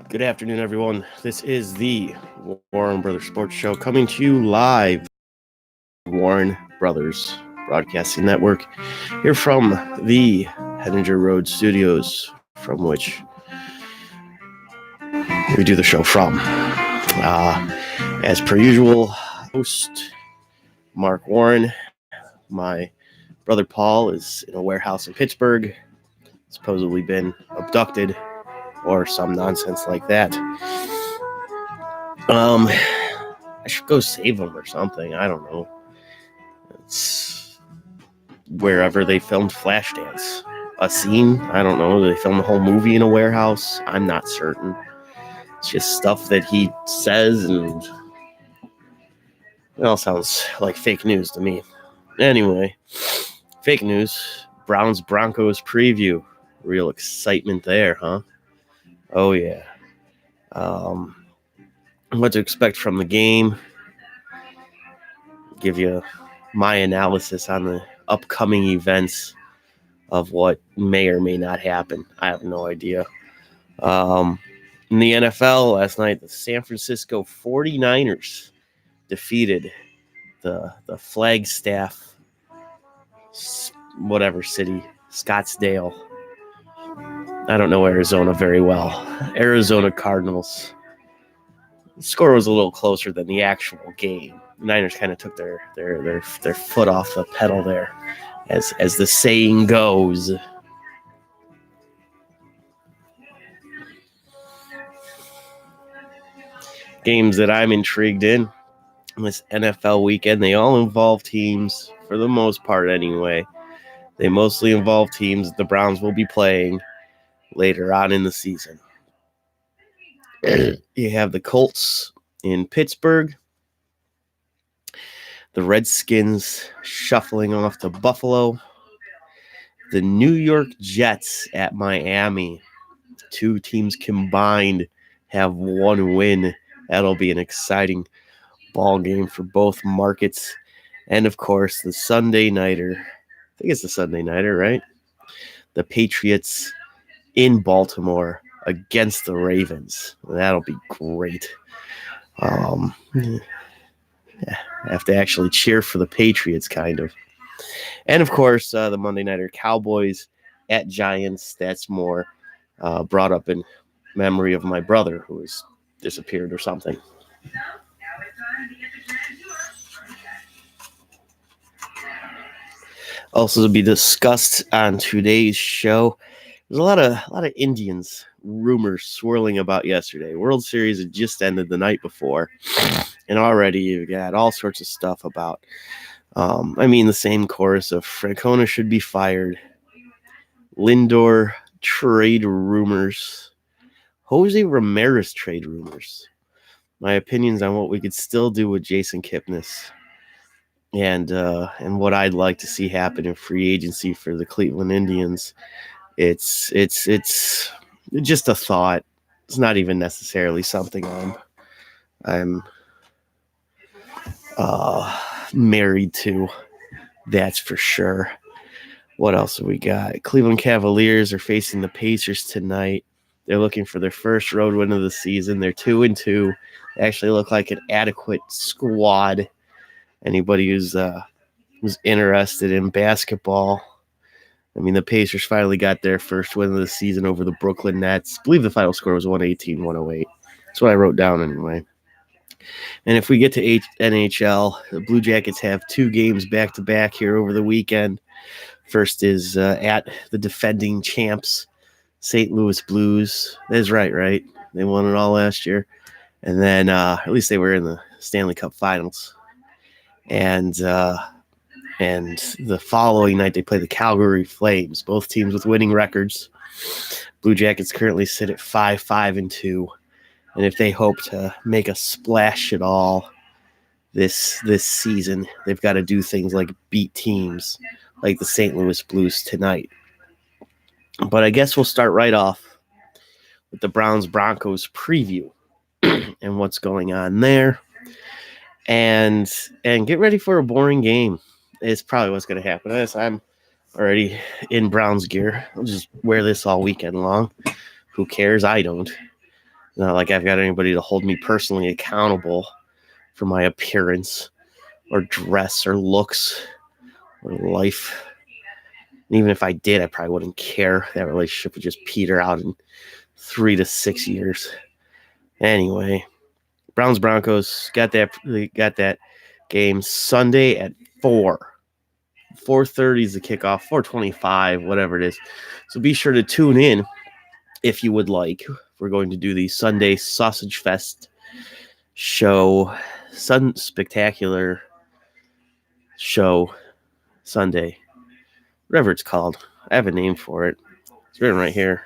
Good afternoon, everyone. This is the Warren Brothers Sports Show coming to you live. Warren Brothers Broadcasting Network here from the Hettinger Road Studios, from which we do the show from. As per usual, host Mark Warren. My brother Paul is in a warehouse in Pittsburgh, supposedly been abducted or some nonsense like that. I should go save him or something. I don't know. It's wherever they filmed Flashdance. A scene? I don't know. They filmed the whole movie in a warehouse? I'm not certain. It's just stuff that he says, and it all sounds like fake news to me. Anyway, fake news. Browns Broncos preview. Real excitement there, huh? Oh, yeah. What to expect from the game. Give you my analysis on the upcoming events of what may or may not happen. I have no idea. In the NFL last night, the San Francisco 49ers defeated the Flagstaff, whatever city, Scottsdale. I don't know Arizona very well. Arizona Cardinals. The score was a little closer than the actual game. The Niners kind of took their foot off the pedal there, as the saying goes. Games that I'm intrigued in this NFL weekend, they all involve teams, for the most part anyway. They mostly involve teams that the Browns will be playing later on in the season. You have the Colts in Pittsburgh, the Redskins shuffling off to Buffalo, the New York Jets at Miami. Two teams combined have one win. That'll be an exciting ball game for both markets. And of course, the Sunday nighter. I think it's the Sunday nighter, right? The Patriots in Baltimore against the Ravens. That'll be great. I have to actually cheer for the Patriots, kind of. And of course, the Monday nighter, Cowboys at Giants. That's more brought up in memory of my brother who has disappeared or something. Also to be discussed on today's show, there's a lot of Indians rumors swirling about yesterday. World Series had just ended the night before, and already you've got all sorts of stuff about, the same chorus of Francona should be fired, Lindor trade rumors, Jose Ramirez trade rumors, my opinions on what we could still do with Jason Kipnis, and what I'd like to see happen in free agency for the Cleveland Indians. It's just a thought. It's not even necessarily something I'm married to. That's for sure. What else have we got? Cleveland Cavaliers are facing the Pacers tonight. They're looking for their first road win of the season. They're 2-2. They actually look like an adequate squad. Anybody who's interested in basketball. I mean, the Pacers finally got their first win of the season over the Brooklyn Nets. I believe the final score was 118-108. That's what I wrote down anyway. And if we get to NHL, the Blue Jackets have two games back-to-back here over the weekend. First is at the defending champs, St. Louis Blues. That is right? They won it all last year. And then at least they were in the Stanley Cup Finals. And the following night, they play the Calgary Flames, both teams with winning records. Blue Jackets currently sit at 5-5-2. And if they hope to make a splash at all this season, they've got to do things like beat teams like the St. Louis Blues tonight. But I guess we'll start right off with the Browns-Broncos preview and what's going on there. And get ready for a boring game. It's probably what's going to happen. I'm already in Browns gear. I'll just wear this all weekend long. Who cares? I don't. Not like I've got anybody to hold me personally accountable for my appearance or dress or looks or life. And even if I did, I probably wouldn't care. That relationship would just peter out in 3 to 6 years. Anyway, Browns Broncos got that game Sunday at 4. 4:30 is the kickoff, 4:25, whatever it is. So be sure to tune in if you would like. We're going to do the Sunday Sausage Fest show, Spectacular show Sunday, whatever it's called. I have a name for it. It's written right here.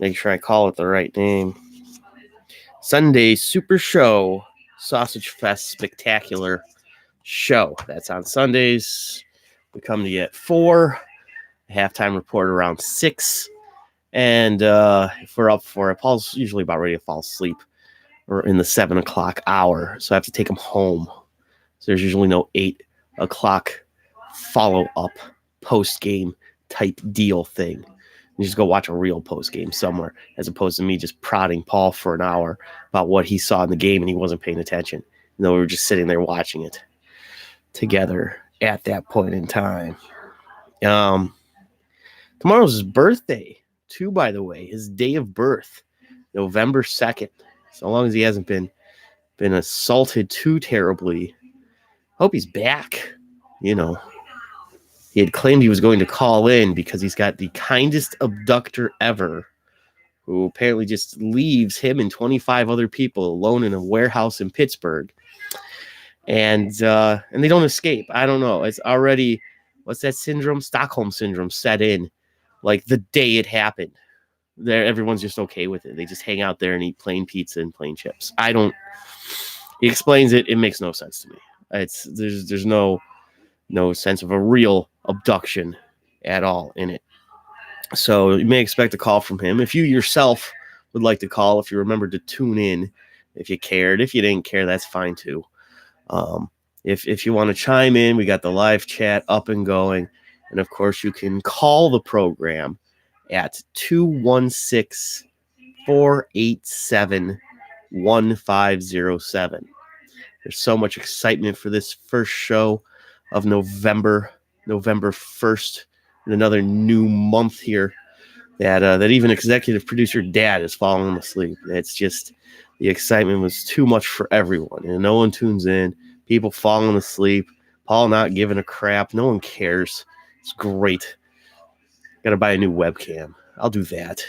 Make sure I call it the right name. Sunday Super Show Sausage Fest Spectacular Show. That's on Sundays. We come to you at 4. Halftime report around 6. And if we're up for it, Paul's usually about ready to fall asleep or in the 7 o'clock hour. So I have to take him home. So there's usually no 8 o'clock follow-up post-game type deal thing. You just go watch a real post-game somewhere, as opposed to me just prodding Paul for an hour about what he saw in the game and he wasn't paying attention. We were just sitting there watching it together at that point in time. Tomorrow's his birthday, too, by the way. His day of birth, November 2nd. So long as he hasn't been assaulted too terribly. Hope he's back. He had claimed he was going to call in because he's got the kindest abductor ever, who apparently just leaves him and 25 other people alone in a warehouse in Pittsburgh. And they don't escape. I don't know. It's already, what's that syndrome? Stockholm syndrome set in like the day it happened. Everyone's just okay with it. They just hang out there and eat plain pizza and plain chips. He explains it. It makes no sense to me. There's no sense of a real abduction at all in it. So you may expect a call from him. If you yourself would like to call, if you remember to tune in, if you cared. If you didn't care, that's fine too. If you want to chime in, we got the live chat up and going. And of course, you can call the program at 216-487-1507. There's so much excitement for this first show of November 1st, and another new month here that even executive producer Dad is falling asleep. It's just, the excitement was too much for everyone, and no one tunes in. People falling asleep, Paul not giving a crap. No one cares. It's great. Got to buy a new webcam. I'll do that.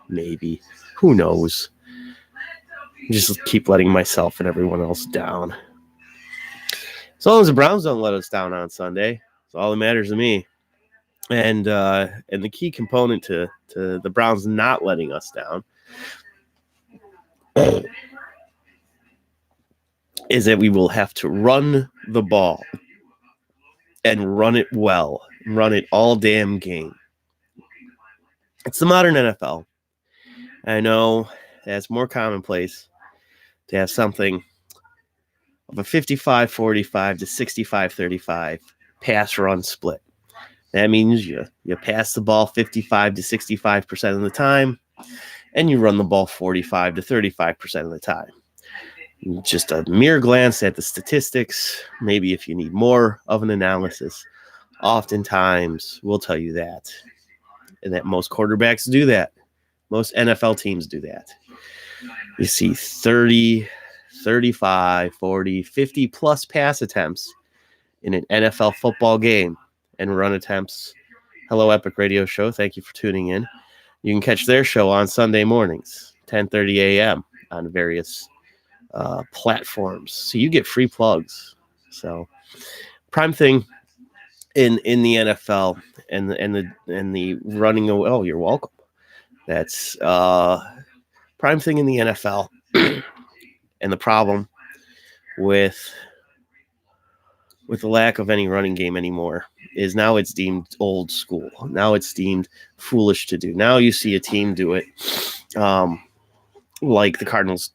Maybe. Who knows? Just keep letting myself and everyone else down. As long as the Browns don't let us down on Sunday, it's all that matters to me. And the key component to the Browns not letting us down is that we will have to run the ball and run it well, run it all damn game. It's the modern NFL. I know it's more commonplace to have something of a 55-45 to 65-35 pass run split. That means you pass the ball 55 to 65% of the time, and you run the ball 45 to 35% of the time. Just a mere glance at the statistics, maybe if you need more of an analysis, oftentimes will tell you that. And that most quarterbacks do that. Most NFL teams do that. You see 30, 35, 40, 50 plus pass attempts in an NFL football game and run attempts. Hello, Epic Radio Show. Thank you for tuning in. You can catch their show on Sunday mornings, 10:30 a.m. on various platforms. So you get free plugs. So prime thing in the NFL and the running away. Oh, you're welcome. That's prime thing in the NFL. And the problem with the lack of any running game anymore is now it's deemed old school. Now it's deemed foolish to do. Now you see a team do it like the Cardinals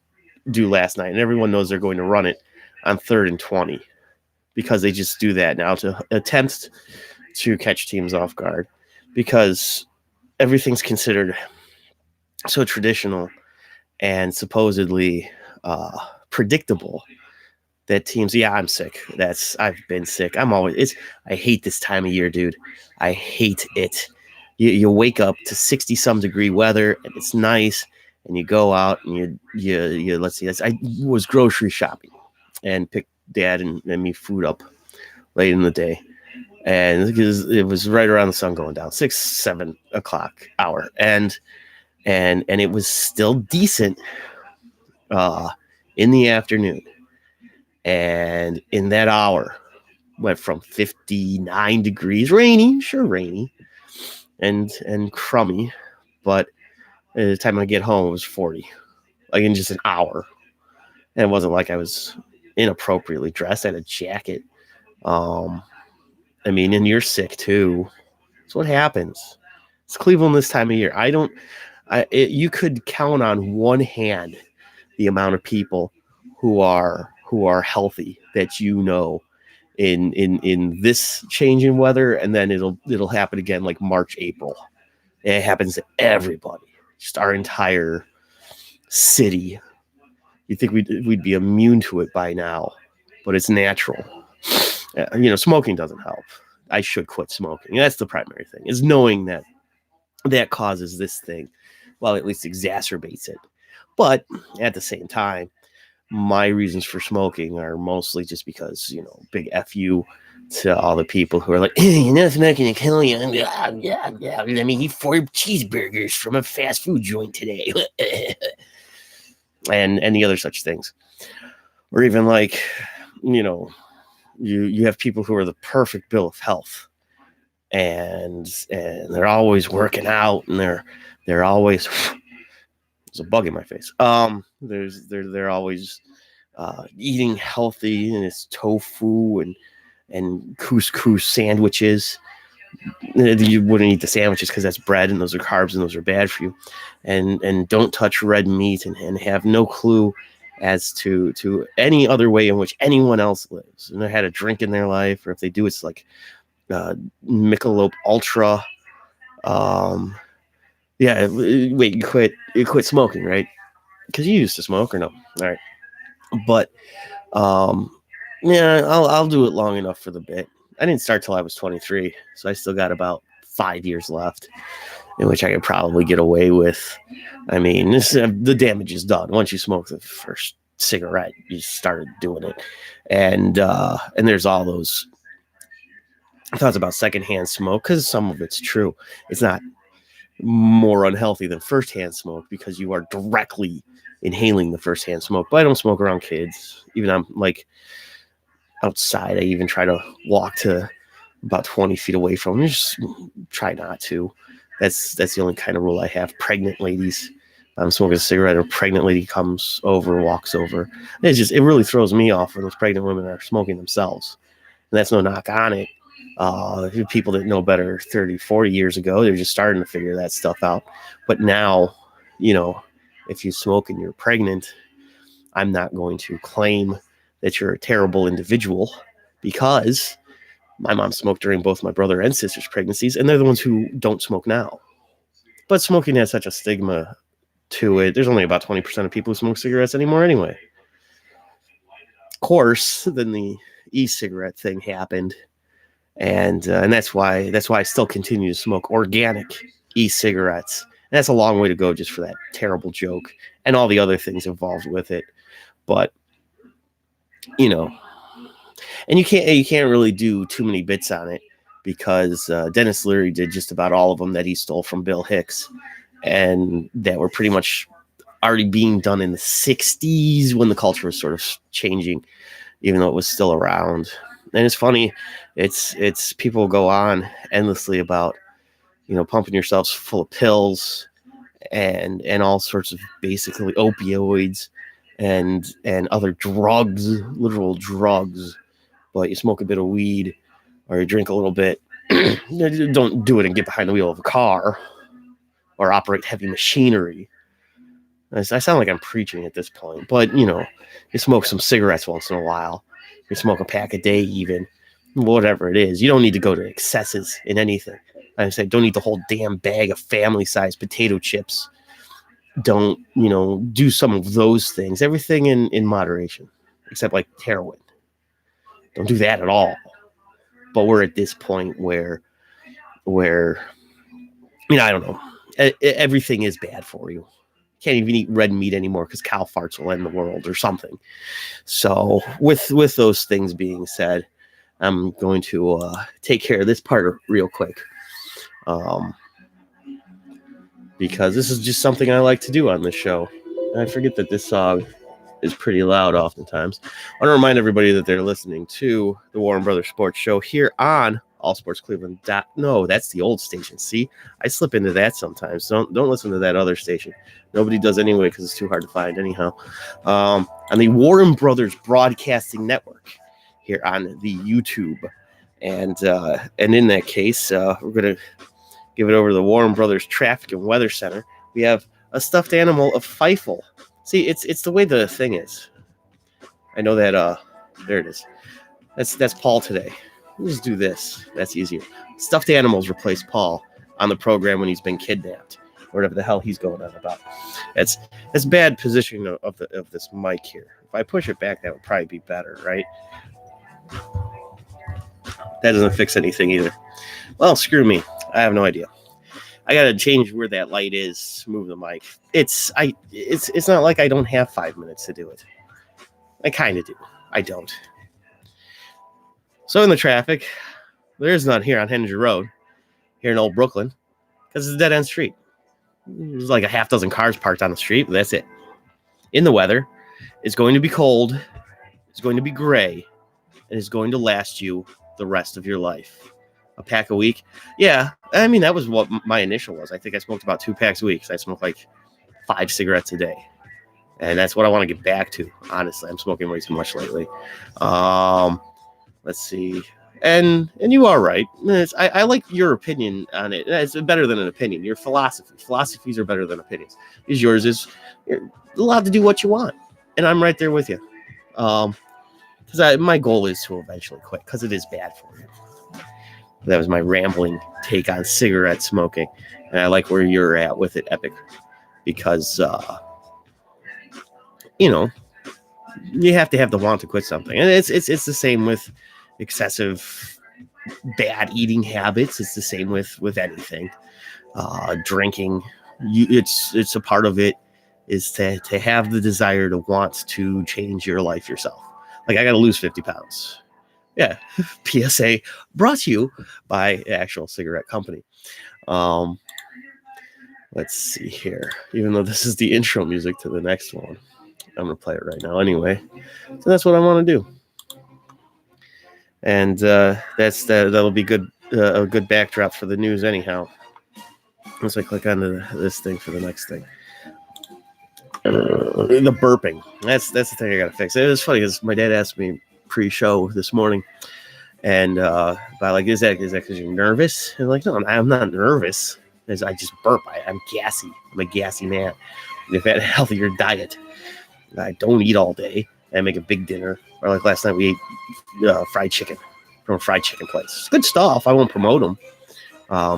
do last night, and everyone knows they're going to run it on 3rd and 20 because they just do that now to attempt to catch teams off guard, because everything's considered so traditional and supposedly predictable that teams. Yeah, I'm sick. I've been sick. I hate this time of year, dude. I hate it. You wake up to 60 some degree weather and it's nice, and you go out and you let's see. I was grocery shopping and picked Dad and me food up late in the day, and it was right around the sun going down, 6-7 o'clock hour, and it was still decent in the afternoon, and in that hour went from 59 degrees, rainy, and crummy, but by the time I get home it was 40, like in just an hour. And it wasn't like I was inappropriately dressed. I had a jacket. I mean, and you're sick too. That's what happens. It's Cleveland this time of year. You could count on one hand the amount of people who are healthy that you know in this change in weather, and then it'll happen again like March, April. It happens to everybody, just our entire city. You'd think we'd be immune to it by now, but it's natural. Smoking doesn't help. I should quit smoking. That's the primary thing, is knowing that causes this thing. Well, at least exacerbates it. But at the same time, my reasons for smoking are mostly just because, big F you to all the people who are like, hey, it's not going to kill you. Yeah. Let me eat 4 cheeseburgers from a fast food joint today. and the other such things. Or even like, you have people who are the perfect bill of health, and they're always working out, and they're always there's a bug in my face. They're always eating healthy, and it's tofu and couscous sandwiches. You wouldn't eat the sandwiches because that's bread, and those are carbs, and those are bad for you. And don't touch red meat, and have no clue as to any other way in which anyone else lives. And they had a drink in their life, or if they do, it's like Michelob Ultra. Yeah. Wait, you quit smoking, right? Because you used to smoke, or no? All right. But yeah, I'll do it long enough for the bit. I didn't start till I was 23, so I still got about 5 years left, in which I could probably get away with. I mean, the damage is done. Once you smoke the first cigarette, you started doing it. And there's all those thoughts about secondhand smoke, because some of it's true. It's not more unhealthy than firsthand smoke because you are directly inhaling the firsthand smoke. But I don't smoke around kids. Even I'm like outside, I even try to walk to about 20 feet away from them. Just try not to. That's the only kind of rule I have. Pregnant ladies, if I'm smoking a cigarette, a pregnant lady comes over, walks over. It really throws me off when those pregnant women are smoking themselves. And that's no knock on it. People that know better 30, 40 years ago, they're just starting to figure that stuff out. But now, if you smoke and you're pregnant, I'm not going to claim that you're a terrible individual, because my mom smoked during both my brother and sister's pregnancies, and they're the ones who don't smoke now. But smoking has such a stigma to it. There's only about 20% of people who smoke cigarettes anymore anyway. Of course, then the e-cigarette thing happened, and that's why I still continue to smoke organic e-cigarettes. And that's a long way to go just for that terrible joke and all the other things involved with it. But and you can't really do too many bits on it, because Dennis Leary did just about all of them that he stole from Bill Hicks, and that were pretty much already being done in the 60s when the culture was sort of changing, even though it was still around. And it's funny, it's people go on endlessly about pumping yourselves full of pills and all sorts of basically opioids and other drugs, literal drugs. But you smoke a bit of weed or you drink a little bit. Don't do it and get behind the wheel of a car or operate heavy machinery. I sound like I'm preaching at this point, but you smoke some cigarettes once in a while. You smoke a pack a day, even whatever it is. You don't need to go to excesses in anything. I said, don't eat the whole damn bag of family-sized potato chips don't, do some of those things. Everything in moderation, except like heroin. Don't do that at all. But we're at this point where I don't know. Everything is bad for you. Can't even eat red meat anymore because cow farts will end the world or something. So with those things being said, I'm going to take care of this part real quick. Because this is just something I like to do on this show. I forget that this song is pretty loud oftentimes. I want to remind everybody that they're listening to the Warren Brothers Sports Show here on All Sports Cleveland. No, that's the old station. See, I slip into that sometimes. Don't listen to that other station. Nobody does anyway because it's too hard to find anyhow. On the Warren Brothers Broadcasting Network here on the YouTube, and in that case, we're gonna give it over to the Warren Brothers Traffic and Weather Center. We have a stuffed animal of Feifel. See, it's the way the thing is. I know that. There it is. That's Paul today. We'll just do this. That's easier. Stuffed animals replace Paul on the program when he's been kidnapped, or whatever the hell he's going on about. That's bad positioning of this mic here. If I push it back, that would probably be better, right? That doesn't fix anything either. Well, screw me. I have no idea. I gotta change where that light is. Move the mic. It's not like I don't have 5 minutes to do it. I kind of do. I don't. So in the traffic, there is none here on Henninger Road, here in Old Brooklyn, because it's a dead end street. There's like a half dozen cars parked on the street, but that's it. In the weather, it's going to be cold. It's going to be gray, and it's going to last you the rest of your life. A pack a week. Yeah, I mean, that was what my initial was. I think I smoked about 2 packs a week. I smoked like 5 cigarettes a day. And that's what I want to get back to, honestly. I'm smoking way too much lately. Let's see. And you are right. I like your opinion on it. It's better than an opinion. Your philosophy. Philosophies are better than opinions. Yours is you're allowed to do what you want. And I'm right there with you. Because my goal is to eventually quit, because it is bad for you. That was my rambling take on cigarette smoking. And I like where you're at with it, Epic. Because, you have to have the want to quit something. And it's the same with excessive bad eating habits. It's the same with anything. Drinking. It's a part of it is to have the desire to want to change your life yourself. Like, I got to lose 50 pounds. Yeah, PSA brought to you by an actual cigarette company. Let's see here. Even though this is the intro music to the next one, I'm going to play it right now anyway. So that's what I want to do. And that'll be good. A good backdrop for the news anyhow. Once I click onto this thing for the next thing. The burping. That's the thing I got to fix. It was funny because my dad asked me pre-show this morning, and about like, is that because you're nervous? And like, no, I'm not nervous. I just burp. I'm gassy. I'm a gassy man. If I had a healthier diet, I don't eat all day. I make a big dinner. Or like last night, we ate fried chicken from a fried chicken place. It's good stuff. I won't promote them.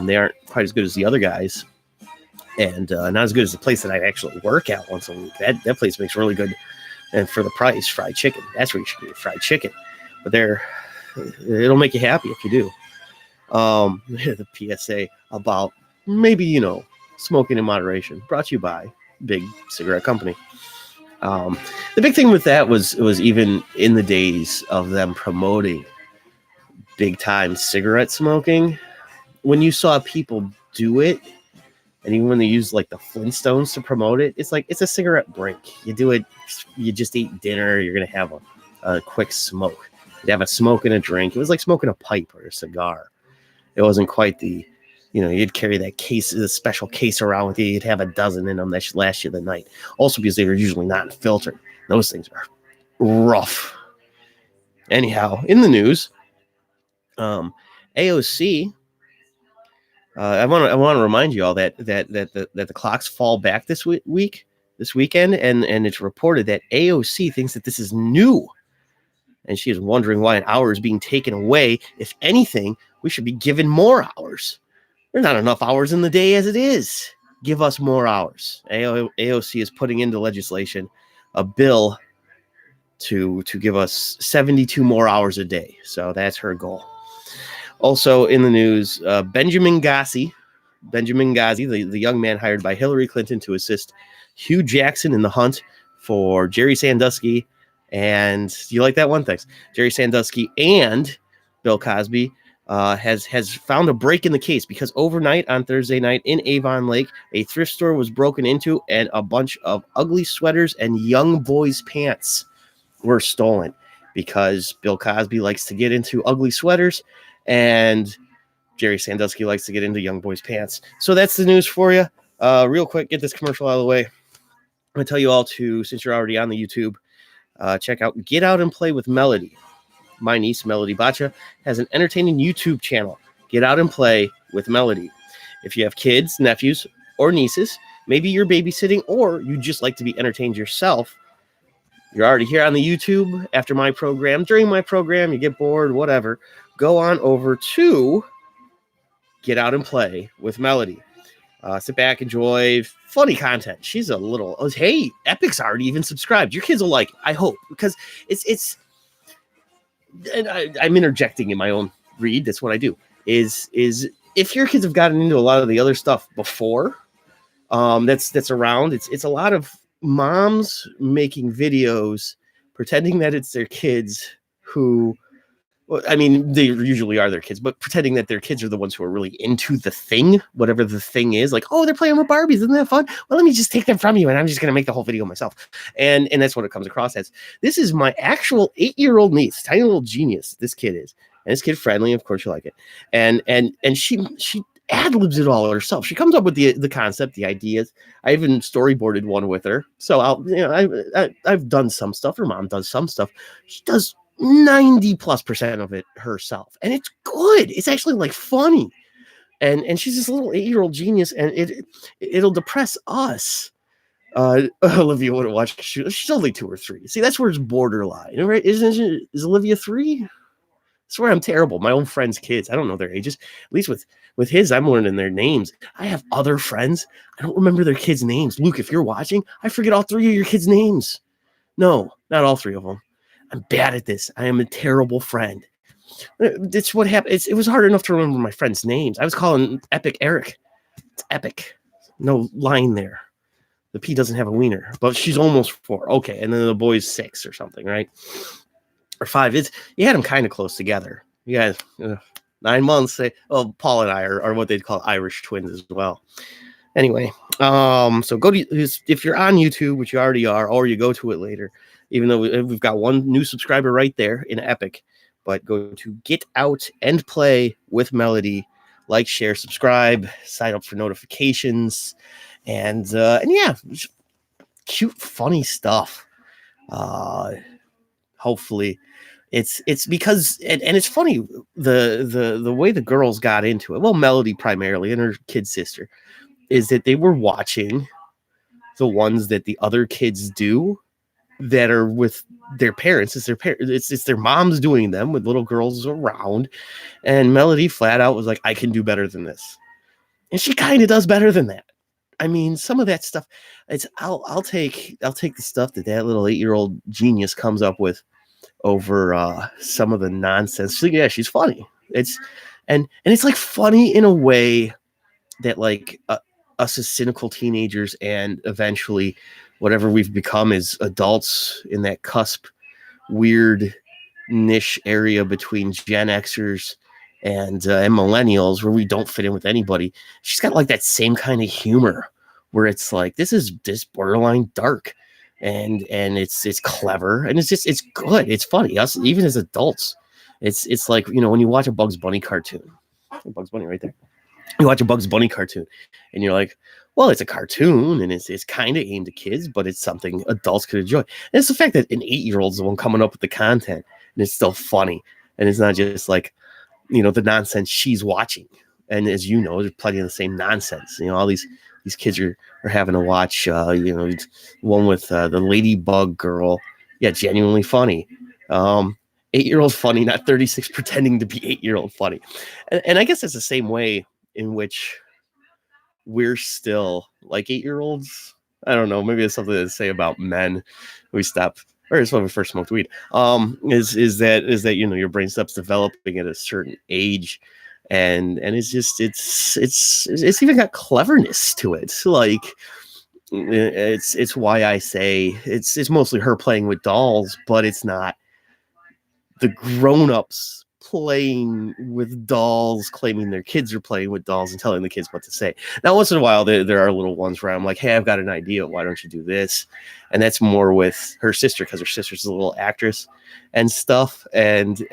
They aren't quite as good as the other guys, and not as good as the place that I actually work at once a week. That place makes really good. And for the price, fried chicken. That's where you should get fried chicken. But it'll make you happy if you do. The PSA about maybe, smoking in moderation. Brought to you by big cigarette company. The big thing with that was even in the days of them promoting big time cigarette smoking, when you saw people do it, and even when they use like the Flintstones to promote it, it's like it's a cigarette break. You do it, you just eat dinner, you're going to have a quick smoke. You'd have a smoke and a drink. It was like smoking a pipe or a cigar. It wasn't quite the, you'd carry that case, the special case around with you. You'd have a dozen in them that should last you the night. Also because they were usually not filtered. Those things are rough. Anyhow, in the news, AOC. I want to remind you all that the clocks fall back this weekend, and it's reported that AOC thinks that this is new, and she is wondering why an hour is being taken away. If anything, we should be given more hours. There's not enough hours in the day as it is. give us more hours. AOC is putting into legislation a bill to give us 72 more hours a day. So that's her goal. Also in the news, Benjamin Gassi, the young man hired by Hillary Clinton to assist Hugh Jackson in the hunt for Jerry Sandusky. And you like that one? Thanks. Jerry Sandusky and Bill Cosby has found a break in the case because overnight on Thursday night in Avon Lake, a thrift store was broken into and a bunch of ugly sweaters and young boys' pants were stolen because Bill Cosby likes to get into ugly sweaters and Jerry Sandusky likes to get into young boys' pants. So that's the news for you. Real quick, get this commercial out of the way. I'm going to tell you all to, since you're already on the YouTube, check out Get Out and Play with Melody. My niece, Melody Bacha, has an entertaining YouTube channel, Get Out and Play with Melody. If you have kids, nephews, or nieces, maybe you're babysitting or you just like to be entertained yourself, you're already here on the YouTube after my program. During my program, you get bored, whatever. Go on over to Get Out and Play with Melody. Sit back, enjoy funny content. She's a little, hey, Epic's already even subscribed. Your kids will like it, I hope, because it's and I'm interjecting in my own read. That's what I do. Is if your kids have gotten into a lot of the other stuff before, that's around. It's a lot of moms making videos pretending that it's their kids who, well, I mean, they usually are their kids, but pretending that their kids are the ones who are really into the thing, whatever the thing is. Like, oh, they're playing with Barbies. Isn't that fun? Well, let me just take them from you, and I'm just going to make the whole video myself. And that's what it comes across as. This is my actual 8-year-old niece, tiny little genius. This kid is, and this kid friendly. Of course, you like it. And she ad-libs it all herself. She comes up with the concept, the ideas. I even storyboarded one with her. So I've done some stuff. Her mom does some stuff. She does 90+% of it herself, and it's good. It's actually like funny, and she's this little 8-year-old genius, and it'll depress us. Olivia wouldn't watch. She's only 2 or 3. See, that's where it's borderline, right? Is Olivia 3? I swear I'm terrible. My own friends' kids, I don't know their ages. At least with his, I'm learning their names. I have other friends. I don't remember their kids' names. Luke, if you're watching, I forget all 3 of your kids' names. No, not all 3 of them. I'm bad at this. I am a terrible friend. It's what happened. It was hard enough to remember my friends' names. I was calling Epic Eric. It's Epic. No line there. The P doesn't have a wiener, but she's almost 4. Okay, and then the boy's 6 or something, right? Or 5. You had them kind of close together. You guys, 9 months. Paul and I are what they'd call Irish twins as well. Anyway, so go to, if you're on YouTube, which you already are, or you go to it later, even though we've got one new subscriber right there in Epic, but go to Get Out and Play with Melody, like, share, subscribe, sign up for notifications, and yeah, cute, funny stuff. Hopefully it's because, and it's funny, the way the girls got into it, well, Melody primarily and her kid sister, is that they were watching the ones that the other kids do that are with their parents. It's their moms doing them with little girls around, and Melody flat out was like, I can do better than this, and she kind of does better than that. I mean, some of that stuff, I'll take the stuff that little 8-year-old genius comes up with over some of the nonsense. So, yeah, she's funny. It's like funny in a way that, like, us as cynical teenagers and eventually whatever we've become as adults in that cusp, weird niche area between Gen Xers and millennials, where we don't fit in with anybody. She's got like that same kind of humor where it's like, this borderline dark, and it's clever, and it's good. It's funny. Us, even as adults, it's like, when you watch a Bugs Bunny cartoon, Bugs Bunny right there. You watch a Bugs Bunny cartoon and you're like, well, it's a cartoon and it's kind of aimed at kids, but it's something adults could enjoy. And it's the fact that an 8-year-old's the one coming up with the content, and it's still funny. And it's not just like, the nonsense she's watching. And as you know, there's plenty of the same nonsense. All these kids are having to watch, one with the Ladybug girl. Yeah, genuinely funny. 8-year-old funny, not 36 pretending to be 8-year-old funny. And I guess it's the same way in which we're still like 8-year-olds. I don't know. Maybe it's something to say about men. We stop, or it's when we first smoked weed. Is that your brain stops developing at a certain age, and it's just it's even got cleverness to it. Like it's why I say it's mostly her playing with dolls, but it's not the grown-ups playing with dolls, claiming their kids are playing with dolls and telling the kids what to say. Now, once in a while, there are little ones where I'm like, hey, I've got an idea. Why don't you do this? And that's more with her sister, because her sister's a little actress and stuff, and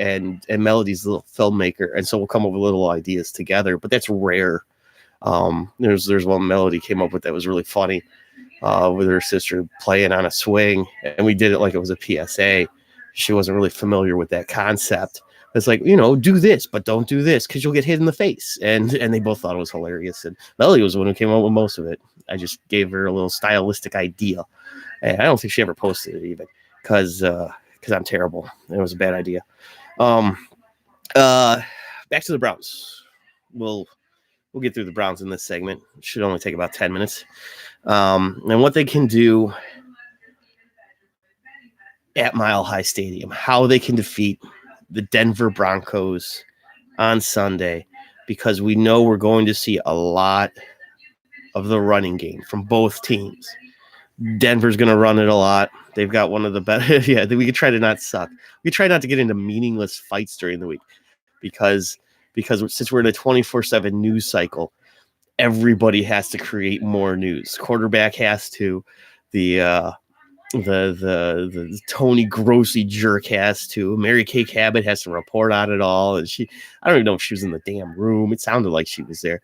Melody's a little filmmaker. And so we'll come up with little ideas together, but that's rare. There's one Melody came up with that was really funny, with her sister playing on a swing, and we did it like it was a PSA. She wasn't really familiar with that concept. It's like, do this, but don't do this because you'll get hit in the face. And they both thought it was hilarious. And Melody was the one who came up with most of it. I just gave her a little stylistic idea. And I don't think she ever posted it even because I'm terrible. It was a bad idea. Back to the Browns. We'll get through the Browns in this segment. It should only take about 10 minutes. And what they can do at Mile High Stadium, how they can defeat the Denver Broncos on Sunday, because we know we're going to see a lot of the running game from both teams. Denver's going to run it a lot. They've got one of the better. Yeah, we could try to not suck. We try not to get into meaningless fights during the week because since we're in a 24/7 news cycle, everybody has to create more news. Quarterback has to, the Tony Grossi jerk has to. Mary Kay Cabot has to report on it all, and I don't even know if she was in the damn room. It sounded like she was there.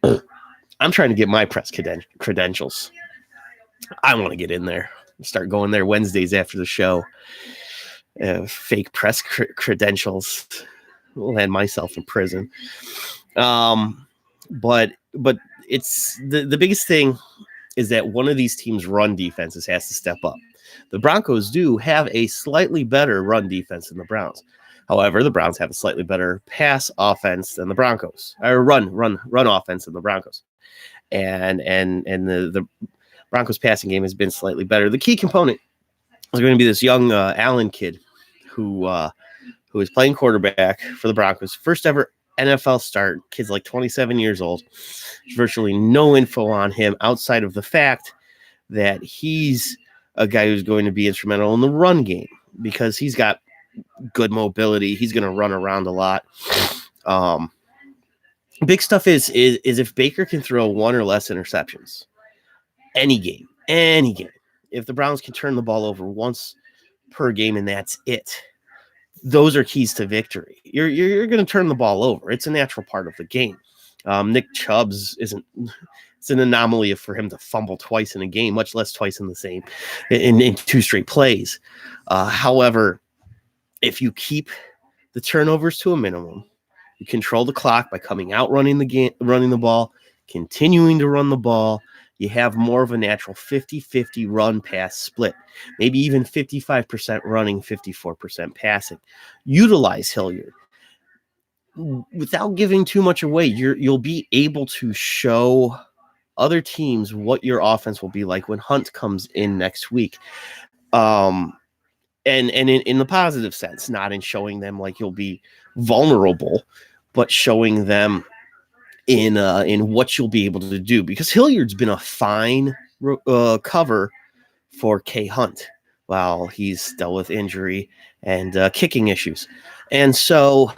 I'm trying to get my press credentials. I want to get in there. Start going there Wednesdays after the show. Fake press credentials. Will land myself in prison. But it's the biggest thing is that one of these teams' run defenses has to step up. The Broncos do have a slightly better run defense than the Browns. However, the Browns have a slightly better pass offense than the Broncos, or run offense than the Broncos. And the Broncos passing game has been slightly better. The key component is going to be this young Allen kid who is playing quarterback for the Broncos. First ever NFL start. Kid's like 27 years old. There's virtually no info on him outside of the fact that he's a guy who's going to be instrumental in the run game because he's got good mobility. He's going to run around a lot. Big stuff is if Baker can throw one or less interceptions, any game, if the Browns can turn the ball over once per game and that's it, those are keys to victory. You're going to turn the ball over. It's a natural part of the game. Nick Chubb's it's an anomaly for him to fumble twice in a game, much less twice in the same in 2 straight plays. However, if you keep the turnovers to a minimum, you control the clock by coming out running the ball, continuing to run the ball. You have more of a natural 50-50 run-pass split, maybe even 55% running, 54% passing. Utilize Hilliard. Without giving too much away, you'll be able to show other teams what your offense will be like when Hunt comes in next week. And in the positive sense, not in showing them like you'll be vulnerable, but showing them in what you'll be able to do, because Hilliard's been a fine cover for K Hunt while he's dealt with injury and kicking issues. And so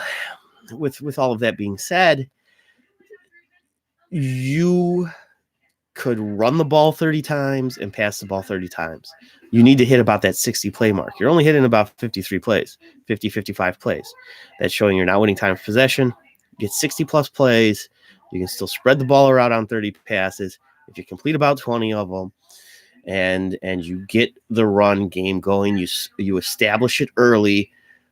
with all of that being said, you could run the ball 30 times and pass the ball 30 times. You need to hit about that 60 play mark. You're only hitting about 53 plays, 55 plays. That's showing you're not winning time of possession. You get 60 plus plays. You can still spread the ball around on 30 passes. If you complete about 20 of them and you get the run game going, you establish it early.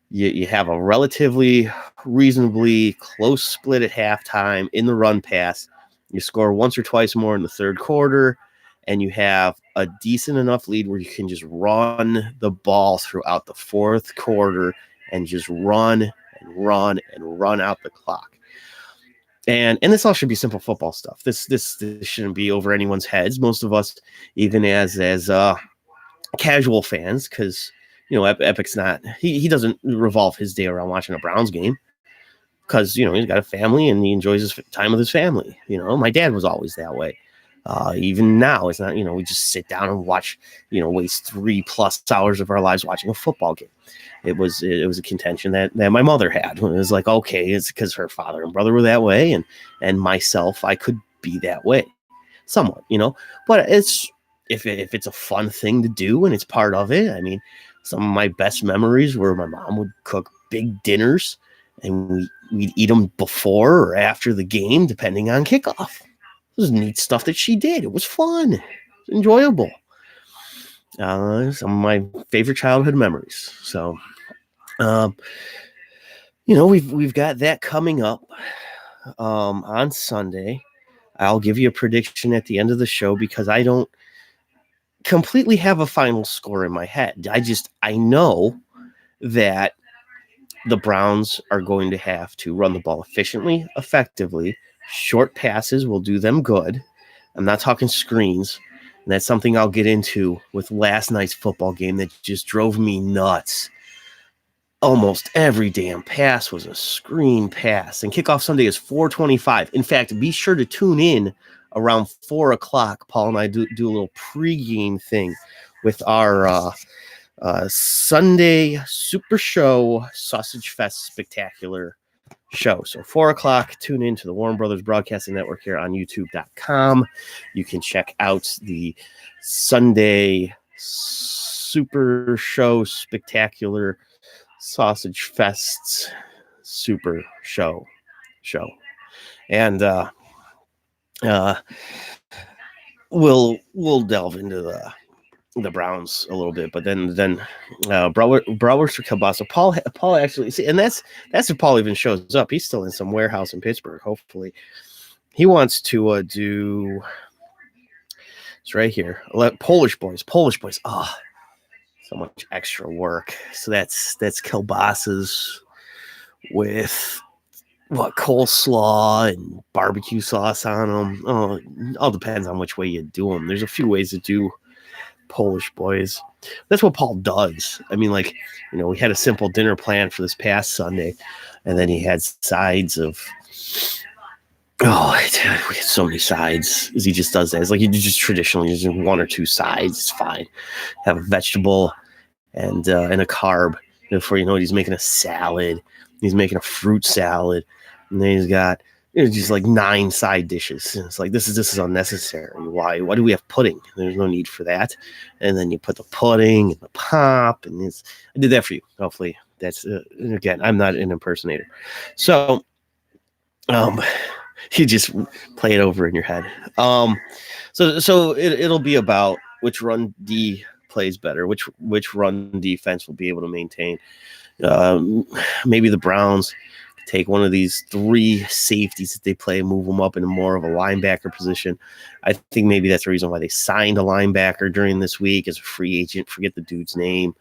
You have a relatively reasonably close split at halftime in the run pass. You score once or twice more in the third quarter, and you have a decent enough lead where you can just run the ball throughout the fourth quarter and just run out the clock. And this all should be simple football stuff. This shouldn't be over anyone's heads. Most of us, even as casual fans, because Epic's not he doesn't revolve his day around watching a Browns game, because he's got a family and he enjoys his time with his family. My dad was always that way. Even now, it's not, we just sit down and watch, waste 3+ hours of our lives watching a football game. It was a contention that my mother had. It was like, okay, it's because her father and brother were that way, and myself, I could be that way somewhat, but if it's a fun thing to do and it's part of it. I mean, some of my best memories were my mom would cook big dinners and we'd eat them before or after the game, depending on kickoff. It was neat stuff that she did. It was fun. It was enjoyable. Some of my favorite childhood memories. So, we've got that coming up on Sunday. I'll give you a prediction at the end of the show because I don't completely have a final score in my head. I know that the Browns are going to have to run the ball efficiently, effectively. Short passes will do them good. I'm not talking screens. And that's something I'll get into with last night's football game that just drove me nuts. Almost every damn pass was a screen pass. And kickoff Sunday is 4:25. In fact, be sure to tune in around 4 o'clock. Paul and I do a little pregame thing with our Sunday Super Show Sausage Fest Spectacular show. So 4 o'clock, tune in to the Warren Brothers Broadcasting Network here on youtube.com. You can check out the Sunday Super Show Spectacular Sausage Fest Super Show. And we'll delve into the Browns a little bit, but then Browers for Kielbasa. Paul actually see, and that's if Paul even shows up. He's still in some warehouse in Pittsburgh. Hopefully, he wants to do. It's right here. Polish boys. Oh, so much extra work. So that's kielbasas with coleslaw and barbecue sauce on them. Oh, it all depends on which way you do them. There's a few ways to do Polish boys. That's what Paul does. I mean, we had a simple dinner plan for this past Sunday, and then he had sides of. Oh, we had so many sides. As he just does that. It's like he just traditionally uses 1 or 2 sides. It's fine. Have a vegetable and a carb. Before you know it, he's making a salad. He's making a fruit salad, and then he's got just like 9 side dishes. And it's like this is unnecessary. Why do we have pudding? There's no need for that. And then you put the pudding and the pop, and I did that for you. Hopefully, that's again. I'm not an impersonator, so you just play it over in your head. So it'll be about which run D plays better, which run defense will be able to maintain. Maybe the Browns take one of these 3 safeties that they play, move them up into more of a linebacker position. I think maybe that's the reason why they signed a linebacker during this week as a free agent. Forget the dude's name,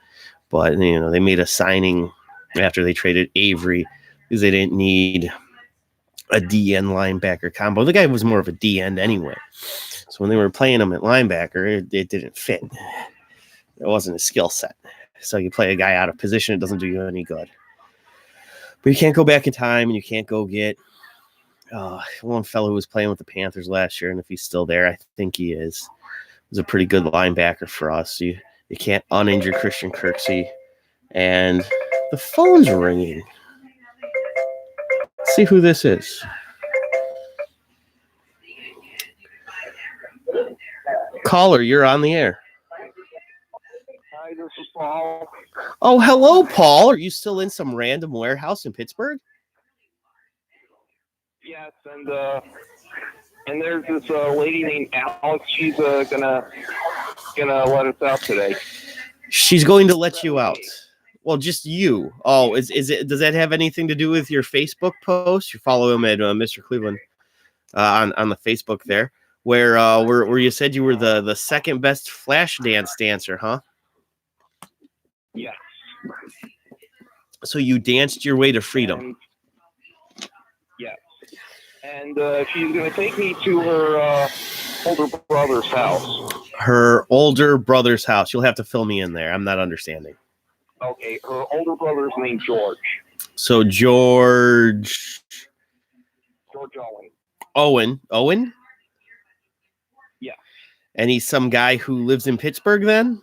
but they made a signing after they traded Avery because they didn't need a DN linebacker combo. The guy was more of a D end anyway. So when they were playing him at linebacker, it didn't fit. It wasn't a skill set. So you play a guy out of position, it doesn't do you any good. But you can't go back in time, and you can't go get one fellow who was playing with the Panthers last year, and if he's still there, I think he is. Was a pretty good linebacker for us. You can't uninjure Christian Kirksey. And the phone's ringing. Let's see who this is. Caller, you're on the air. Hi, this is Paul. Oh, hello, Paul. Are you still in some random warehouse in Pittsburgh? Yes, and there's this lady named Alex. She's gonna let us out today. She's going to let you out. Well, just you. Oh, is it? Does that have anything to do with your Facebook post? You follow him at Mr. Cleveland on the Facebook there, where you said you were the second best flash dance dancer, huh? Yes. So you danced your way to freedom. Yes. And she's going to take me to her older brother's house. Her older brother's house. You'll have to fill me in there. I'm not understanding. Okay, her older brother's named George. So George Owen. Owen? Yeah. And he's some guy who lives in Pittsburgh then?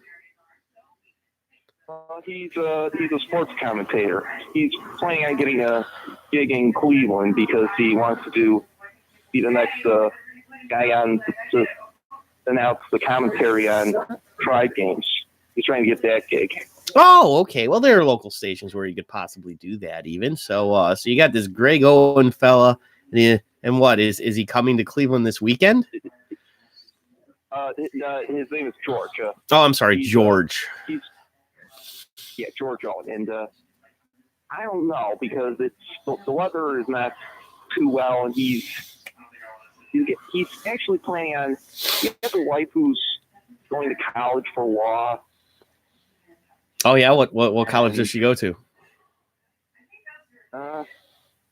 He's a sports commentator. He's planning on getting a gig in Cleveland because he wants to be the next guy on to announce the commentary on Tribe games. He's trying to get that gig. Oh, okay. Well, there are local stations where you could possibly do that even. So so you got this Greg Owen fella, and what is he coming to Cleveland this weekend? His name is George. Oh, I'm sorry, George. George Owen. And I don't know because the weather is not too well, and he's actually planning on. He has a wife who's going to college for law. Oh yeah, what college does she go to?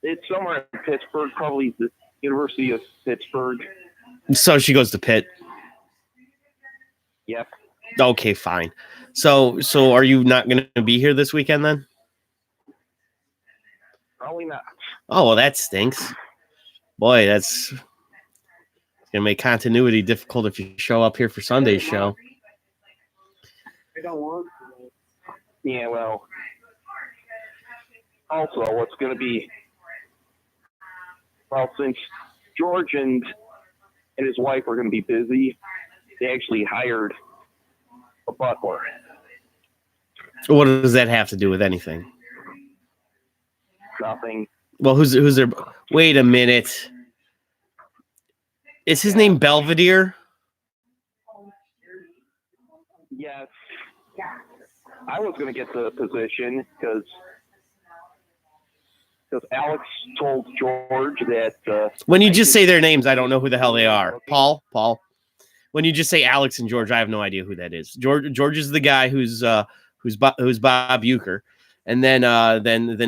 It's somewhere in Pittsburgh, probably the University of Pittsburgh. So she goes to Pitt. Yep. Okay, fine. So are you not going to be here this weekend then? Probably not. Oh, well, that stinks. Boy, that's going to make continuity difficult if you show up here for Sunday's show. I don't want to. Yeah, well, also, what's going to be, well, since George and his wife are going to be busy, they actually hired a butler. What does that have to do with anything? Nothing. Well, who's their? Wait a minute. Is his name Belvedere? Yes. I was going to get the position because Alex told George that. When you just say their names, I don't know who the hell they are. Paul. When you just say Alex and George, I have no idea who that is. George is the guy who's Bob Uecker, and then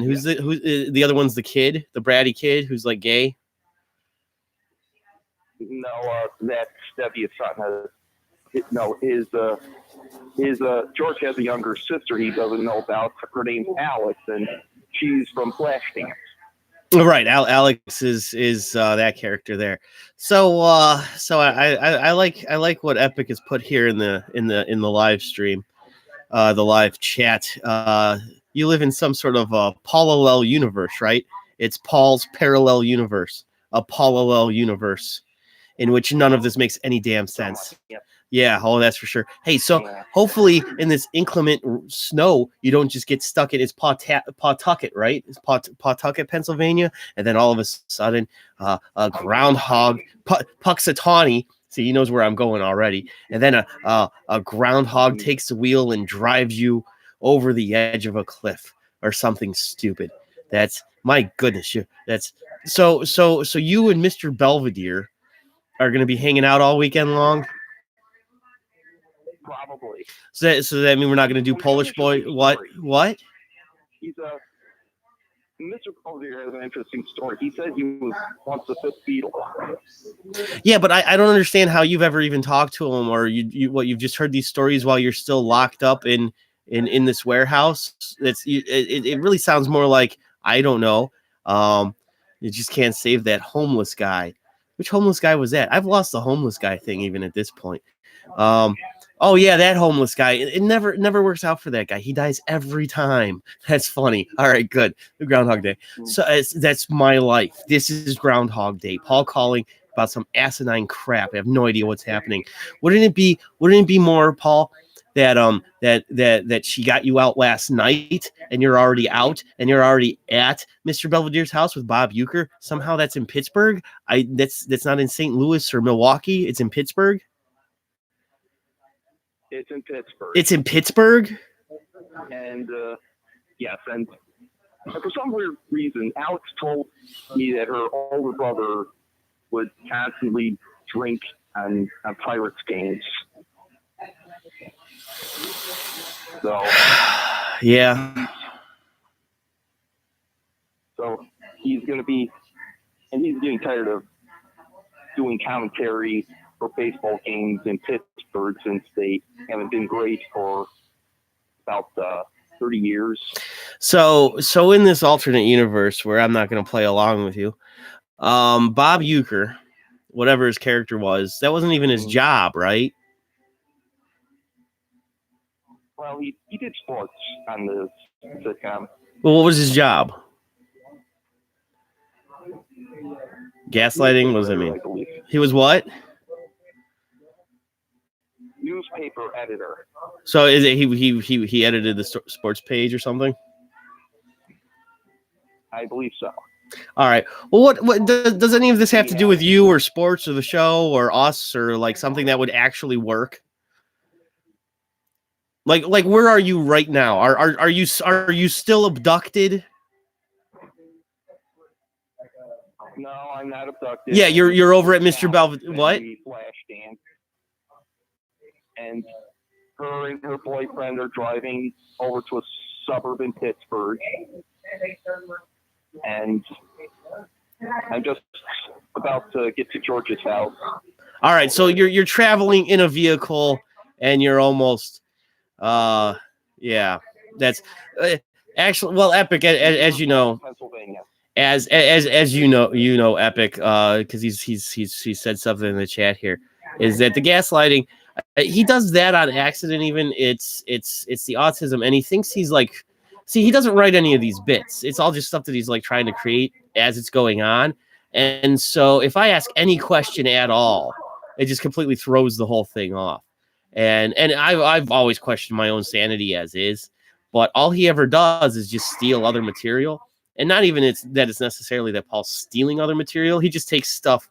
who's the other one's the kid, the bratty kid who's like gay. No, that's Debbie's son. No, his George has a younger sister he doesn't know about. Her name's Alex, and she's from Flashdance. Right, Alex is that character there. So I like what Epic has put here in the live stream, the live chat. You live in some sort of a parallel universe, right? It's Paul's parallel universe, a parallel universe in which none of this makes any damn sense. Yep. Yeah, oh, that's for sure. Hey, so hopefully in this inclement snow, you don't just get stuck in it's Pawtucket, right? It's Pawtucket, Pennsylvania, and then all of a sudden, a groundhog, Puxatawny. See, he knows where I'm going already. And then a groundhog takes the wheel and drives you over the edge of a cliff or something stupid. That's my goodness. That's so you and Mr. Belvedere are going to be hanging out all weekend long. Probably. So that means we're not going to do Polish Boy. What? He's Mr. Belvedere has an interesting story. He said he was once the fifth Beatle. Yeah, but I don't understand how you've ever even talked to him, or you've just heard these stories while you're still locked up in this warehouse. It really sounds more like, I don't know. You just can't save that homeless guy. Which homeless guy was that? I've lost the homeless guy thing even at this point. Oh yeah, that homeless guy. It never works out for that guy. He dies every time. That's funny. All right, good. The Groundhog Day. So that's my life. This is Groundhog Day. Paul calling about some asinine crap. I have no idea what's happening. Wouldn't it be more, Paul, that she got you out last night and you're already out and you're already at Mr. Belvedere's house with Bob Uecker? Somehow that's in Pittsburgh. That's not in St. Louis or Milwaukee. It's in Pittsburgh. It's in Pittsburgh. It's in Pittsburgh? And, yes, and for some weird reason, Alex told me that her older brother would constantly drink on Pirates games. So, yeah. So he's going to be and he's getting tired of doing commentary for baseball games in Pittsburgh since they haven't been great for about 30 years. So in this alternate universe where I'm not going to play along with you, Bob Uecker, whatever his character was, that wasn't even his job, right? Well, he did sports on the sitcom. Well, what was his job? Gaslighting? What does that mean? He was what? Newspaper editor. So is it he edited the sports page or something? I believe so. All right. Well, what does any of this have to do with you or sports or the show or us or like something that would actually work? Like where are you right now? Are you still abducted? No, I'm not abducted. Yeah, you're over at Mr. Belvedere. What? Flashdance. And her and her boyfriend are driving over to a suburb in Pittsburgh. And I'm just about to get to George's house. All right, so you're traveling in a vehicle and you're almost yeah. That's actually well Epic as you know. Pennsylvania. As you know Epic because he said something in the chat here is that the gaslighting he does that on accident. Even it's the autism, and he thinks he's like, see, he doesn't write any of these bits. It's all just stuff that he's like trying to create as it's going on. And so if I ask any question at all, it just completely throws the whole thing off. And I've always questioned my own sanity as is, but all he ever does is just steal other material. And not even it's necessarily that Paul's stealing other material. He just takes stuff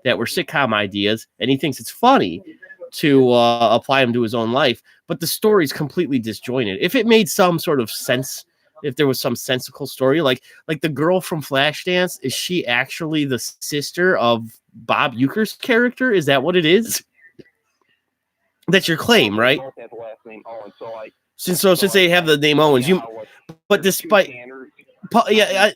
that were sitcom ideas and he thinks it's funny to apply them to his own life. But the story's completely disjointed. If it made some sort of sense, if there was some sensical story, like the girl from Flashdance, is she actually the sister of Bob Uecker's character? Is that what it is? That's your claim, right? Both have the last name Owens, since they have the name Owens, but despite. I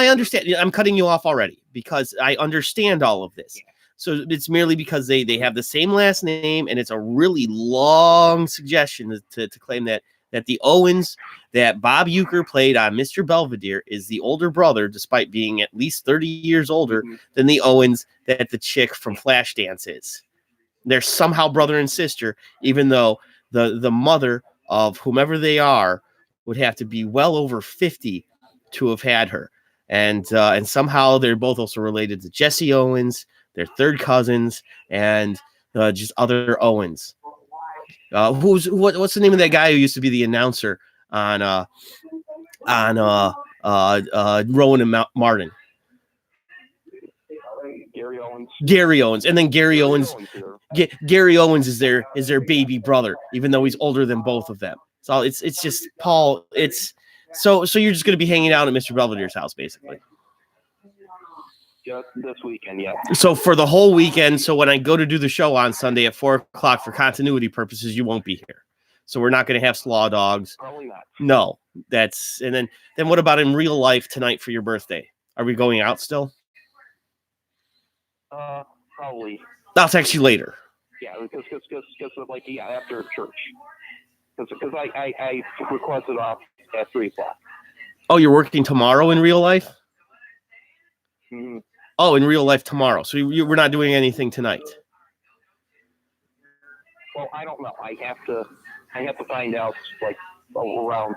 understand. I'm cutting you off already because I understand all of this. So it's merely because they have the same last name, and it's a really long suggestion to claim that the Owens that Bob Uecker played on Mr. Belvedere is the older brother, despite being at least 30 years older than the Owens that the chick from Flashdance is. They're somehow brother and sister, even though the mother of whomever they are would have to be well over 50 to have had her. And somehow they're both also related to Jesse Owens, they're third cousins, and just other Owens. What's the name of that guy who used to be the announcer on Rowan and Martin? Gary Owens, and then Gary Owens is their baby brother, even though he's older than both of them. So it's just Paul. It's so you're just going to be hanging out at Mr. Belvedere's house, basically. Just this weekend, yeah. So for the whole weekend. So when I go to do the show on Sunday at 4:00 for continuity purposes, you won't be here. So we're not going to have slaw dogs. Probably not. No, and then what about in real life tonight for your birthday? Are we going out still? Probably. I'll text you later. Yeah, because after church. Because I requested off at 3:00. Oh, you're working tomorrow in real life? Mm-hmm. Oh, in real life tomorrow. So we're not doing anything tonight. Well, I don't know. I have to find out like around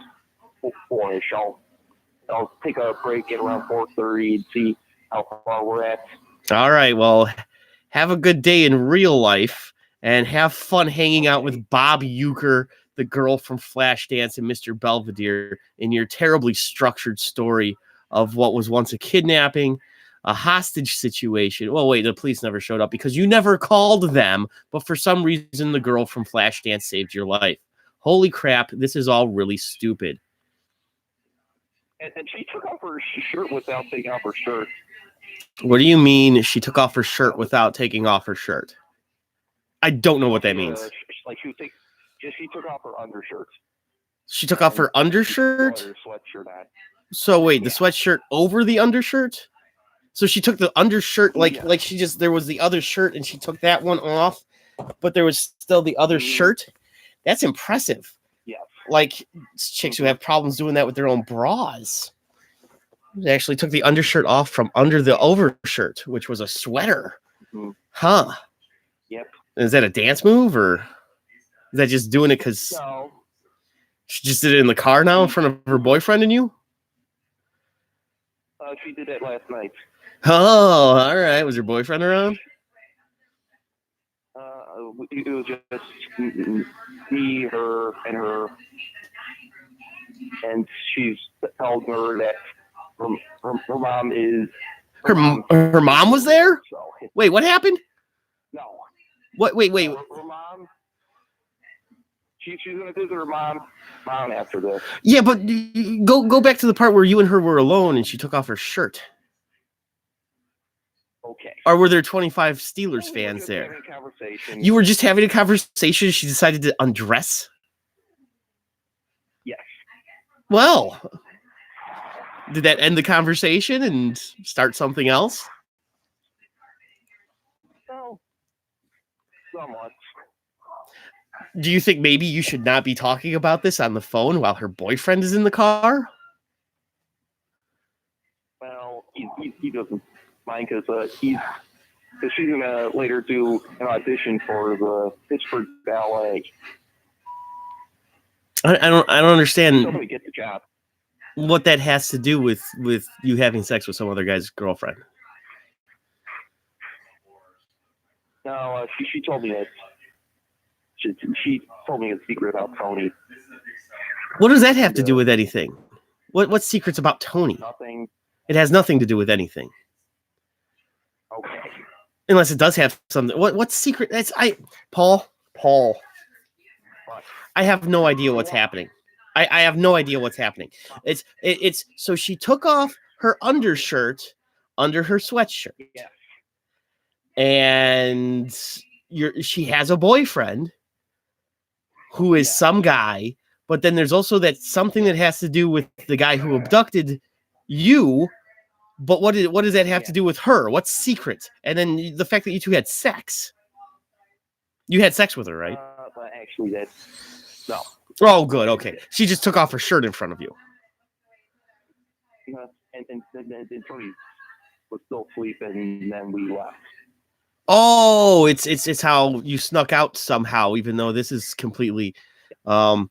4-ish. I'll take a break at around 4:30 and see how far we're at. All right. Well, have a good day in real life and have fun hanging out with Bob Uecker, the girl from Flashdance, and Mr. Belvedere in your terribly structured story of what was once a kidnapping, a hostage situation. Well, wait, the police never showed up because you never called them, but for some reason, the girl from Flashdance saved your life. Holy crap, this is all really stupid. And she took off her shirt without taking off her shirt. What do you mean she took off her shirt without taking off her shirt? I don't know what that means. She took off her undershirt. She took off her undershirt? Sweatshirt on. So wait, the sweatshirt over the undershirt? So she took the undershirt, like she just, there was the other shirt and she took that one off, but there was still the other shirt. That's impressive. Yes. Like chicks who have problems doing that with their own bras. They actually took the undershirt off from under the overshirt, which was a sweater. Mm-hmm. Huh. Yep. Is that a dance move or is that just doing it because she just did it in the car now in front of her boyfriend and you? She did that last night. Oh, all right. Was your boyfriend around? It was just me, her, and she's telling her that her mom is... Her mom was there? So, wait, what happened? No. What? Wait. Her mom... She's going to visit her mom after this. Yeah, but go back to the part where you and her were alone and she took off her shirt. Okay. Or were there 25 Steelers fans there? You were just having a conversation. She decided to undress? Yes. Well, did that end the conversation and start something else? No. Somewhat. Do you think maybe you should not be talking about this on the phone while her boyfriend is in the car? Well, he doesn't mind because she's gonna later do an audition for the Pittsburgh Ballet. I don't understand. She'll get the job. What that has to do with you having sex with some other guy's girlfriend. No, she told me that. She told me a secret about Tony. What does that have to do with anything? What secrets about Tony? Nothing. It has nothing to do with anything. Okay. Unless it does have something. What secret? That's Paul. What? I have no idea what's happening. I have no idea what's happening. It's so she took off her undershirt under her sweatshirt. Yes. And she has a boyfriend who is some guy, but then there's also that something that has to do with the guy who abducted you. But what does that have to do with her? What's secret? And then the fact that you two had sex. You had sex with her, right? But actually, no. Oh, good. Okay. She just took off her shirt in front of you. And Tony was still sleeping, and then we left. Oh, it's how you snuck out somehow, even though this is completely not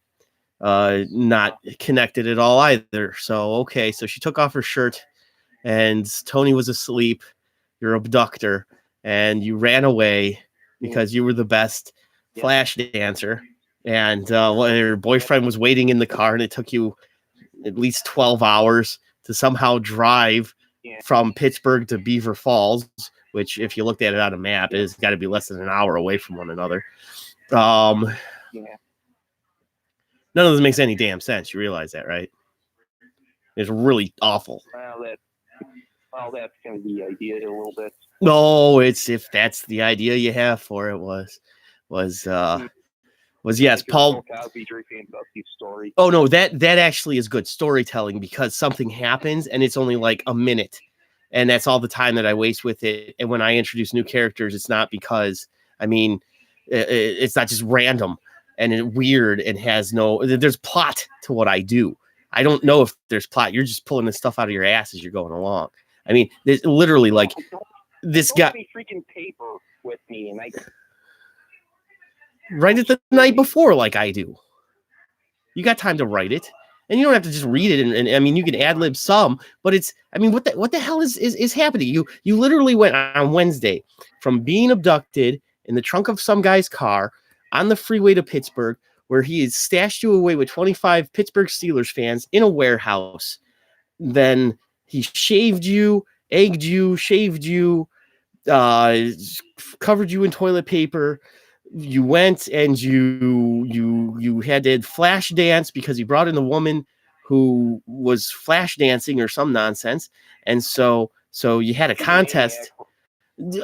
connected at all either. So, okay. So she took off her shirt and Tony was asleep, your abductor, and you ran away because you were the best flash dancer. And your boyfriend was waiting in the car, and it took you at least 12 hours to somehow drive from Pittsburgh to Beaver Falls, which, if you looked at it on a map, is got to be less than an hour away from one another. None of this makes any damn sense. You realize that, right? It's really awful. Well, that's kind of the idea a little bit. No, it's if that's the idea you have for it was yes, Paul. Oh no, that actually is good storytelling because something happens and it's only like a minute, and that's all the time that I waste with it. And when I introduce new characters, it's not because it's not just random and weird and there's plot to what I do. I don't know if there's plot. You're just pulling this stuff out of your ass as you're going along. I mean, there's literally like this guy. Freaking paper with me, and I write it the night before, like I do. You got time to write it, and you don't have to just read it. And I mean, you can ad lib some, but what the hell is happening? You literally went on Wednesday from being abducted in the trunk of some guy's car on the freeway to Pittsburgh, where he had stashed you away with 25 Pittsburgh Steelers fans in a warehouse. Then he shaved you, egged you, shaved you, covered you in toilet paper. You went and you had to flash dance because he brought in a woman who was flash dancing or some nonsense. And so you had a contest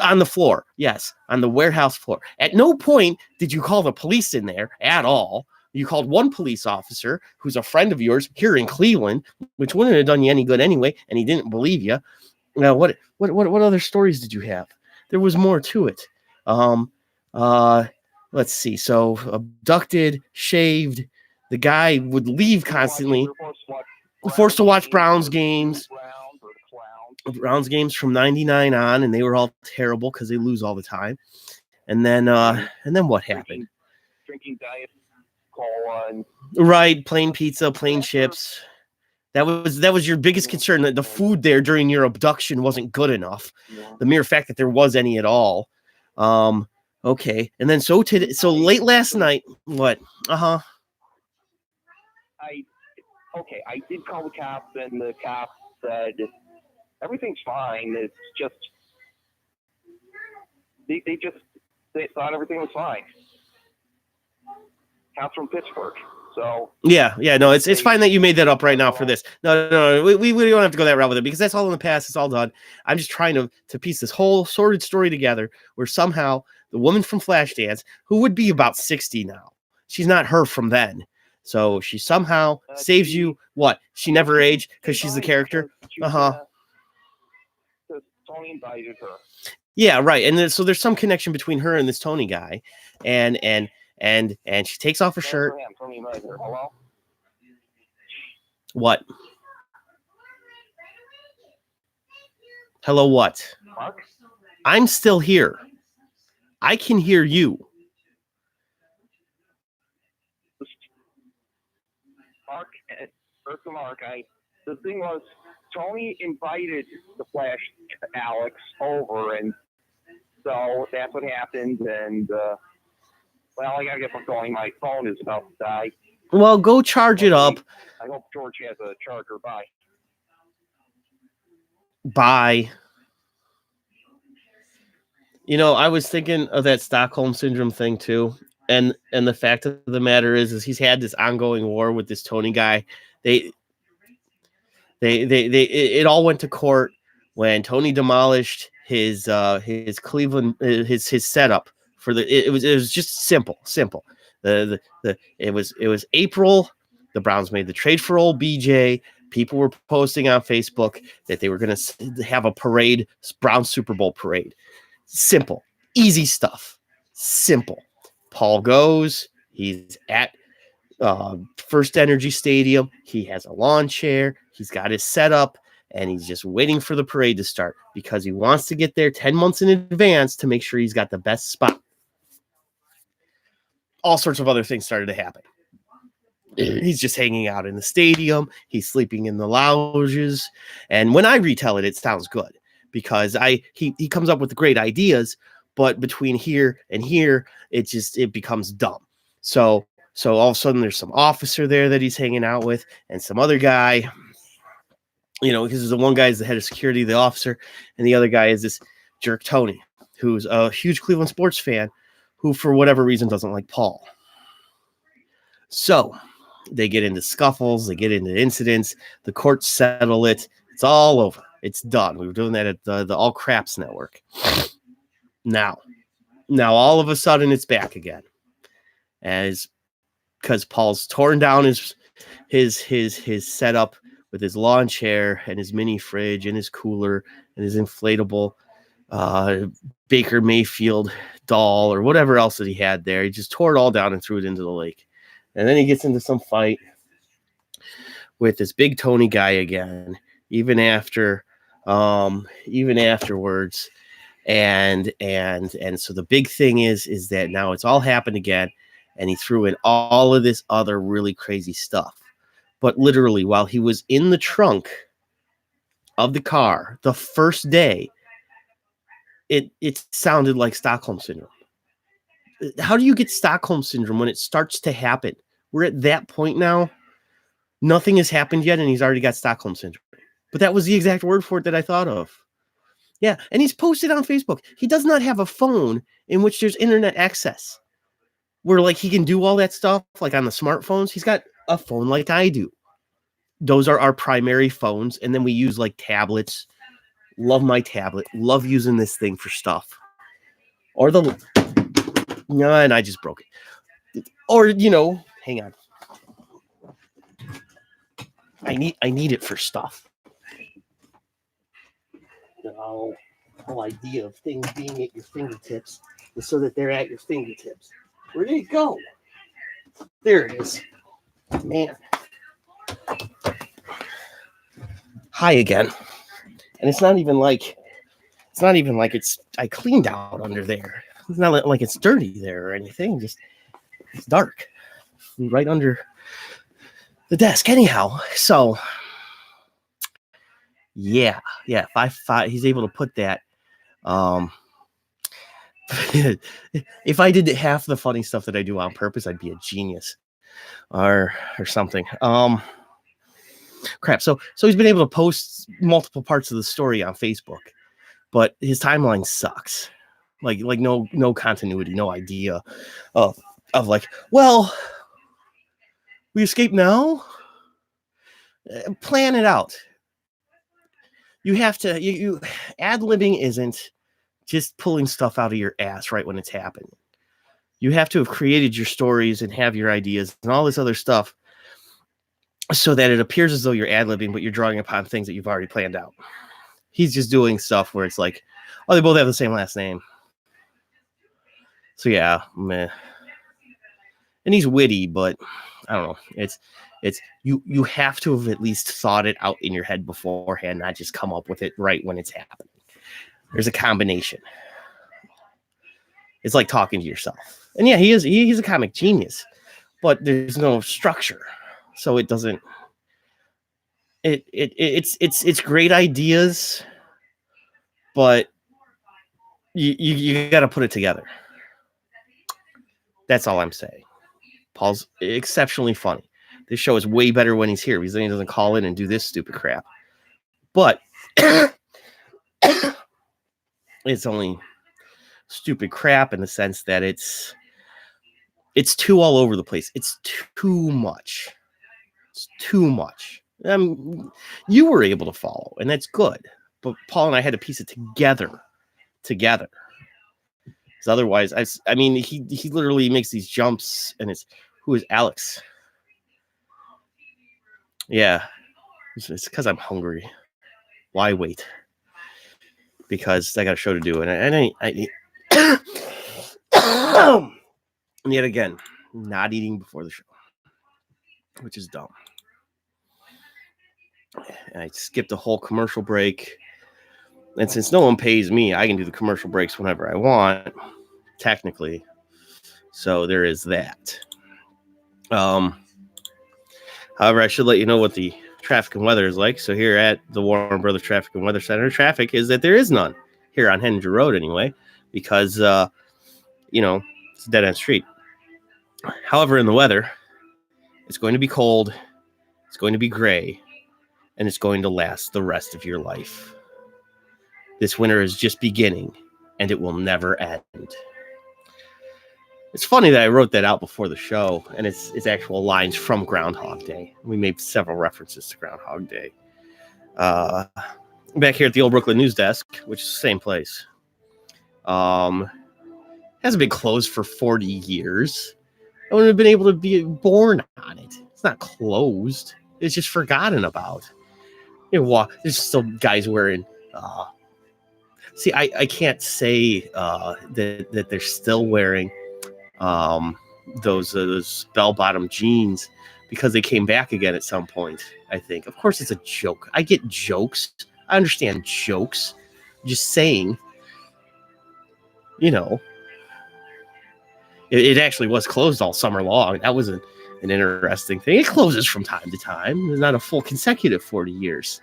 on the floor. Yes, on the warehouse floor. At no point did you call the police in there at all. You called one police officer who's a friend of yours here in Cleveland, which wouldn't have done you any good anyway, and he didn't believe you. Now, what other stories did you have? There was more to it. Um, uh, let's see. So abducted, shaved. The guy would leave constantly. Forced to watch Browns games. Browns games from '99 on, and they were all terrible because they lose all the time. And then what happened? Drinking diet cola and Right, plain pizza, plain chips. That was your biggest concern, that the food there during your abduction wasn't good enough. The mere fact that there was any at all. Okay. And then so late last night, what? I did call the cops, and the cops said everything's fine. It's just they thought everything was fine. Cops from Pittsburgh. So yeah, no, it's fine that you made that up right now for this. No, we don't have to go that route with it, because that's all in the past. It's all done. I'm just trying to piece this whole sordid story together, where somehow the woman from Flashdance, who would be about 60 now, she's not her from then. So she somehow saves you. What? She never aged because she's the character. Tony invited her. Yeah, right. And so there's some connection between her and this Tony guy, and she takes off her shirt. Hello? What? Hello, what? Mark? I'm still here. I can hear you. Mark, the thing was, Tony invited the Flash Alex over, and so that's what happened. And I gotta get going. My phone is about to die. Well, go charge it up. I hope George has a charger. Bye. Bye. You know, I was thinking of that Stockholm Syndrome thing too. And the fact of the matter is he's had this ongoing war with this Tony guy. It all went to court when Tony demolished his Cleveland his setup for it was just simple. It was April. The Browns made the trade for old BJ. People were posting on Facebook that they were going to have a parade, Browns Super Bowl parade. Simple, easy stuff. Simple. Paul goes. He's at First Energy Stadium. He has a lawn chair. He's got his setup, and he's just waiting for the parade to start because he wants to get there 10 months in advance to make sure he's got the best spot. All sorts of other things started to happen. He's just hanging out in the stadium. He's sleeping in the lounges. And when I retell it, it sounds good because he comes up with great ideas, but between here and here, it becomes dumb. So all of a sudden there's some officer there that he's hanging out with and some other guy, because the one guy is the head of security, the officer, and the other guy is this jerk Tony, who's a huge Cleveland sports fan who for whatever reason doesn't like Paul. So they get into scuffles, they get into incidents, the courts settle it. It's all over. It's done. We were doing that at the All Craps Network. Now all of a sudden it's back again. As because Paul's torn down his setup with his lawn chair and his mini fridge and his cooler and his inflatable Baker Mayfield doll or whatever else that he had there. He just tore it all down and threw it into the lake. And then he gets into some fight with this big Tony guy again, even afterwards. And so the big thing is that now it's all happened again. And he threw in all of this other really crazy stuff. But literally, while he was in the trunk of the car the first day, it sounded like Stockholm Syndrome. How do you get Stockholm Syndrome when it starts to happen? We're at that point now. Nothing has happened yet, and he's already got Stockholm Syndrome. But that was the exact word for it that I thought of. Yeah, and he's posted on Facebook. He does not have a phone in which there's internet access, where like he can do all that stuff like on the smartphones. He's got a phone like I do. Those are our primary phones, and then we use like tablets. Love my tablet. Love using this thing for stuff. Or and I just broke it. Or hang on. I need it for stuff. The whole idea of things being at your fingertips is so that they're at your fingertips. Where did it go? There it is. Man. Hi again. And it's not even like I cleaned out under there. It's not like it's dirty there or anything. Just it's dark. Right under the desk. Anyhow, so yeah. He's able to put that. If I did half the funny stuff that I do on purpose, I'd be a genius or something. Crap. So he's been able to post multiple parts of the story on Facebook, but his timeline sucks. Like no continuity, no idea of like, well, we escape now. Plan it out. You have to. You ad-libbing isn't just pulling stuff out of your ass right when it's happening. You have to have created your stories and have your ideas and all this other stuff so that it appears as though you're ad-libbing, but you're drawing upon things that you've already planned out. He's just doing stuff where it's like, oh, they both have the same last name. So yeah, meh. And he's witty, but I don't know. It's you have to have at least thought it out in your head beforehand, not just come up with it right when it's happening. There's a combination. It's like talking to yourself. And yeah, he's a comic genius, but there's no structure. So it doesn't it's great ideas, but you got to put it together. That's all I'm saying. Paul's exceptionally funny. This show is way better when he's here because then he doesn't call in and do this stupid crap. But it's only stupid crap in the sense that it's too all over the place. It's too much. It's too much. You were able to follow, and that's good. But Paul and I had to piece it together. Because otherwise, I mean, he literally makes these jumps, and who is Alex? Yeah, it's because I'm hungry. Why wait? Because I got a show to do, and and yet again, not eating before the show, which is dumb. I skipped a whole commercial break, and since no one pays me, I can do the commercial breaks whenever I want, technically. So there is that. However, I should let you know what the traffic and weather is like. So here at the Warren Brothers Traffic and Weather Center, traffic is that there is none here on Henninger Road anyway, because it's a dead end street. However, in the weather, it's going to be cold, it's going to be gray, and it's going to last the rest of your life. This winter is just beginning, and it will never end. It's funny that I wrote that out before the show, and it's actual lines from Groundhog Day. We made several references to Groundhog Day. Back here at the Old Brooklyn News Desk, which is the same place. Hasn't been closed for 40 years. I wouldn't have been able to be born on it. It's not closed. It's just forgotten about. There's still guys wearing... See, I can't say that they're still wearing those bell-bottom jeans because they came back again at some point, I think. Of course, it's a joke. I get jokes. I understand jokes. Just saying, it actually was closed all summer long. That was an interesting thing. It closes from time to time. It's not a full consecutive 40 years.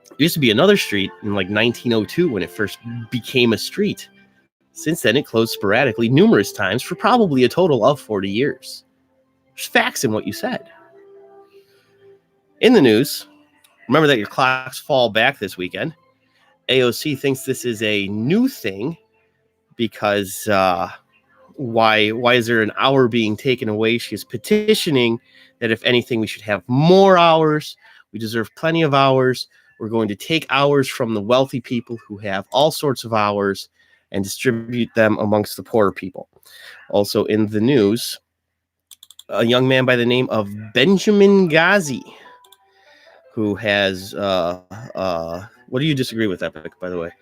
There used to be another street in like 1902 when it first became a street. Since then, it closed sporadically numerous times for probably a total of 40 years. There's facts in what you said. In the news, remember that your clocks fall back this weekend. AOC thinks this is a new thing because why is there an hour being taken away? She is petitioning that if anything, we should have more hours. We deserve plenty of hours. We're going to take hours from the wealthy people who have all sorts of hours and distribute them amongst the poorer people. Also in the news, a young man by the name of Benjamin Ghazi, who has What do you disagree with, Epic, by the way?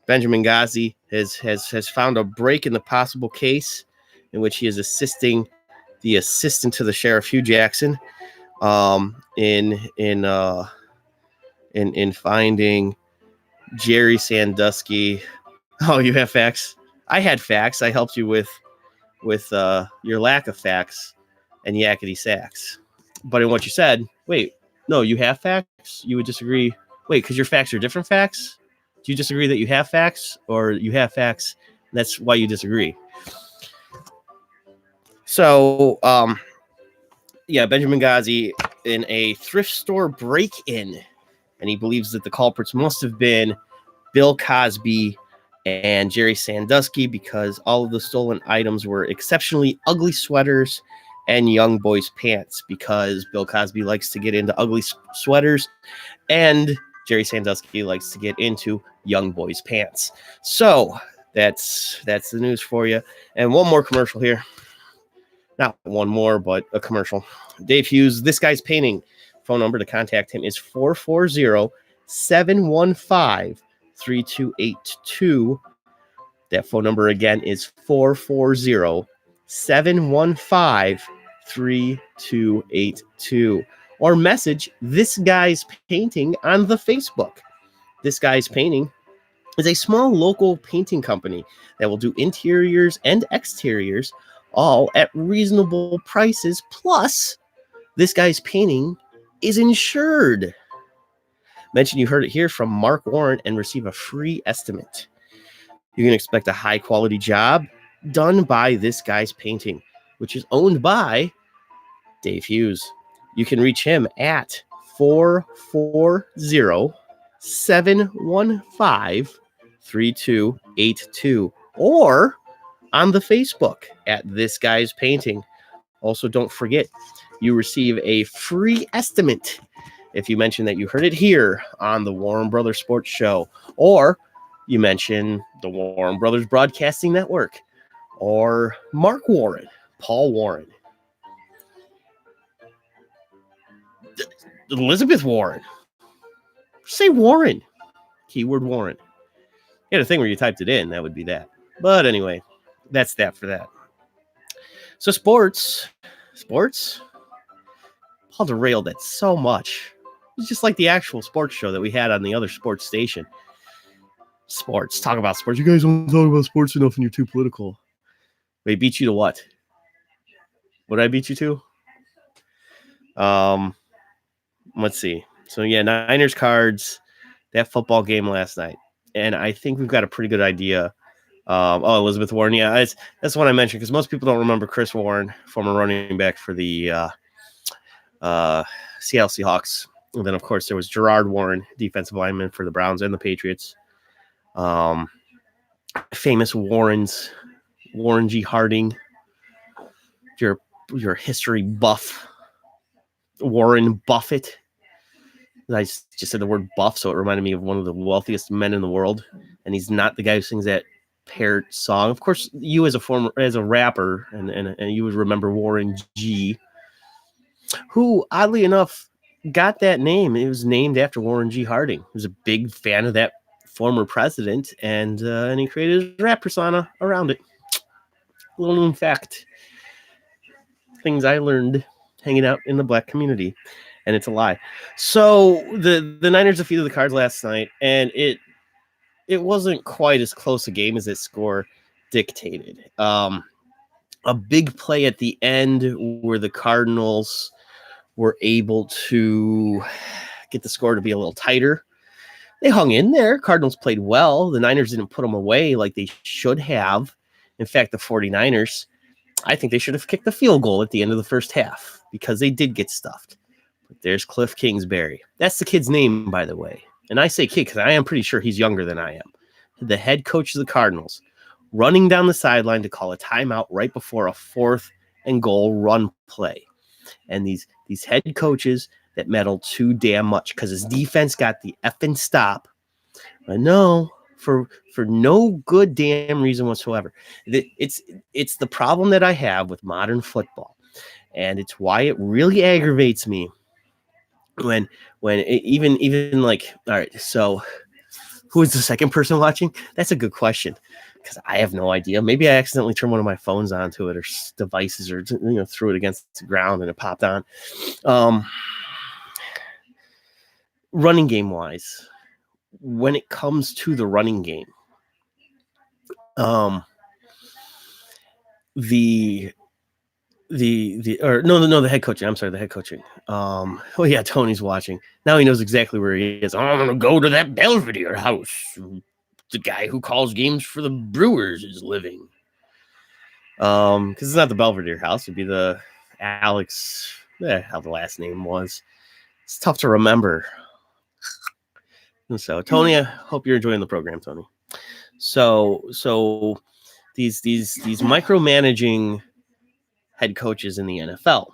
Benjamin Ghazi has found a break in the possible case in which he is assisting the assistant to the sheriff, Hugh Jackson, in finding Jerry Sandusky. Oh, you have facts? I had facts. I helped you with your lack of facts and yakety sax. But in what you said, wait, no, you have facts? You would disagree? Wait, because your facts are different facts? Do you disagree that you have facts, or you have facts and that's why you disagree? So, yeah, Benjamin Ghazi in a thrift store break-in, and he believes that the culprits must have been Bill Cosby and Jerry Sandusky because all of the stolen items were exceptionally ugly sweaters and young boys' pants, because Bill Cosby likes to get into ugly sweaters and Jerry Sandusky likes to get into young boys' pants. So that's the news for you. And one more commercial here. Not one more, but a commercial. Dave Hughes, This Guy's Painting. Phone number to contact him is 440-715-3282. That phone number again is 440-715-3282. Or message This Guy's Painting on the Facebook. This Guy's Painting is a small local painting company that will do interiors and exteriors all at reasonable prices. Plus, This Guy's Painting is insured. Mention you heard it here from Mark Warren and receive a free estimate. You can expect a high-quality job done by This Guy's Painting, which is owned by Dave Hughes. You can reach him at 440-715-3282 or on the Facebook at This Guy's Painting. Also, don't forget, you receive a free estimate if you mention that you heard it here on the Warren Brothers Sports Show, or you mention the Warren Brothers Broadcasting Network, or Mark Warren, Paul Warren, Elizabeth Warren. Say Warren. Keyword Warren. You had a thing where you typed it in, that would be that. But anyway, that's that for that. So sports. Paul derailed it so much. It's just like the actual sports show that we had on the other sports station. Sports. Talk about sports. You guys don't talk about sports enough and you're too political. Wait, beat you to what? What did I beat you to? Let's see. So yeah, Niners Cards, that football game last night. And I think we've got a pretty good idea. Elizabeth Warren. Yeah, that's what I mentioned because most people don't remember Chris Warren, former running back for the Seattle Seahawks. And then, of course, there was Gerard Warren, defensive lineman for the Browns and the Patriots. Famous Warrens, Warren G. Harding, your history buff, Warren Buffett. I just said the word buff, so it reminded me of one of the wealthiest men in the world. And he's not the guy who sings that parrot song. Of course, you as a rapper, and you would remember Warren G., who, oddly enough, got that name. It was named after Warren G. Harding. He was a big fan of that former president, and he created his rap persona around it. Little known fact. Things I learned hanging out in the black community. And it's a lie. So the Niners defeated the Cards last night, and it wasn't quite as close a game as its score dictated. A big play at the end where the Cardinals were able to get the score to be a little tighter. They hung in there. Cardinals played well. The Niners didn't put them away like they should have. In fact, the 49ers, I think they should have kicked the field goal at the end of the first half because they did get stuffed. But there's Cliff Kingsbury. That's the kid's name, by the way. And I say kid because I am pretty sure he's younger than I am. The head coach of the Cardinals running down the sideline to call a timeout right before a 4th and goal run play. And these head coaches that meddle too damn much because his defense got the effing stop. I know for no good damn reason whatsoever. It's the problem that I have with modern football. And it's why it really aggravates me when even like, all right, so who is the second person watching? That's a good question, because I have no idea. Maybe I accidentally turned one of my phones onto it, or devices, or threw it against the ground and it popped on. Running game wise, when it comes to the running game, the head coaching. I'm sorry, the head coaching. Oh yeah, Tony's watching. Now he knows exactly where he is. I'm gonna go to that Belvedere house. The guy who calls games for the Brewers is living. Because it's not the Belvedere house, it'd be the Alex, how the last name was. It's tough to remember. And so Tony, I hope you're enjoying the program, Tony. So these micromanaging head coaches in the NFL,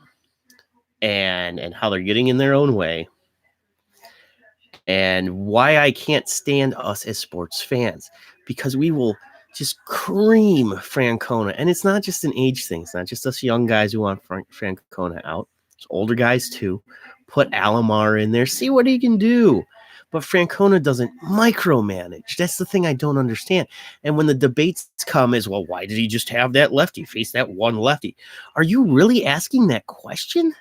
and how they're getting in their own way, and why I can't stand us as sports fans, because we will just cream Francona. And it's not just an age thing. It's not just us young guys who want Francona out. It's older guys too. Put Alomar in there, see what he can do. But Francona doesn't micromanage. That's the thing I don't understand. And when the debates come as, well, why did he just have that lefty face that one lefty? Are you really asking that question?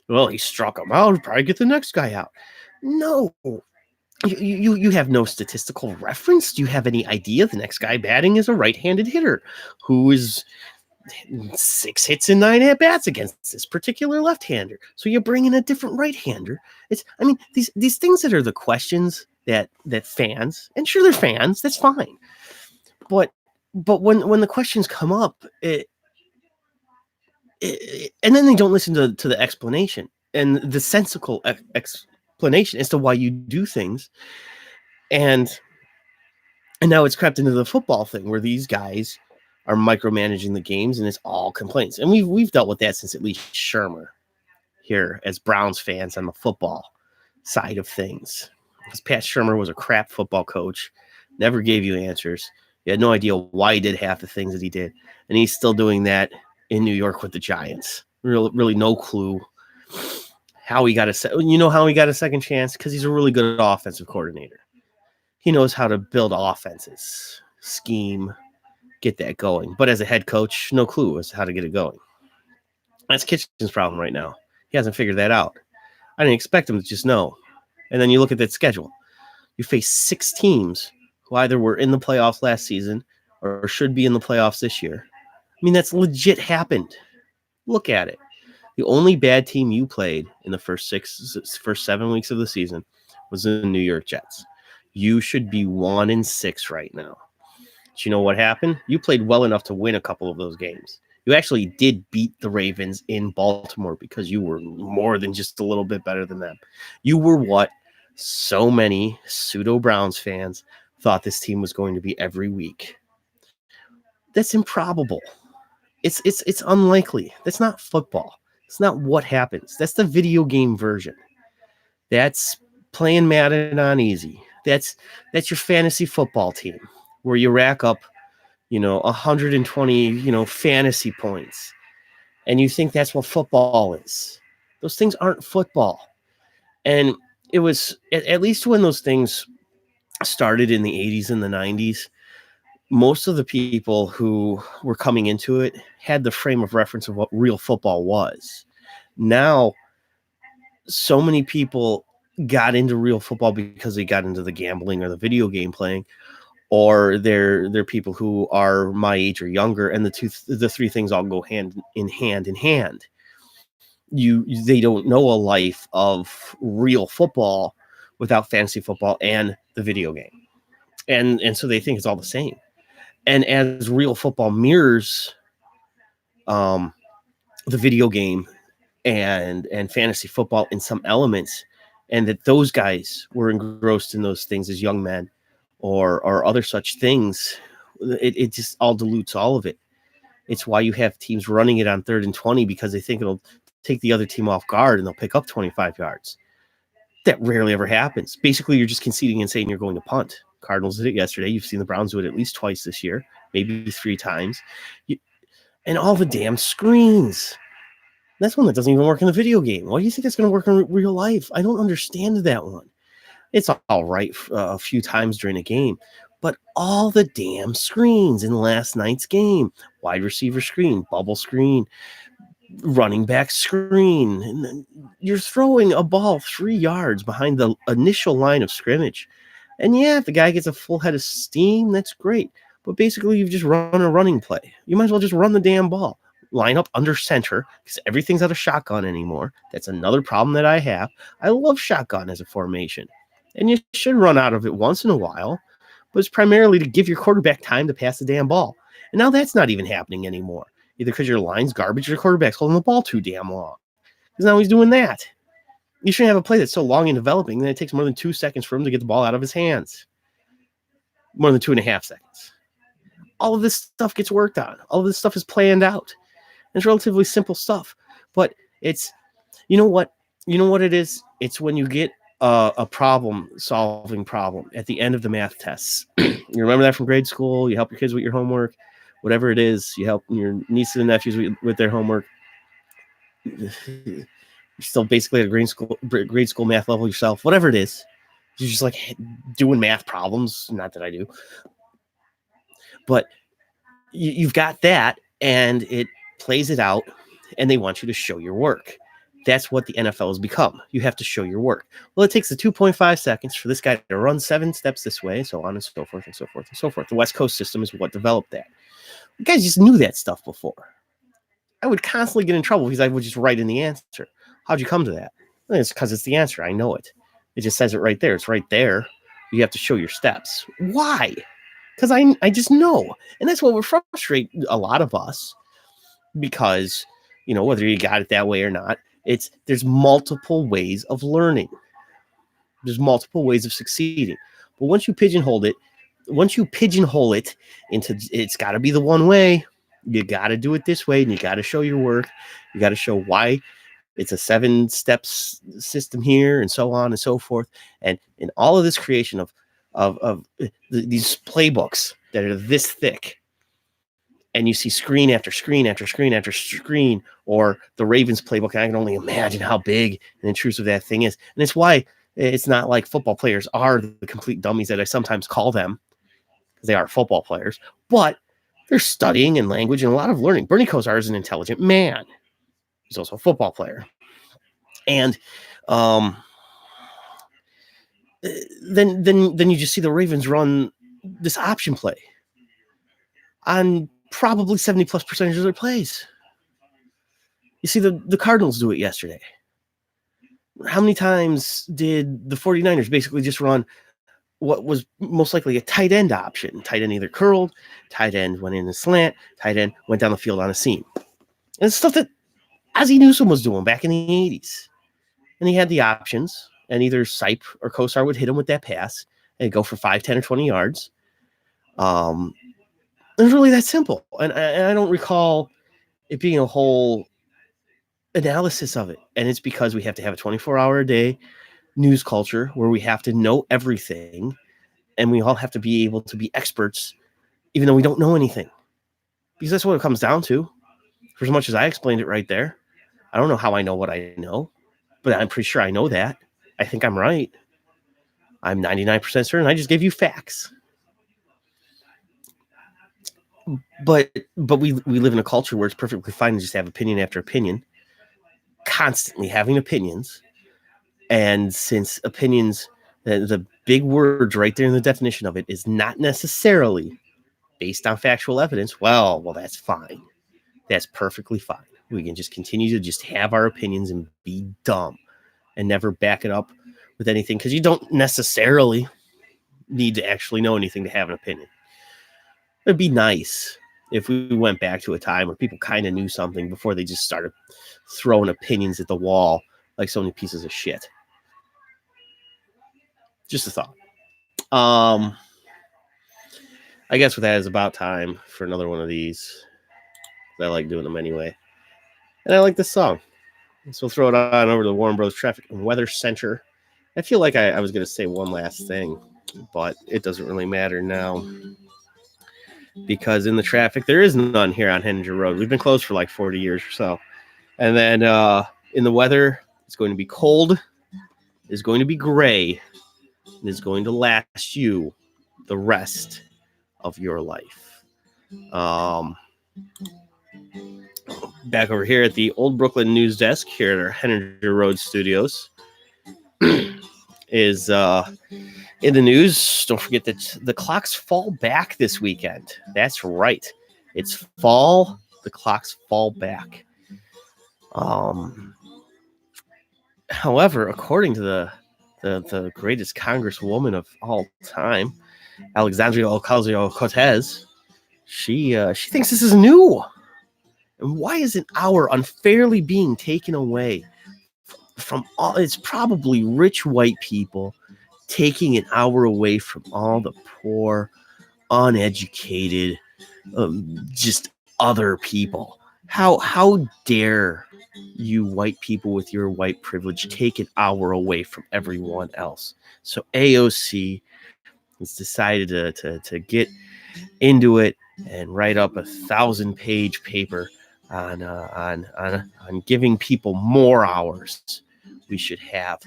Well, he struck him out. Probably get the next guy out. No. You have no statistical reference. Do you have any idea the next guy batting is a right-handed hitter who is 6 hits and 9 at-bats against this particular left-hander? So you bring in a different right-hander. These things that are the questions that fans, and sure, they're fans, that's fine. But when the questions come up, and then they don't listen to the explanation and the sensical explanation as to why you do things. And now it's crept into the football thing where these guys are micromanaging the games, and it's all complaints. And we've dealt with that since at least Shurmur here as Browns fans on the football side of things. Because Pat Shurmur was a crap football coach, never gave you answers. You had no idea why he did half the things that he did. And he's still doing that in New York with the Giants. Really no clue how he got a second chance, because he's a really good offensive coordinator. He knows how to build offenses, scheme, get that going. But as a head coach, no clue as to how to get it going. That's Kitchen's problem right now. He hasn't figured that out. I didn't expect him to just know. And then you look at that schedule. You face 6 teams who either were in the playoffs last season or should be in the playoffs this year. That's legit happened. Look at it. The only bad team you played in the first 7 weeks of the season was the New York Jets. You should be 1-6 right now. But you know what happened? You played well enough to win a couple of those games. You actually did beat the Ravens in Baltimore because you were more than just a little bit better than them. You were what so many pseudo-Browns fans thought this team was going to be every week. That's improbable. It's unlikely. That's not football. It's not what happens. That's the video game version. That's playing Madden on easy. That's your fantasy football team where you rack up, 120, fantasy points. And you think that's what football is. Those things aren't football. And it was, at least when those things started in the 80s and the 90s, most of the people who were coming into it had the frame of reference of what real football was. Now, so many people got into real football because they got into the gambling or the video game playing, or they're people who are my age or younger, and the 3 things all go hand in hand. They don't know a life of real football without fantasy football and the video game, and so they think it's all the same. And as real football mirrors the video game and fantasy football in some elements, and that those guys were engrossed in those things as young men or other such things, it just all dilutes all of it. It's why you have teams running it on 3rd and 20 because they think it'll take the other team off guard and they'll pick up 25 yards. That rarely ever happens. Basically, you're just conceding and saying you're going to punt. Cardinals did it yesterday. You've seen the Browns do it at least twice this year, maybe 3 times. And all the damn screens. That's one that doesn't even work in the video game. Why do you think that's going to work in real life? I don't understand that one. It's all right a few times during a game, but all the damn screens in last night's game, wide receiver screen, bubble screen, running back screen, and you're throwing a ball 3 yards behind the initial line of scrimmage. And yeah, if the guy gets a full head of steam, that's great. But basically, you've just run a running play. You might as well just run the damn ball. Line up under center because everything's out of shotgun anymore. That's another problem that I have. I love shotgun as a formation. And you should run out of it once in a while, but it's primarily to give your quarterback time to pass the damn ball. And now that's not even happening anymore, either because your line's garbage or your quarterback's holding the ball too damn long. Because now he's doing that. You shouldn't have a play that's so long in developing that it takes more than 2 seconds for him to get the ball out of his hands. More than 2.5 seconds. All of this stuff gets worked on. All of this stuff is planned out. It's relatively simple stuff. But it's, you know what it is? It's when you get a problem-solving problem at the end of the math tests. You remember that from grade school? You help your kids with your homework. Whatever it is, you help your nieces and nephews with their homework. You're still basically at a grade school math level yourself. Whatever it is, you're just like doing math problems. Not that I do. But you've got that, and it plays it out, and they want you to show your work. That's what the NFL has become. You have to show your work. Well, it takes the 2.5 seconds for this guy to run 7 steps this way, so on and so forth and so forth and so forth. The West Coast system is what developed that. You guys just knew that stuff before. I would constantly get in trouble because I would just write in the answer. How'd you come to that? Well, it's because it's the answer. I know it. It just says it right there. It's right there. You have to show your steps. Why? Because I just know. And that's what would frustrate a lot of us. Because, whether you got it that way or not, there's multiple ways of learning. There's multiple ways of succeeding. But once you pigeonhole it into it's got to be the one way, you got to do it this way, and you got to show your work. You got to show why it's a 7 steps system here, and so on and so forth. And in all of this creation of these playbooks that are this thick, and you see screen after screen after screen after screen, or the Ravens playbook, and I can only imagine how big and intrusive that thing is. And it's why it's not like football players are the complete dummies that I sometimes call them, because they are football players, but they're studying and language and a lot of learning. Bernie Kosar is an intelligent man. He's also a football player. And then you just see the Ravens run this option play on probably 70+% of their plays. You see the Cardinals do it yesterday. How many times did the 49ers basically just run what was most likely a tight end option? Tight end either curled, tight end went in a slant, tight end went down the field on a seam. And it's stuff that Ozzie Newsome was doing back in the 80s. And he had the options, and either Sipe or Kosar would hit him with that pass and go for 5, 10, or 20 yards. It's really that simple. And I don't recall it being a whole analysis of it. And it's because we have to have a 24-hour-a-day news culture where we have to know everything, and we all have to be able to be experts, even though we don't know anything. Because that's what it comes down to. For as much as I explained it right there, I don't know how I know what I know, but I'm pretty sure I know that. I think I'm right. I'm 99% certain I just gave you facts. But we live in a culture where it's perfectly fine to just have opinion after opinion, constantly having opinions. And since opinions, the big words right there in the definition of it is not necessarily based on factual evidence, well, that's fine. That's perfectly fine. We can just continue to just have our opinions and be dumb and never back it up with anything, because you don't necessarily need to actually know anything to have an opinion. It'd be nice if we went back to a time where people kind of knew something before they just started throwing opinions at the wall like so many pieces of shit. Just a thought. I guess with that is about time for another one of these. I like doing them anyway. And I like this song. So we'll throw it on over to the Warren Bros. Traffic and Weather Center. I feel like I was going to say one last thing, but it doesn't really matter now, because in the traffic, there is none here on Henninger Road. We've been closed for like 40 years or so. And then in the weather, it's going to be cold, it's going to be gray, and it's going to last you the rest of your life. Back over here at the Old Brooklyn News Desk here at our Henninger Road Studios is in the news. Don't forget that the clocks fall back this weekend. That's right. It's fall. The clocks fall back. However, according to the greatest congresswoman of all time, Alexandria Ocasio-Cortez, she thinks this is new. And why is an hour unfairly being taken away from all? It's probably rich white people taking an hour away from all the poor, uneducated, just other people. How dare you white people with your white privilege take an hour away from everyone else? So AOC has decided to get into it and write up a 1,000-page paper on giving people more hours. We should have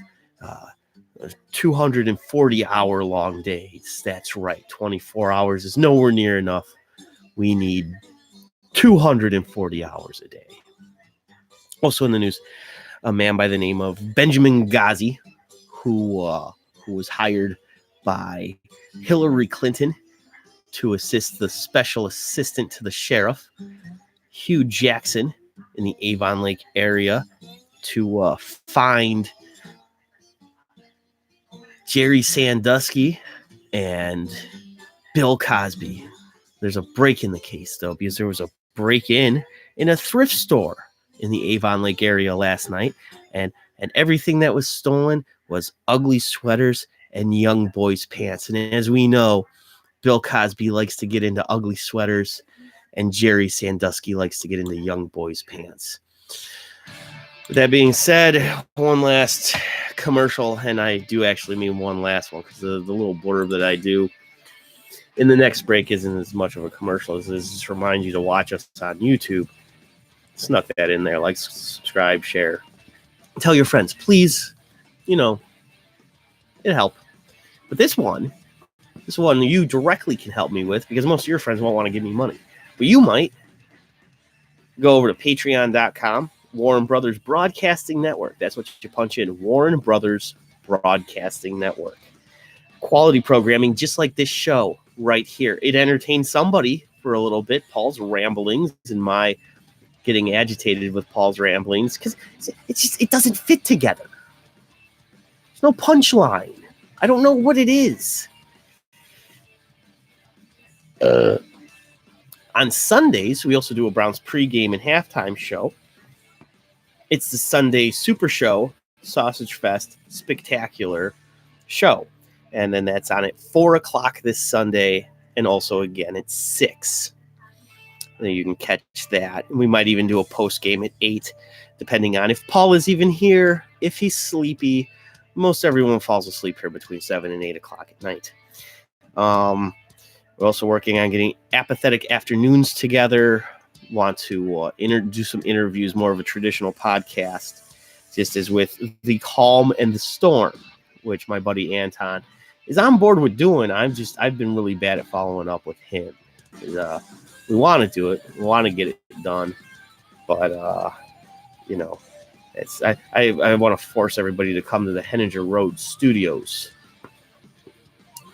240-hour-long days. That's right. 24 hours is nowhere near enough. We need 240 hours a day. Also in the news, a man by the name of Benjamin Ghazi, who was hired by Hillary Clinton to assist the special assistant to the sheriff, Hugh Jackson, in the Avon Lake area to find Jerry Sandusky and Bill Cosby. There's a break in the case, though, because there was a break-in a thrift store in the Avon Lake area last night, and everything that was stolen was ugly sweaters and young boys' pants. And as we know, Bill Cosby likes to get into ugly sweaters, and Jerry Sandusky likes to get into young boys' pants. With that being said, one last commercial, and I do actually mean one last one, because the little blurb that I do in the next break isn't as much of a commercial as this. Just remind you to watch us on YouTube. Snuck that in there. Like, subscribe, share. Tell your friends, please. It'll help. But this one you directly can help me with, because most of your friends won't want to give me money. But you might go over to patreon.com, Warren Brothers Broadcasting Network. That's what you punch in, Warren Brothers Broadcasting Network. Quality programming just like this show right here. It entertains somebody for a little bit. Paul's ramblings and my getting agitated with Paul's ramblings, because it doesn't fit together. There's no punchline. I don't know what it is. On Sundays, we also do a Browns pregame and halftime show. It's the Sunday Super Show, Sausage Fest Spectacular show. And then that's on at 4 o'clock this Sunday, and also again at 6. And you can catch that. We might even do a post game at 8, depending on if Paul is even here, if he's sleepy. Most everyone falls asleep here between 7 and 8 o'clock at night. We're also working on getting apathetic afternoons together. Want to do some interviews, more of a traditional podcast, just as with The Calm and the Storm, which my buddy Anton is on board with doing. I've been really bad at following up with him. We want to do it. We want to get it done. But, I want to force everybody to come to the Henninger Road Studios,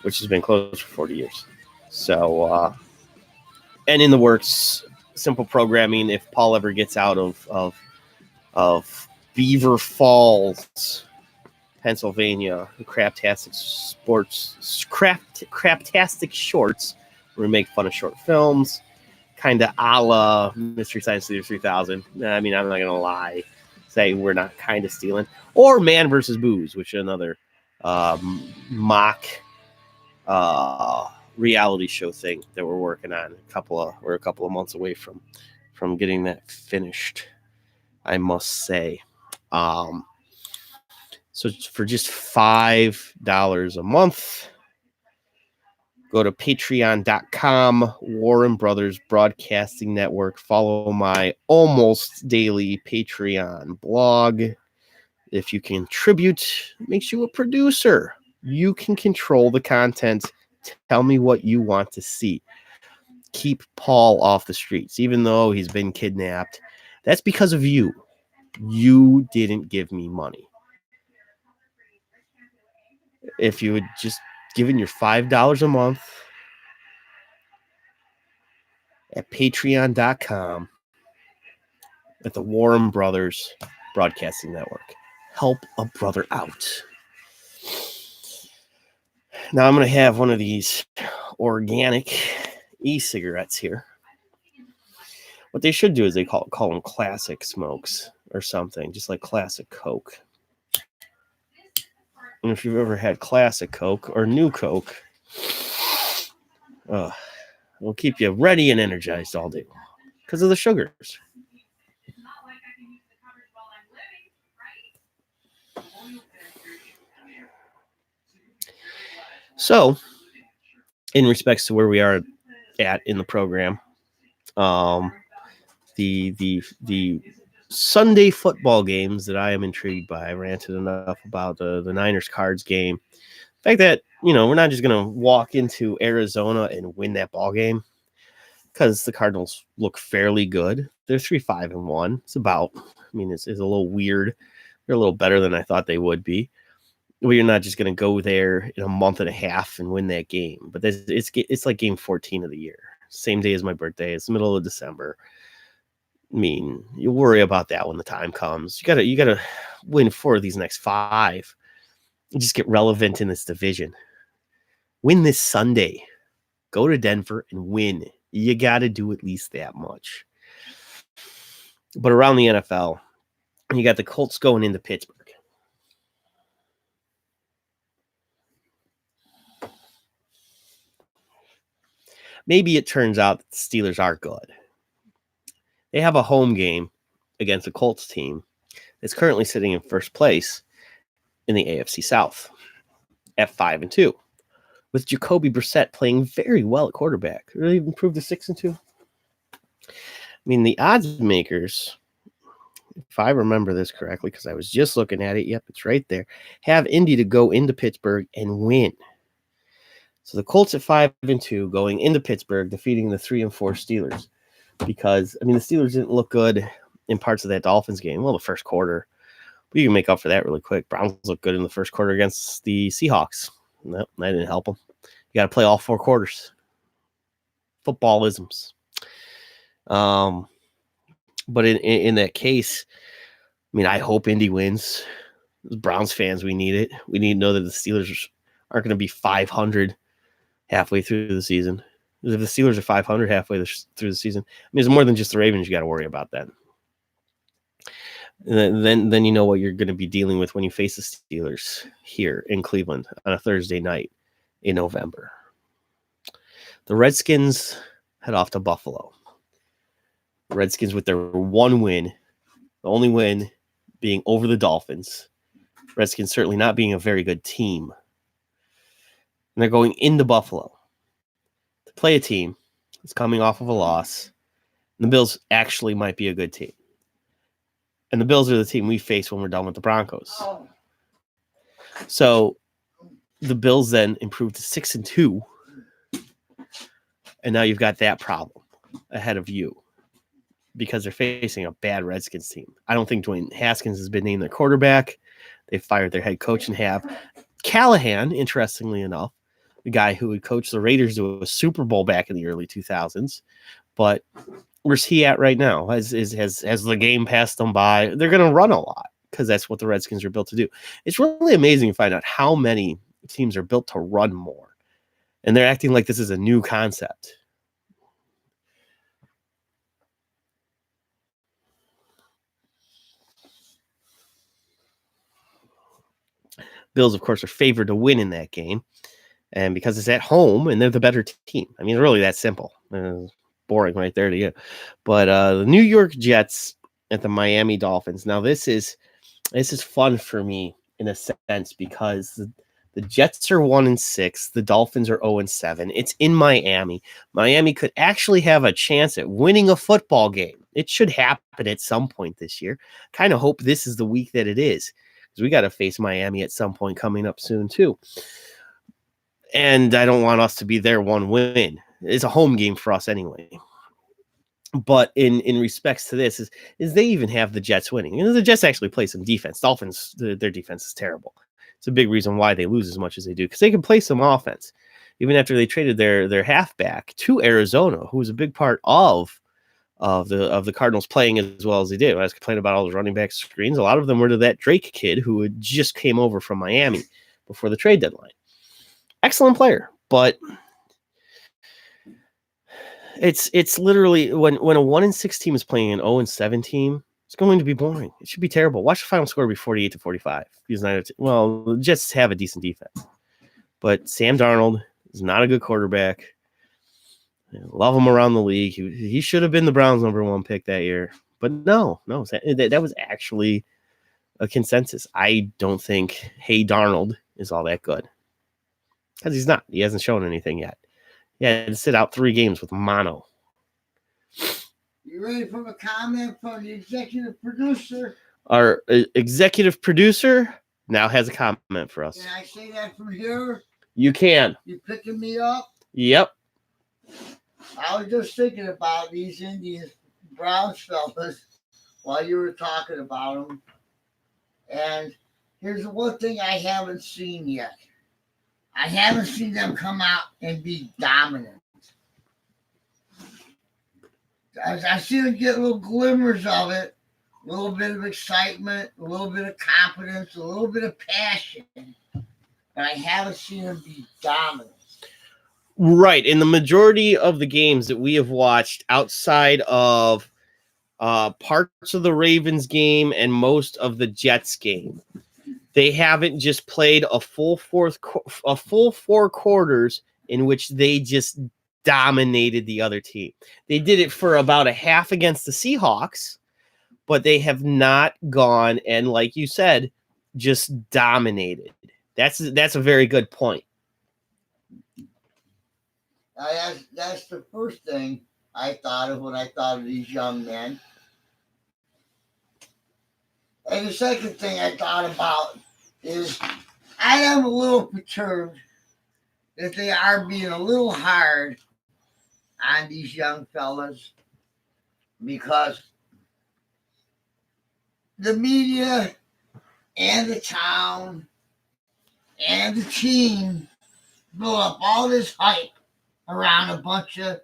which has been closed for 40 years. So, and in the works, simple programming. If Paul ever gets out of Beaver Falls, Pennsylvania, Craptastic Shorts, where we make fun of short films, kind of a la Mystery Science Theater 3000. I mean, I'm not going to lie, say we're not kind of stealing. Or Man vs. Booze, which is another mock reality show thing that we're working on. We're a couple of months away from getting that finished, I must say. So for just $5 a month, Go to patreon.com, Warren Brothers Broadcasting Network. Follow my almost daily Patreon blog. If you contribute, it makes you a producer. You can control the content. Tell me what you want to see. Keep Paul off the streets, even though he's been kidnapped. That's because of you. You didn't give me money. If you had just given your $5 a month at patreon.com at the Warren Brothers Broadcasting Network. Help a brother out. Now I'm going to have one of these organic e-cigarettes here. What they should do is they call them classic smokes or something, just like classic Coke. And if you've ever had classic Coke or new Coke, it'll keep you ready and energized all day because of the sugars. So, in respects to where we are at in the program, the Sunday football games that I am intrigued by. I ranted enough about the Niners Cards game. The fact that, we're not just going to walk into Arizona and win that ball game because the Cardinals look fairly good. They're 3-5-1. It's about, it's a little weird. They're a little better than I thought they would be. Well, you're not just going to go there in a month and a half and win that game. But it's like game 14 of the year. Same day as my birthday. It's the middle of December. You worry about that when the time comes. You gotta win 4 of these next 5. And just get relevant in this division. Win this Sunday. Go to Denver and win. You got to do at least that much. But around the NFL, you got the Colts going into Pittsburgh. Maybe it turns out that the Steelers are good. They have a home game against a Colts team that's currently sitting in first place in the AFC South at 5-2, with Jacoby Brissett playing very well at quarterback. Really improved to 6-2. The odds makers, if I remember this correctly, because I was just looking at it, yep, it's right there, have Indy to go into Pittsburgh and win. So the Colts at 5-2 going into Pittsburgh, defeating the 3-4 Steelers. Because, the Steelers didn't look good in parts of that Dolphins game. Well, the first quarter. But you can make up for that really quick. Browns looked good in the first quarter against the Seahawks. No, that didn't help them. You got to play all 4 quarters. Footballisms. But in that case, I hope Indy wins. As Browns fans, we need it. We need to know that the Steelers aren't going to be 500 halfway through the season. If the Steelers are 500 halfway through the season, it's more than just the Ravens. You got to worry about that. And then you know what you're going to be dealing with when you face the Steelers here in Cleveland on a Thursday night in November. The Redskins head off to Buffalo. The Redskins with their 1 win, the only win being over the Dolphins. Redskins certainly not being a very good team. And they're going into Buffalo to play a team that's coming off of a loss. And the Bills actually might be a good team. And the Bills are the team we face when we're done with the Broncos. So the Bills then improved to 6-2. And now you've got that problem ahead of you because they're facing a bad Redskins team. I don't think Dwayne Haskins has been named their quarterback. They fired their head coach and have Callahan, interestingly enough, the guy who would coach the Raiders to a Super Bowl back in the early 2000s. But where's he at right now? Has the game passed them by? They're going to run a lot because that's what the Redskins are built to do. It's really amazing to find out how many teams are built to run more. And they're acting like this is a new concept. Bills, of course, are favored to win in that game. And because it's at home and they're the better team. It's really that simple. Boring right there to you. But the New York Jets at the Miami Dolphins. Now, this is fun for me in a sense because The Jets are 1-6. The Dolphins are 0-7. It's in Miami. Miami could actually have a chance at winning a football game. It should happen at some point this year. Kind of hope this is the week that it is, because we got to face Miami at some point coming up soon too. And I don't want us to be their one win. It's a home game for us anyway. But in respects to this, is they even have the Jets winning. The Jets actually play some defense. Dolphins, their defense is terrible. It's a big reason why they lose as much as they do, because they can play some offense. Even after they traded their halfback to Arizona, who was a big part of the Cardinals playing as well as they did. I was complaining about all the running back screens. A lot of them were to that Drake kid who had just came over from Miami before the trade deadline. Excellent player, but it's literally when a 1-6 team is playing an 0-7 team, it's going to be boring. It should be terrible. Watch the final score be 48-45. The Jets have a decent defense, but Sam Darnold is not a good quarterback. I love him around the league. He should have been the Browns' #1 pick that year, but no, that was actually a consensus. I don't think Hey Darnold is all that good, because he's not. He hasn't shown anything yet. He had to sit out 3 games with mono. You ready for a comment from the executive producer? Our executive producer now has a comment for us. Can I say that from here? You can. You picking me up? Yep. I was just thinking about these Indians, Browns fellas, while you were talking about them. And here's the one thing I haven't seen yet. I haven't seen them come out and be dominant. I see them get little glimmers of it, a little bit of excitement, a little bit of confidence, a little bit of passion. But I haven't seen them be dominant. Right. In the majority of the games that we have watched outside of parts of the Ravens game and most of the Jets game, they haven't just played a full 4 quarters in which they just dominated the other team. They did it for about a half against the Seahawks, but they have not gone and, like you said, just dominated. That's a very good point. That's the first thing I thought of when I thought of these young men. And the second thing I thought about is I am a little perturbed that they are being a little hard on these young fellas, because the media and the town and the team built up all this hype around a bunch of,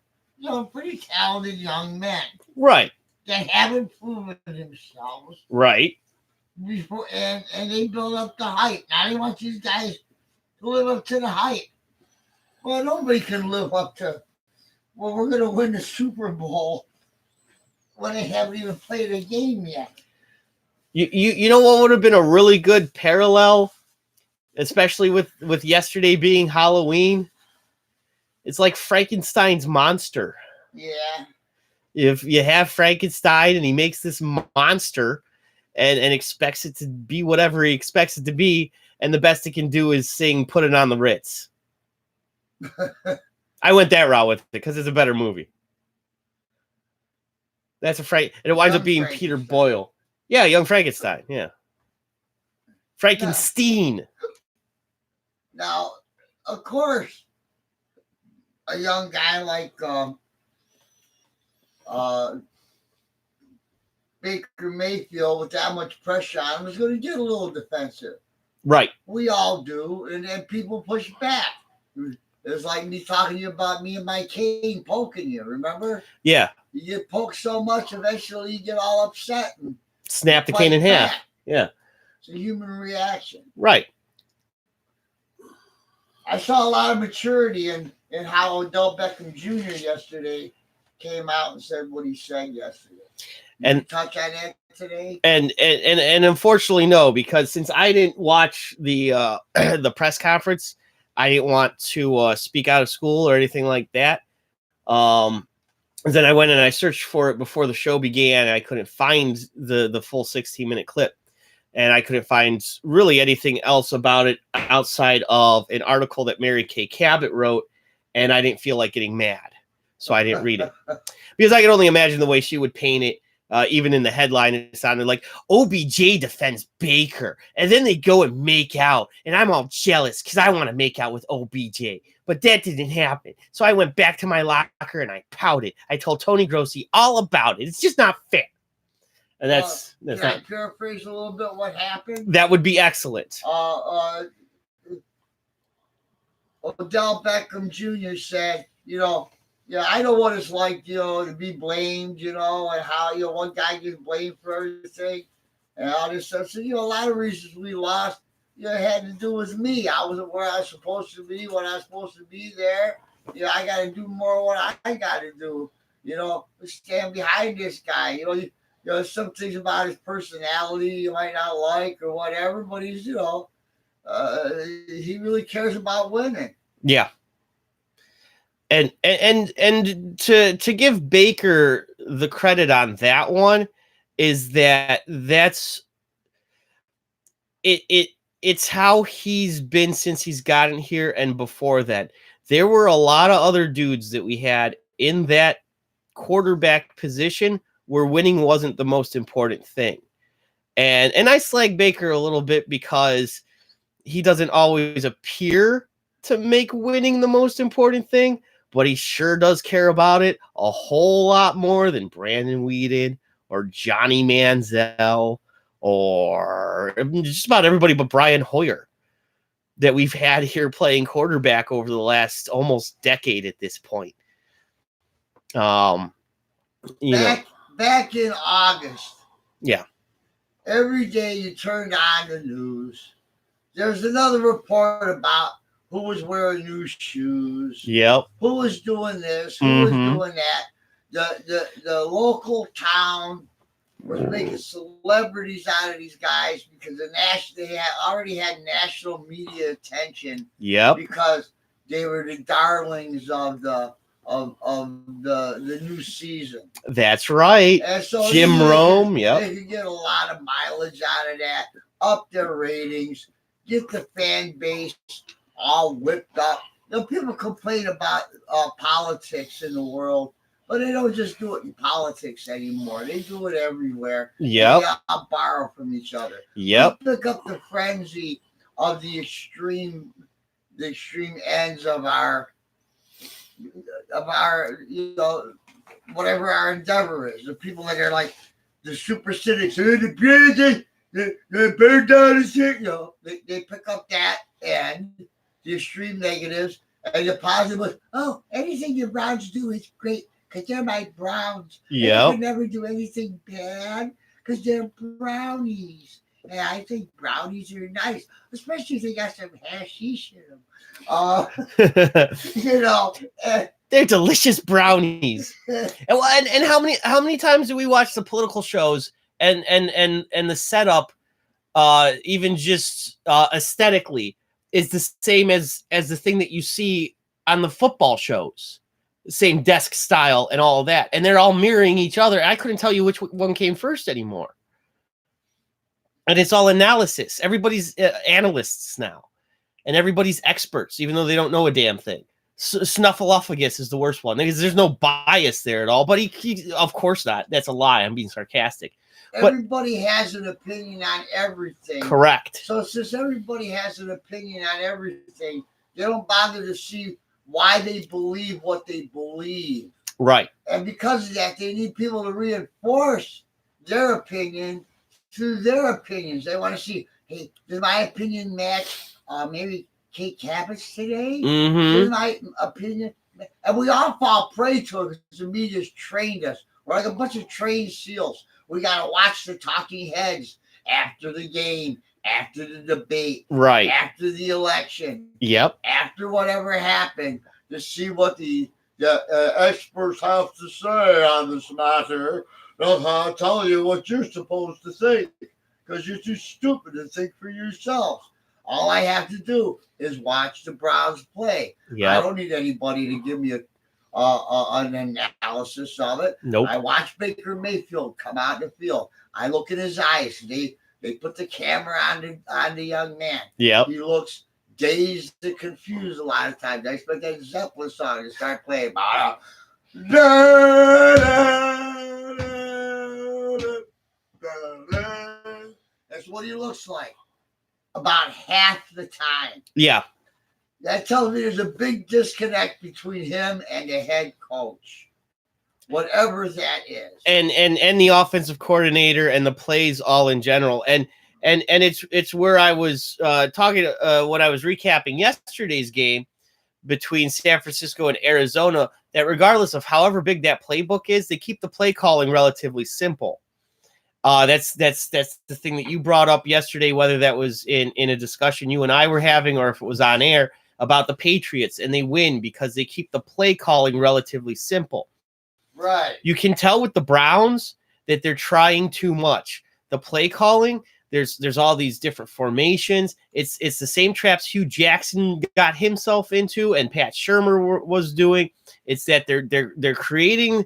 pretty talented young men. Right. That haven't proven themselves. Right. Before, and they build up the hype. Now they want these guys to live up to the hype. Well, nobody can live up to, we're going to win the Super Bowl when they haven't even played a game yet. You know what would have been a really good parallel, especially with yesterday being Halloween? It's like Frankenstein's monster. Yeah. If you have Frankenstein and he makes this monster and expects it to be whatever he expects it to be, and the best it can do is sing "Put It on the Ritz." I went that route with it because it's a better movie. That's and it winds up being Peter Boyle. Yeah, Young Frankenstein. Yeah. Frankenstein. Now, of course, a young guy like Baker Mayfield, with that much pressure on him, is going to get a little defensive. Right. We all do, and then people push back. It's like me talking to you about me and my cane poking you, remember? Yeah. You get poked so much, eventually you get all upset and snap the cane in half. Yeah. It's a human reaction. Right. I saw a lot of maturity in how Odell Beckham Jr. yesterday came out and said what he said yesterday. And touch on that today? And unfortunately, no, because since I didn't watch the the press conference, I didn't want to speak out of school or anything like that. Then I went and I searched for it before the show began, and I couldn't find the full 16-minute clip. And I couldn't find really anything else about it outside of an article that Mary Kay Cabot wrote, and I didn't feel like getting mad, so I didn't read it. Because I could only imagine the way she would paint it. Even in the headline, it sounded like OBJ defends Baker, and then they go and make out, and I'm all jealous because I want to make out with OBJ, but that didn't happen. So I went back to my locker and I pouted. I told Tony Grossi all about it. It's just not fair. And that's can not. I paraphrase a little bit what happened? That would be excellent. Odell Beckham Jr. said, yeah, I know what it's like, to be blamed, and how, one guy gets blamed for everything and all this stuff. So, a lot of reasons we lost, had to do with me. I wasn't where I was supposed to be when I was supposed to be there. I got to do more what I got to do, stand behind this guy. Some things about his personality you might not like or whatever, but he's, he really cares about winning. Yeah. And to give Baker the credit on that one is that's it's how he's been since he's gotten here, and before that. There were a lot of other dudes that we had in that quarterback position where winning wasn't the most important thing. And I slag Baker a little bit because he doesn't always appear to make winning the most important thing, but he sure does care about it a whole lot more than Brandon Weeden or Johnny Manziel or just about everybody but Brian Hoyer that we've had here playing quarterback over the last almost decade at this point. Back in August. Yeah. Every day you turned on the news, there's another report about who was wearing new shoes. Yep. Who was doing this? Who was doing that? The local town was making celebrities out of these guys because they had already had national media attention. Yep. Because they were the darlings of the new season. That's right. And so Jim Rome. Yep. They could get a lot of mileage out of that, up their ratings, get the fan base all whipped up. People complain about politics in the world, but they don't just do it in politics anymore. They do it everywhere. Yep. They all borrow from each other. Yep. We pick up the frenzy of the extreme ends of our whatever our endeavor is. The people that are like the super cynics, the president, they burn down the shit. They pick up that and the extreme negatives, and the positive was, anything the Browns do is great because they're my Browns. Yeah. They can never do anything bad because they're brownies. And I think brownies are nice, especially if they got some hashish in them. They're delicious brownies. and how many times do we watch the political shows and the setup, even just aesthetically, is the same as the thing that you see on the football shows, same desk style and all of that, and they're all mirroring each other. I couldn't tell you which one came first anymore. And it's all analysis. Everybody's analysts now, and everybody's experts, even though they don't know a damn thing. Snuffleupagus is the worst one because there's no bias there at all. But he of course not. That's a lie. I'm being sarcastic. Everybody has an opinion on everything. Correct. So since everybody has an opinion on everything, they don't bother to see why they believe what they believe. Right. And because of that, they need people to reinforce their opinion through their opinions. They want to see, hey, does my opinion match maybe Kate Cabot's today? Mm-hmm. Does my opinion? And we all fall prey to it because the media's trained us. We're like a bunch of trained seals. We got to watch the talking heads after the game, after the debate, right, after the election, yep, after whatever happened, to see what the experts have to say on this matter. They'll tell you what you're supposed to think because you're too stupid to think for yourself. All I have to do is watch the Browns play. Yep. I don't need anybody to give me an analysis of it. Nope. I watch Baker Mayfield come out in the field. I look in his eyes. They put the camera on the young man. Yep. He looks dazed and confused a lot of times. I expect that Zeppelin song to start playing. That's what he looks like about half the time. Yeah. That tells me there's a big disconnect between him and the head coach, whatever that is. And the offensive coordinator and the plays all in general. And it's where I was talking when I was recapping yesterday's game between San Francisco and Arizona, that regardless of however big that playbook is, they keep the play calling relatively simple. That's the thing that you brought up yesterday, whether that was in a discussion you and I were having or if it was on air, about the Patriots, and they win because they keep the play calling relatively simple. Right. You can tell with the Browns that they're trying too much. The play calling, there's all these different formations. It's the same traps Hugh Jackson got himself into and Pat Shurmur was doing. It's that they're creating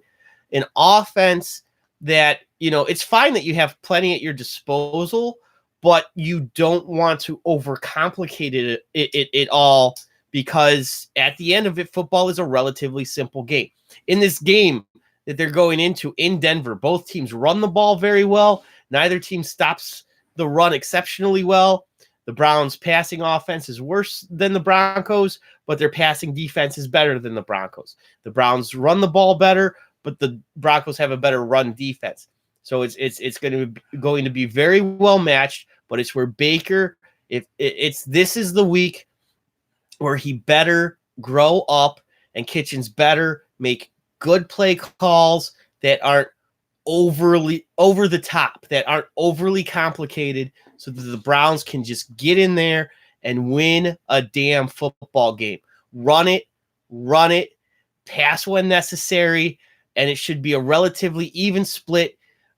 an offense that, it's fine that you have plenty at your disposal, but you don't want to overcomplicate it all, because at the end of it, football is a relatively simple game. In this game that they're going into in Denver, both teams run the ball very well. Neither team stops the run exceptionally well. The Browns' passing offense is worse than the Broncos, but their passing defense is better than the Broncos. The Browns run the ball better, but the Broncos have a better run defense. So it's going to be very well matched, but it's where Baker, this is the week where he better grow up and Kitchens better make good play calls that aren't overly over the top, that aren't overly complicated, so that the Browns can just get in there and win a damn football game. Run it, pass when necessary, and it should be a relatively even split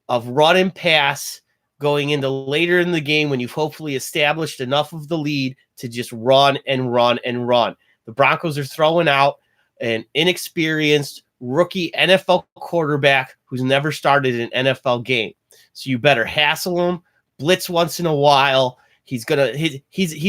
of run and pass going into later in the game when you've hopefully established enough of the lead to just run and run and run. The Broncos are throwing out an inexperienced rookie NFL quarterback who's never started an NFL game. So you better hassle him, blitz once in a while. He's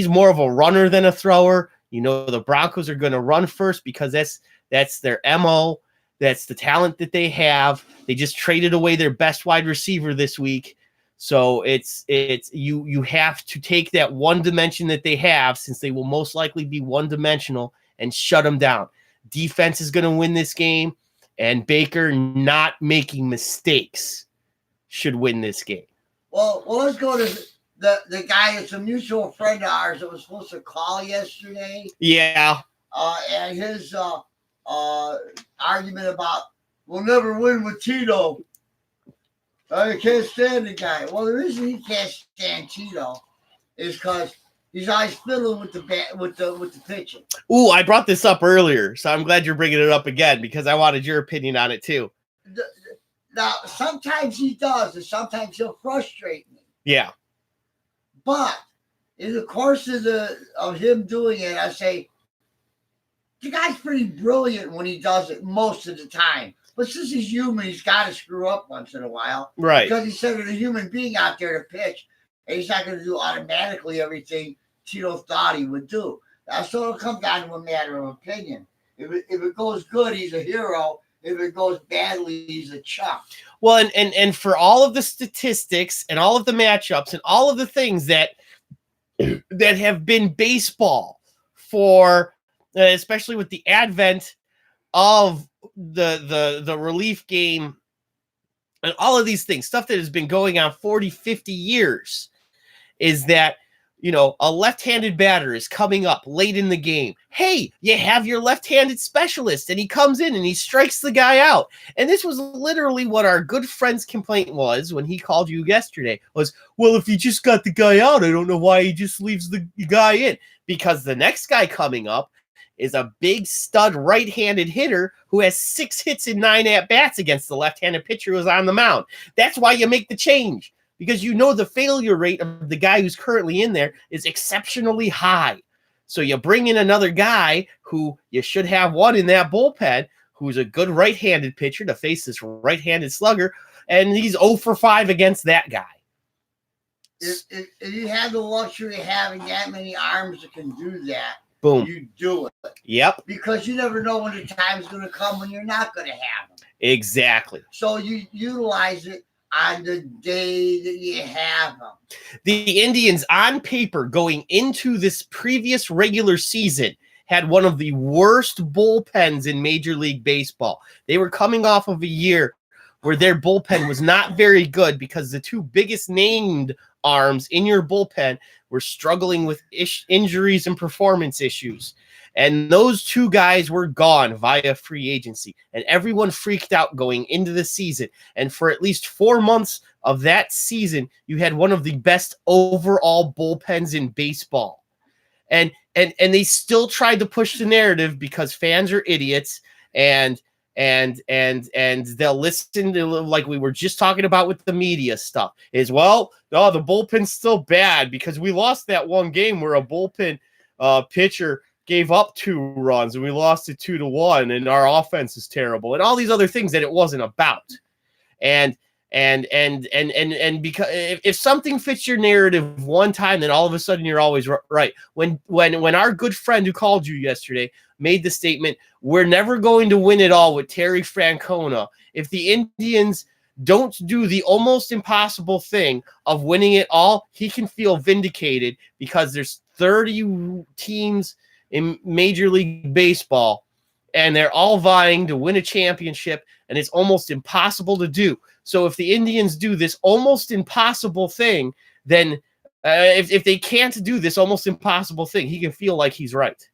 more of a runner than a thrower. The Broncos are going to run first because that's their MO. That's the talent that they have. They just traded away their best wide receiver this week. So you have to take that one dimension that they have, since they will most likely be one-dimensional, and shut them down. Defense is going to win this game, and Baker not making mistakes should win this game. Well, let's go to the guy. It's a mutual friend of ours that was supposed to call yesterday. Yeah. And his argument about we'll never win with Tito. I can't stand the guy. Well, the reason he can't stand Tito is because he's always fiddling with the pitching. Ooh, I brought this up earlier, so I'm glad you're bringing it up again because I wanted your opinion on it too. Now, sometimes he does, and sometimes he'll frustrate me. Yeah. But in the course of him doing it, I say, the guy's pretty brilliant when he does it most of the time. But since he's human, he's got to screw up once in a while. Right. Because he's sending a human being out there to pitch, and he's not going to do automatically everything Tito thought he would do. So it'll come down to a matter of opinion. If it goes good, he's a hero. If it goes badly, he's a chump. Well, and for all of the statistics and all of the matchups and all of the things that have been baseball for, especially with the advent of the relief game and all of these things, stuff that has been going on 40, 50 years, is that, a left-handed batter is coming up late in the game. Hey, you have your left-handed specialist, and he comes in and he strikes the guy out. And this was literally what our good friend's complaint was when he called you yesterday, was, well, if he just got the guy out, I don't know why he just leaves the guy in. Because the next guy coming up is a big stud right-handed hitter who has 6 hits and 9 at-bats against the left-handed pitcher who's on the mound. That's why you make the change, because the failure rate of the guy who's currently in there is exceptionally high. So you bring in another guy who you should have one in that bullpen who's a good right-handed pitcher to face this right-handed slugger, and he's 0 for 5 against that guy. If you have the luxury of having that many arms that can do that, Boom. you do it. Yep. Because you never know when the time's going to come when you're not going to have them. Exactly. So you utilize it on the day that you have them. The Indians, on paper, going into this previous regular season, had one of the worst bullpens in Major League Baseball. They were coming off of a year where their bullpen was not very good because the two biggest named arms in your bullpen were struggling with injuries and performance issues. And those two guys were gone via free agency. And everyone freaked out going into the season. And for at least 4 months of that season, you had one of the best overall bullpens in baseball. And they still tried to push the narrative because fans are idiots and they'll listen to, like we were just talking about with the media stuff, is, well, no, the bullpen's still bad because we lost that one game where a bullpen pitcher gave up 2 runs and we lost it 2-1 and our offense is terrible and all these other things that it wasn't about. And because if something fits your narrative one time, then all of a sudden you're always right. When our good friend who called you yesterday made the statement, we're never going to win it all with Terry Francona. If the Indians don't do the almost impossible thing of winning it all, he can feel vindicated because there's 30 teams in Major League Baseball and they're all vying to win a championship and it's almost impossible to do. So if the Indians do this almost impossible thing, then if they can't do this almost impossible thing, he can feel like he's right.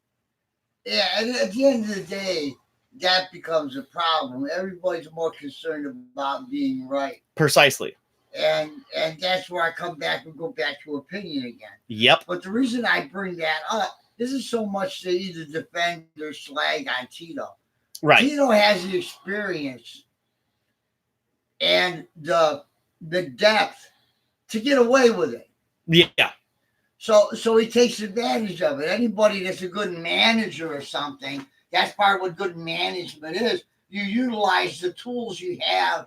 Yeah, and at the end of the day, that becomes a problem. Everybody's more concerned about being right. Precisely. And that's where I come back and go back to opinion again. Yep. But the reason I bring that up isn't so much to either defend or slag on Tito. Right. Tito has the experience and the depth to get away with it. Yeah. So he takes advantage of it. Anybody that's a good manager or something, that's part of what good management is. You utilize the tools you have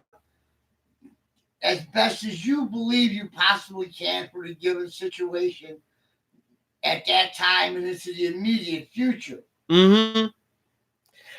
as best as you believe you possibly can for the given situation at that time and into the immediate future. Mm-hmm.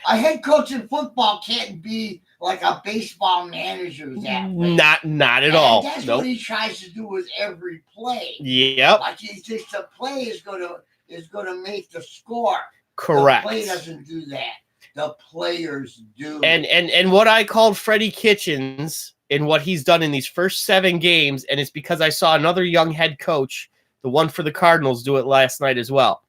A head coach in football can't be like a baseball manager. Not at all. That's what he tries to do with every play. Yep. Like he thinks the play is going to make the score. Correct. The play doesn't do that. The players do. And what I called Freddie Kitchens in what he's done in these first 7 games, and it's because I saw another young head coach, the one for the Cardinals, do it last night as well.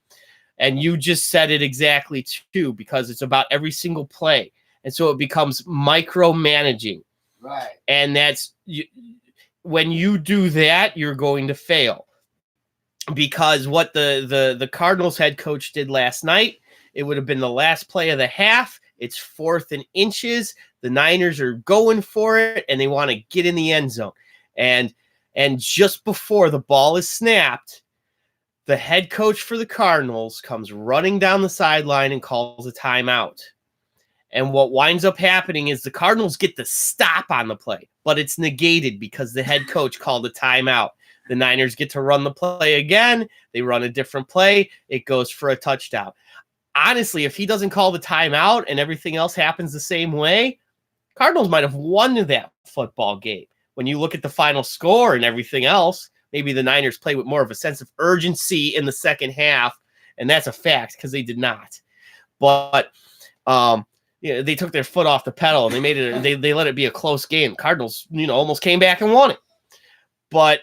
And you just said it exactly too, because it's about every single play. And so it becomes micromanaging. Right. And when you do that, you're going to fail. Because what the Cardinals head coach did last night, it would have been the last play of the half. It's 4th and inches. The Niners are going for it, and they want to get in the end zone. And just before the ball is snapped, the head coach for the Cardinals comes running down the sideline and calls a timeout. And what winds up happening is the Cardinals get the stop on the play, but it's negated because the head coach called a timeout. The Niners get to run the play again. They run a different play. It goes for a touchdown. Honestly, if he doesn't call the timeout and everything else happens the same way, Cardinals might have won that football game. When you look at the final score and everything else, maybe the Niners play with more of a sense of urgency in the second half, and that's a fact because they did not. But they took their foot off the pedal and they made it. They let it be a close game. Cardinals, almost came back and won it. But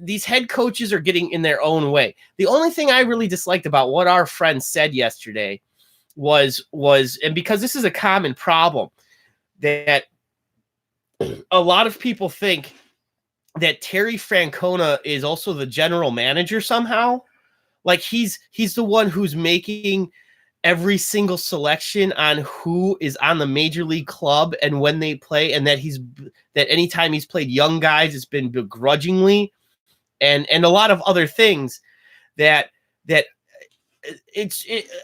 these head coaches are getting in their own way. The only thing I really disliked about what our friend said yesterday was, and because this is a common problem, that a lot of people think that Terry Francona is also the general manager somehow. Like he's the one who's making every single selection on who is on the major league club and when they play, and that anytime he's played young guys, it's been begrudgingly, and a lot of other things that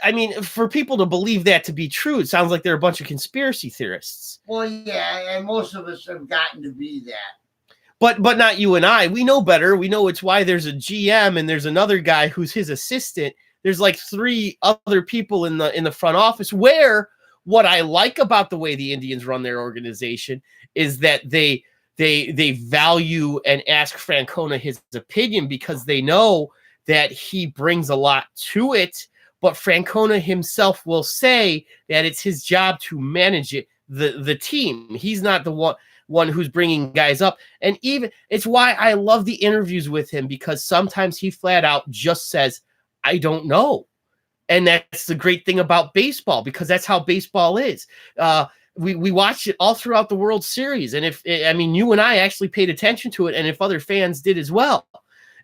I mean, for people to believe that to be true, it sounds like they're a bunch of conspiracy theorists. Well, yeah, and most of us have gotten to be that. but not you and I. We know better. We know it's why there's a GM and there's another guy who's his assistant. There's like 3 other people in the front office. Where what I like about the way the Indians run their organization is that they value and ask Francona his opinion because they know that he brings a lot to it. But Francona himself will say that it's his job to manage it, the team. He's not the one who's bringing guys up. And even it's why I love the interviews with him, because sometimes he flat out just says, I don't know. And that's the great thing about baseball, because that's how baseball is. We watched it all throughout the World Series. And you and I actually paid attention to it. And if other fans did as well,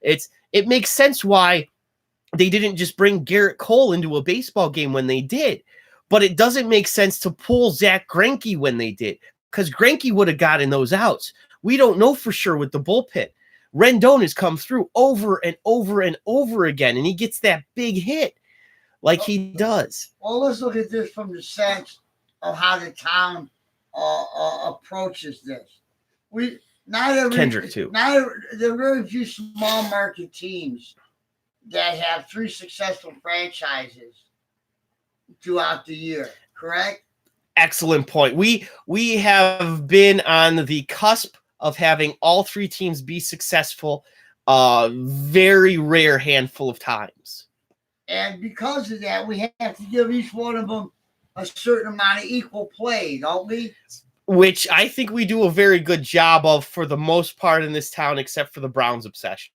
it makes sense why they didn't just bring Garrett Cole into a baseball game when they did. But it doesn't make sense to pull Zach Greinke when they did, because Greinke would have gotten those outs. We don't know for sure with the bullpen. Rendon has come through over and over and over again, and he gets that big hit like he does. Well, let's look at this from the sense of how the town approaches this. Kendrick too. There are very few small market teams that have 3 successful franchises throughout the year. Correct? Excellent point. We have been on the cusp of having all 3 teams be successful, very rare handful of times. And because of that, we have to give each one of them a certain amount of equal play, don't we? Which I think we do a very good job of for the most part in this town, except for the Browns obsession.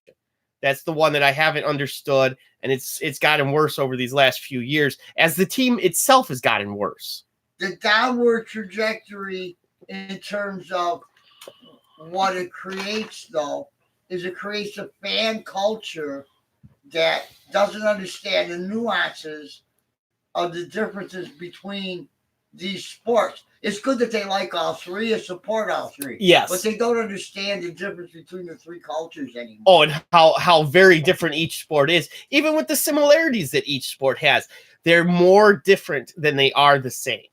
That's the one that I haven't understood, and it's gotten worse over these last few years as the team itself has gotten worse. The downward trajectory in terms of what it creates, though, is it creates a fan culture that doesn't understand the nuances of the differences between these sports. It's good that they like all 3 and support all 3. Yes. But they don't understand the difference between the 3 cultures anymore. Oh, and how very different each sport is, even with the similarities that each sport has. They're more different than they are the same.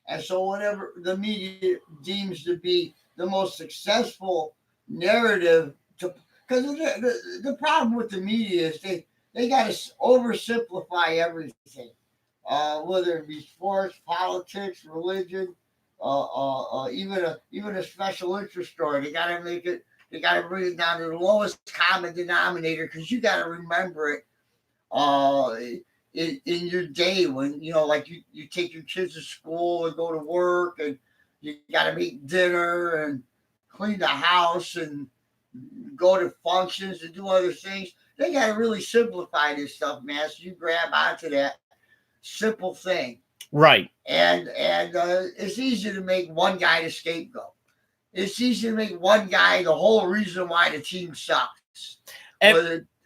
And so whatever the media deems to be the most successful narrative, because the problem with the media is they got to oversimplify everything, whether it be sports, politics, religion, even a special interest story. They got to make it. They got to bring it down to the lowest common denominator, because you got to remember it in your day when like you take your kids to school and go to work, and you got to make dinner and clean the house and go to functions and do other things. They got to really simplify this stuff, man. So you grab onto that simple thing, right? And it's easy to make one guy the scapegoat. It's easy to make one guy the whole reason why the team sucks.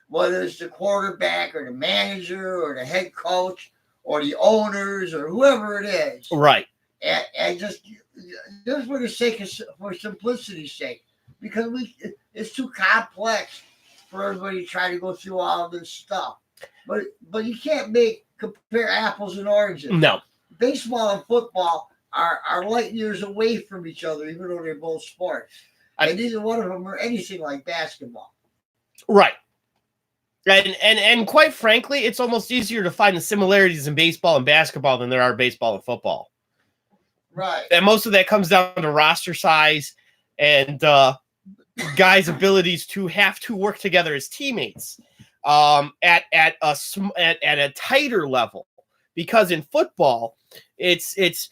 Whether it's the quarterback or the manager or the head coach or the owners or whoever it is, right? And just for the sake of, for simplicity's sake, because it's too complex for everybody to try to go through all of this stuff. But you can't compare apples and oranges. No. Baseball and football are light years away from each other, even though they're both sports. And neither one of them are anything like basketball. Right. And quite frankly, it's almost easier to find the similarities in baseball and basketball than there are baseball and football. Right. And most of that comes down to roster size and guys' abilities to have to work together as teammates at a tighter level. Because in football, it's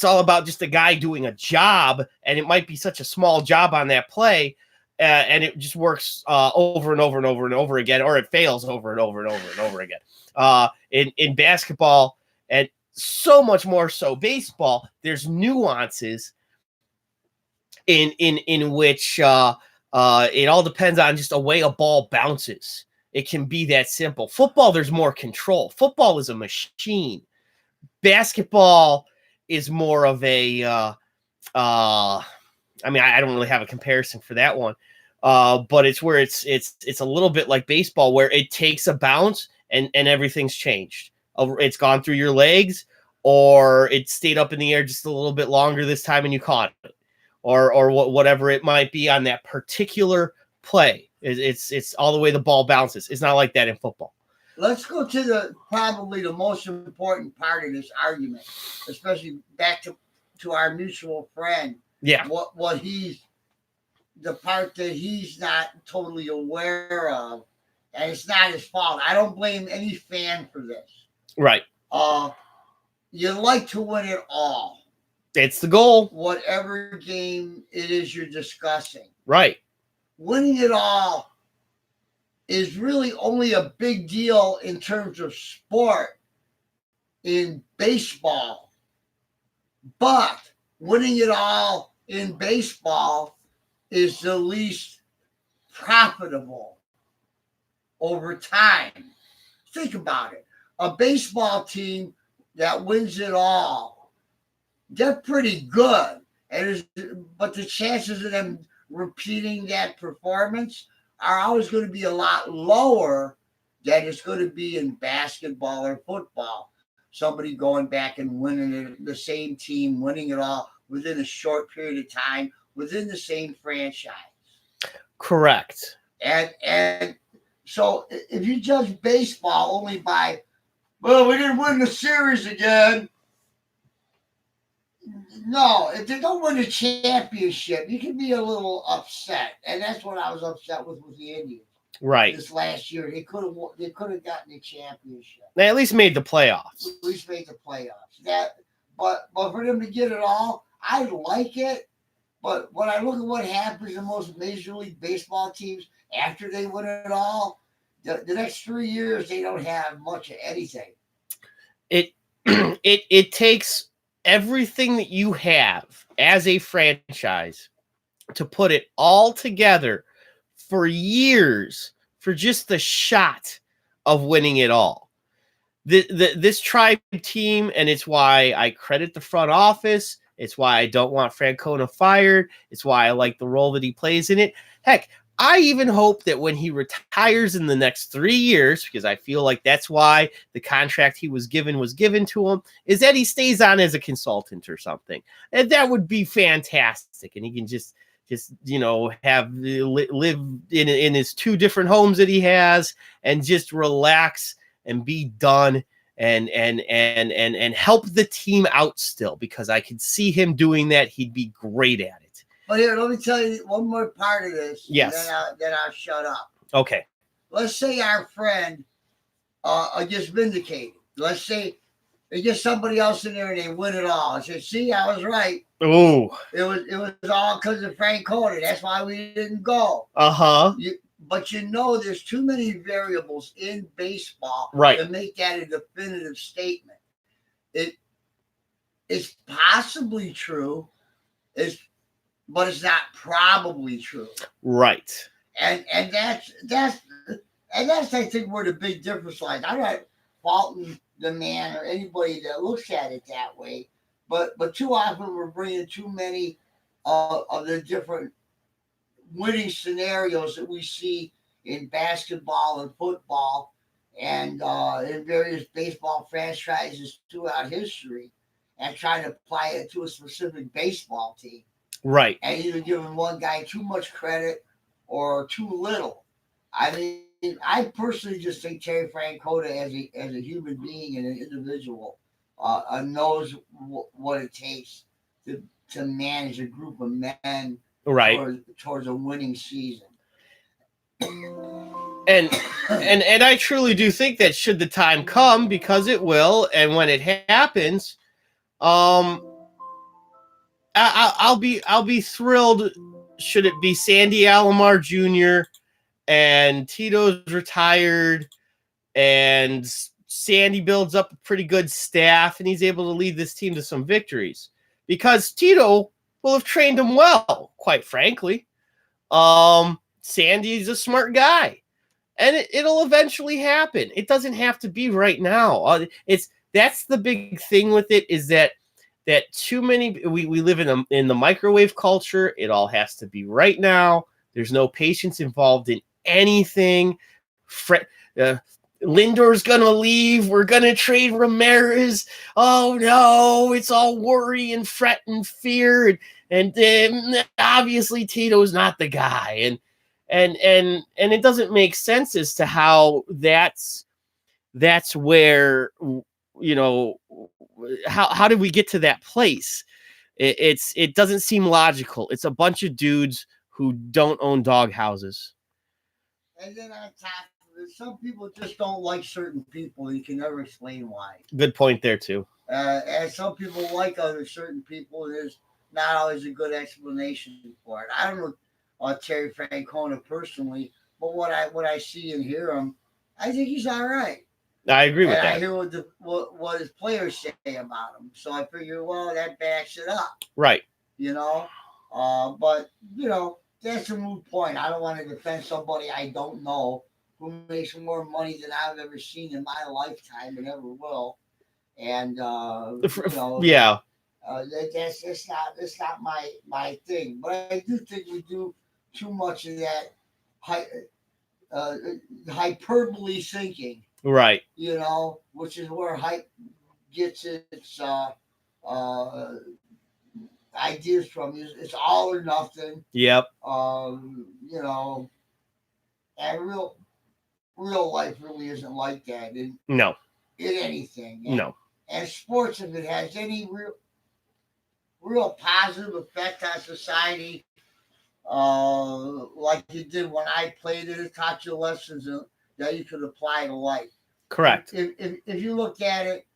all about just a guy doing a job, and it might be such a small job on that play, and it just works over and over and over and over again, or it fails over and over and over and over again. In basketball, and so much more so baseball, there's nuances in which it all depends on just a way a ball bounces. It can be that simple. Football, there's more control. Football is a machine. Basketball is more of a I don't really have a comparison for that one. But it's where it's a little bit like baseball, where it takes a bounce and everything's changed. It's gone through your legs, or it stayed up in the air just a little bit longer this time and you caught it. or whatever it might be on that particular play. It's all the way the ball bounces. It's not like that in football. Let's go to probably the most important part of this argument, especially back to our mutual friend. Yeah. What he's the part that he's not totally aware of, and it's not his fault. I don't blame any fan for this. Right. You like to win it all. It's the goal. Whatever game it is you're discussing. Right. Winning it all is really only a big deal in terms of sport in baseball. But winning it all in baseball is the least profitable over time. Think about it. A baseball team that wins it all, they're pretty good. But the chances of them repeating that performance are always going to be a lot lower than it's going to be in basketball or football. Somebody going back and winning it, the same team winning it all within a short period of time, within the same franchise. Correct. And so if you judge baseball only by, well, we didn't win the series again. No, if they don't win the championship, you can be a little upset. And that's what I was upset with the Indians. Right. This last year. They could have gotten the championship. They at least made the playoffs. At least made the playoffs. But for them to get it all, I like it. But when I look at what happens in most Major League Baseball teams after they win it all, the next 3 years they don't have much of anything. It takes everything that you have as a franchise to put it all together for years for just the shot of winning it all. This Tribe team, and it's why I credit the front office. It's why I don't want Francona fired. It's why I like the role that he plays in it. Heck, I even hope that when he retires in the next 3 years, because I feel like that's why the contract he was given to him, is that he stays on as a consultant or something. And that would be fantastic. And he can just have live in his 2 different homes that he has and just relax and be done and help the team out still, because I could see him doing that. He'd be great at it. But here, let me tell you one more part of this. Yes. Then I'll shut up. Okay. Let's say our friend gets vindicated. Let's say they get somebody else in there and they win it all. I say, see, I was right. Oh. It was all because of Francona. That's why we didn't go. Uh-huh. But there's too many variables in baseball to make that a definitive statement. It's possibly true. But it's not probably true. Right. And that's I think where the big difference lies. I'm not faulting the man or anybody that looks at it that way, but too often we're bringing too many of the different winning scenarios that we see in basketball and football and in various baseball franchises throughout history, and trying to apply it to a specific baseball team. Right. And either giving one guy too much credit or too little. I mean, I personally just think Terry Francona as a human being and an individual knows what it takes to manage a group of men towards a winning season. And I truly do think that should the time come, because it will, and when it happens, I'll be thrilled. Should it be Sandy Alomar Jr. and Tito's retired and Sandy builds up a pretty good staff and he's able to lead this team to some victories, because Tito will have trained him well, quite frankly. Sandy's a smart guy, and it'll eventually happen. It doesn't have to be right now. That's the big thing with it, is that too many, we live in the microwave culture. It all has to be right now. There's no patience involved in anything. Lindor's going to leave. We're going to trade Ramirez. Oh, no, it's all worry and fret and fear. And obviously Tito's not the guy. And it doesn't make sense as to how that's where, you know, how did we get to that place? It doesn't seem logical. It's a bunch of dudes who don't own dog houses. And then on top of it, some people just don't like certain people. You can never explain why. Good point there too. And some people like other certain people. There's not always a good explanation for it. I don't know Terry Francona personally, but what I see and hear him, I think he's all right. I agree with that. I hear what his players say about him, so I figure, well, that backs it up, right? You know, but you know, that's a moot point. I don't want to defend somebody I don't know who makes more money than I've ever seen in my lifetime and ever will, and you know, yeah, that's not my thing. But I do think we do too much of that hyperbole thinking. Right. You know, which is where hype gets its ideas from. It's all or nothing. Yep. You know, and real life really isn't like that. In anything. No. And sports, if it has any real positive effect on society, like you did when I played it taught you lessons that you could apply to life. Correct. If you look at it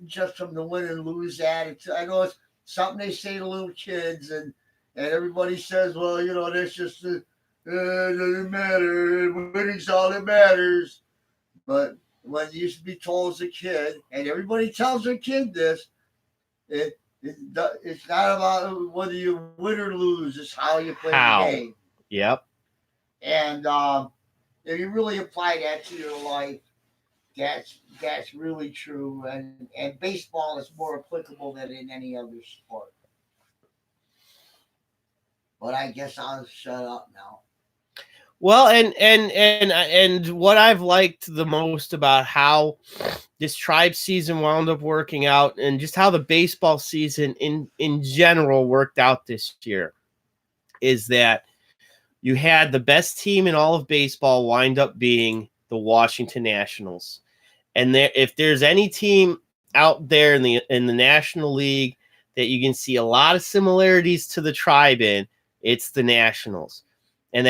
just from the win and lose attitude, I know it's something they say to little kids, and everybody says, well, you know, that's just it doesn't matter. Winning's all that matters. But when you used to be told as a kid, and everybody tells their kid this, it's not about whether you win or lose. It's how you play the game. Yep. And if you really apply that to your life, that's really true. And baseball is more applicable than in any other sport. But I guess I'll shut up now. Well, and what I've liked the most about how this Tribe season wound up working out, and just how the baseball season in general worked out this year, is that you had the best team in all of baseball wind up being the Washington Nationals. And if there's any team out there in the National League that you can see a lot of similarities to the Tribe in, it's the Nationals. And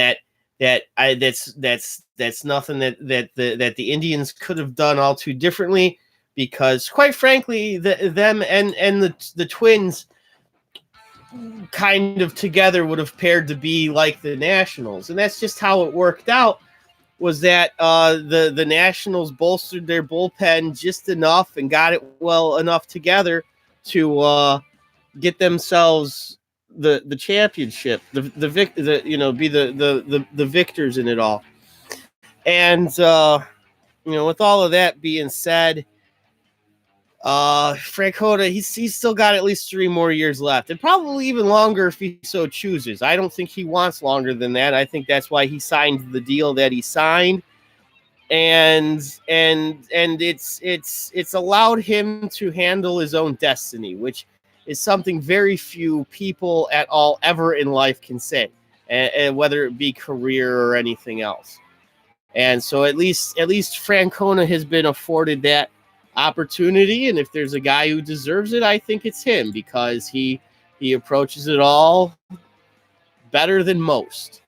that's nothing that the Indians could have done all too differently, because quite frankly, them and the Twins kind of together would have paired to be like the Nationals. And that's just how it worked out, was that the Nationals bolstered their bullpen just enough and got it well enough together to get themselves the championship, be the victors in it all. And with all of that being said, Francona, he's still got at least 3 more years left, and probably even longer if he so chooses. I don't think he wants longer than that. I think that's why he signed the deal that he signed, and it's allowed him to handle his own destiny, which is something very few people at all ever in life can say, and whether it be career or anything else. And so at least Francona has been afforded that opportunity, and if there's a guy who deserves it, I think it's him, because he approaches it all better than most.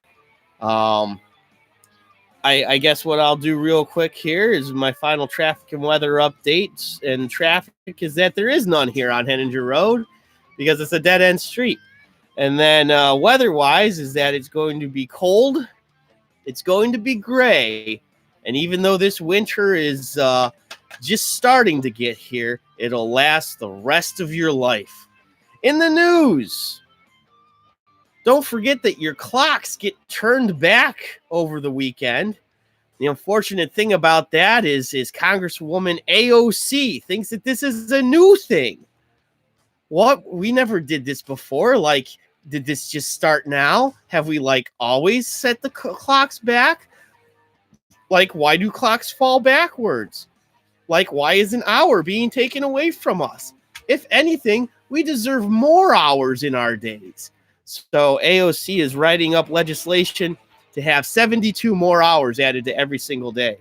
I guess what I'll do real quick here is my final traffic and weather updates. And traffic is that there is none here on Henninger Road because it's a dead-end street. And then weather-wise is that it's going to be cold, it's going to be gray, and even though this winter is just starting to get here, it'll last the rest of your life. In the news, don't forget that your clocks get turned back over the weekend. The unfortunate thing about that is Congresswoman AOC thinks that this is a new thing. What? We never did this before. Like, did this just start now? Have we always set the clocks back? Like, why do clocks fall backwards? Like, why is an hour being taken away from us? If anything, we deserve more hours in our days. So AOC is writing up legislation to have 72 more hours added to every single day.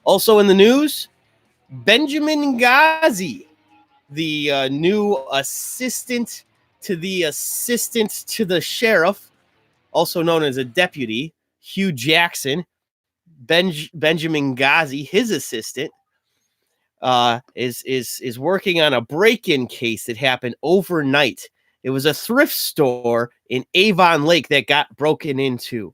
Also in the news, Benjamin Ghazi, the new assistant to the sheriff, also known as a deputy, Hugh Jackson, Benjamin Ghazi, his assistant, is working on a break-in case that happened overnight. It was a thrift store in Avon Lake that got broken into.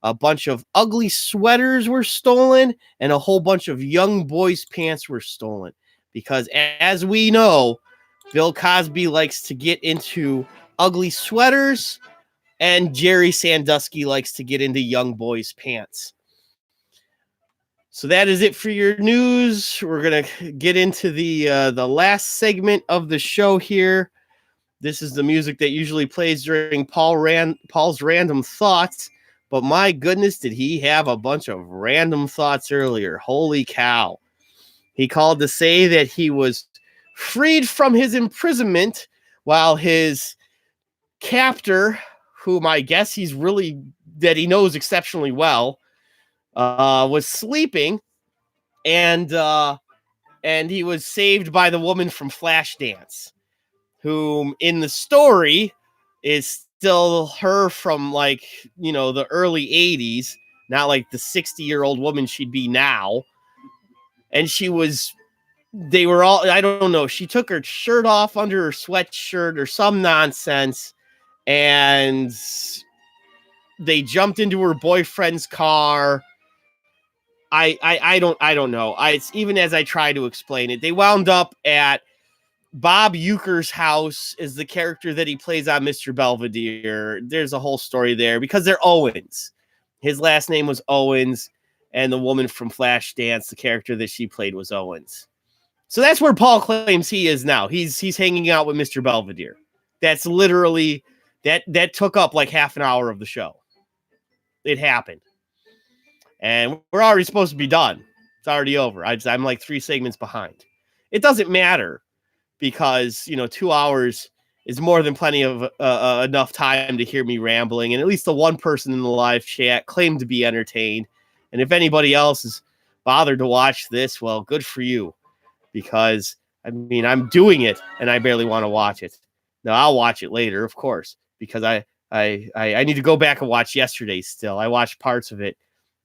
A bunch of ugly sweaters were stolen, and a whole bunch of young boys' pants were stolen. Because as we know, Bill Cosby likes to get into ugly sweaters, and Jerry Sandusky likes to get into young boys' pants. So that is it for your news. We're going to get into the last segment of the show here. This is the music that usually plays during Paul's Random Thoughts. But my goodness, did he have a bunch of random thoughts earlier. Holy cow. He called to say that he was freed from his imprisonment while his captor, whom I guess he knows exceptionally well, was sleeping, and he was saved by the woman from Flashdance, whom in the story is still her from the early 80s, not like the 60-year-old woman she'd be now. And they were all, I don't know, she took her shirt off under her sweatshirt or some nonsense, and they jumped into her boyfriend's car. I don't know. It's even as I try to explain it, they wound up at Bob Uecker's house is the character that he plays on Mr. Belvedere. There's a whole story there because they're Owens. His last name was Owens, and the woman from Flashdance, the character that she played, was Owens. So that's where Paul claims he is now. He's hanging out with Mr. Belvedere. That's literally that took up like half an hour of the show. It happened. And we're already supposed to be done. It's already over. I'm like 3 segments behind. It doesn't matter because, 2 hours is more than plenty of enough time to hear me rambling. And at least the one person in the live chat claimed to be entertained. And if anybody else is bothered to watch this, well, good for you. Because, I'm doing it and I barely want to watch it. Now, I'll watch it later, of course, because I need to go back and watch yesterday still. I watched parts of it.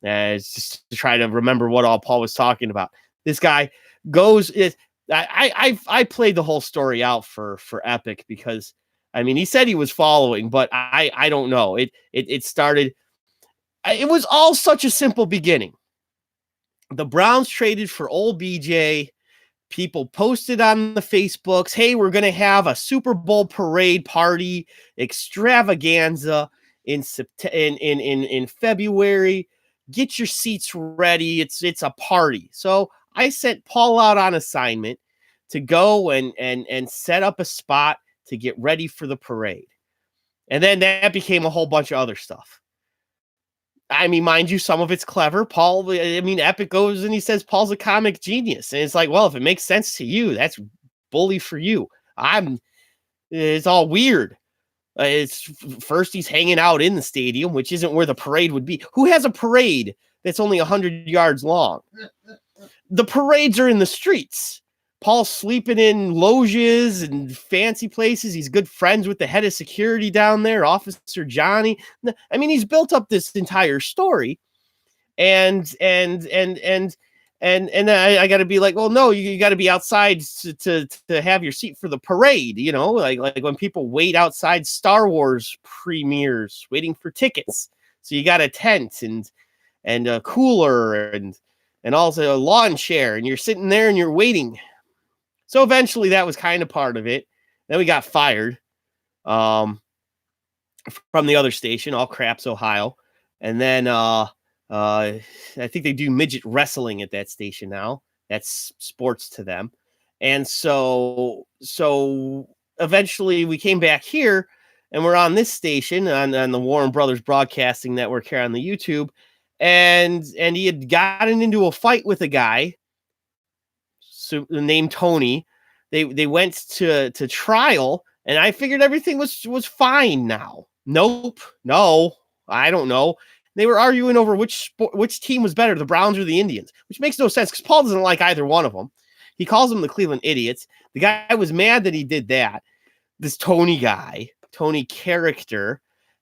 It's just to try to remember what all Paul was talking about. This guy goes. I played the whole story out for Epic because he said he was following, but I don't know. It started. It was all such a simple beginning. The Browns traded for old BJ. People posted on the Facebooks, "Hey, we're going to have a Super Bowl parade party extravaganza in February. Get your seats ready. It's a party." So I sent Paul out on assignment to go and set up a spot to get ready for the parade. And then that became a whole bunch of other stuff. Mind you, some of it's clever. Paul, Epic goes and he says Paul's a comic genius. And it's like, well, if it makes sense to you, that's bully for you. It's all weird. It's first he's hanging out in the stadium, which isn't where the parade would be. Who has a parade that's only 100 yards long? The parades are in the streets. Paul's sleeping in loges and fancy places. He's good friends with the head of security down there, Officer Johnny. He's built up this entire story. And I got to be like, well, no, you got to be outside to have your seat for the parade, like when people wait outside Star Wars premieres waiting for tickets. So you got a tent and a cooler and also a lawn chair, and you're sitting there and you're waiting. So eventually that was kind of part of it. Then we got fired from the other station, All Craps, Ohio. And then I think they do midget wrestling at that station now. That's sports to them. And so eventually we came back here and we're on this station on the Warren Brothers Broadcasting Network here on the YouTube. and he had gotten into a fight with a guy named Tony. They went to trial, and I figured everything was fine now. Nope. No, I don't know. They were arguing over which team was better, the Browns or the Indians, which makes no sense because Paul doesn't like either one of them. He calls them the Cleveland idiots. The guy was mad that he did that. This Tony guy, Tony character,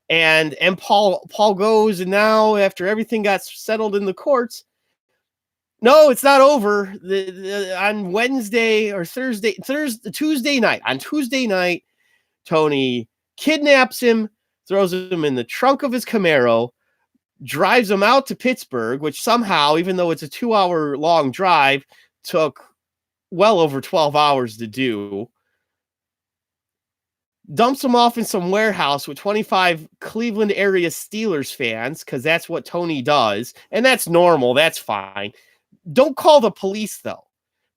and Paul goes, and now after everything got settled in the courts, no, it's not over. On Wednesday or Tuesday night. On Tuesday night, Tony kidnaps him, throws him in the trunk of his Camaro, drives him out to Pittsburgh, which somehow, even though it's a 2-hour long drive, took well over 12 hours to do. Dumps him off in some warehouse with 25 Cleveland area Steelers fans, because that's what Tony does. And that's normal. That's fine. Don't call the police, though.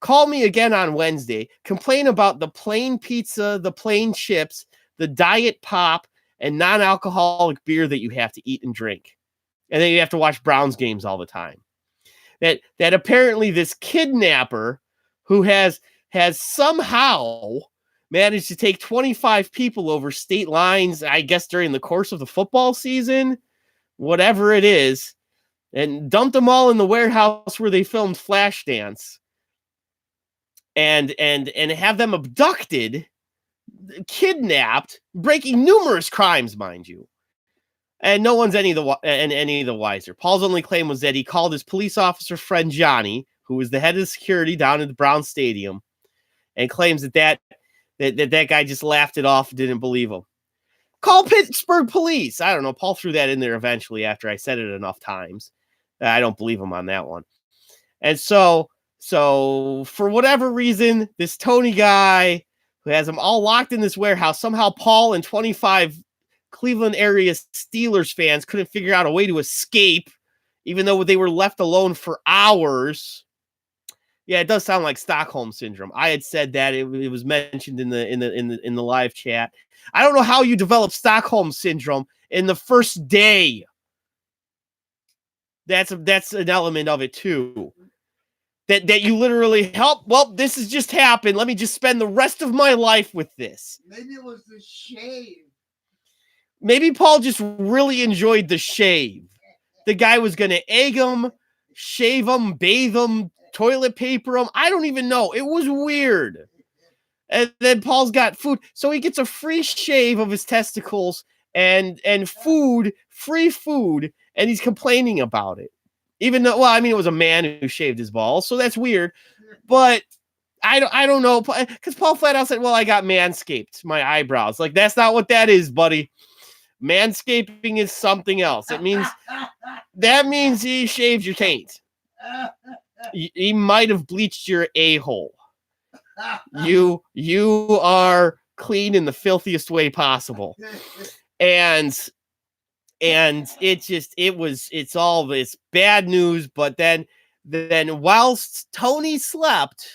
Call me again on Wednesday. Complain about the plain pizza, the plain chips, the diet pop, and non-alcoholic beer that you have to eat and drink. And then you have to watch Browns games all the time. That apparently this kidnapper who has somehow managed to take 25 people over state lines, I guess during the course of the football season, whatever it is, and dumped them all in the warehouse where they filmed Flashdance, and have them abducted, kidnapped, breaking numerous crimes, mind you. And no one's any of the wiser. Paul's only claim was that he called his police officer friend Johnny, who was the head of security down at the Brown Stadium, and claims that guy just laughed it off and didn't believe him. Call Pittsburgh police. I don't know. Paul threw that in there eventually after I said it enough times. I don't believe him on that one. And so for whatever reason, this Tony guy who has them all locked in this warehouse, somehow Paul and 25 Cleveland area Steelers fans couldn't figure out a way to escape, even though they were left alone for hours. Yeah, it does sound like Stockholm syndrome. I had said that it was mentioned in the live chat. I don't know how you develop Stockholm syndrome in the first day. That's an element of it too. That you literally help. Well, this has just happened. Let me just spend the rest of my life with this. Maybe it was the shave. Maybe Paul just really enjoyed the shave. The guy was going to egg him, shave him, bathe him, toilet paper him. I don't even know. It was weird. And then Paul's got food. So he gets a free shave of his testicles and food, free food, and he's complaining about it. Even though, well, I mean, it was a man who shaved his balls, so that's weird. But I don't know, because Paul flat out said, well, I got manscaped, my eyebrows. Like, that's not what that is, buddy. Manscaping is something else. That means he shaved your taint. He might have bleached your a-hole. You are clean in the filthiest way possible. And it's all this bad news. But then whilst Tony slept,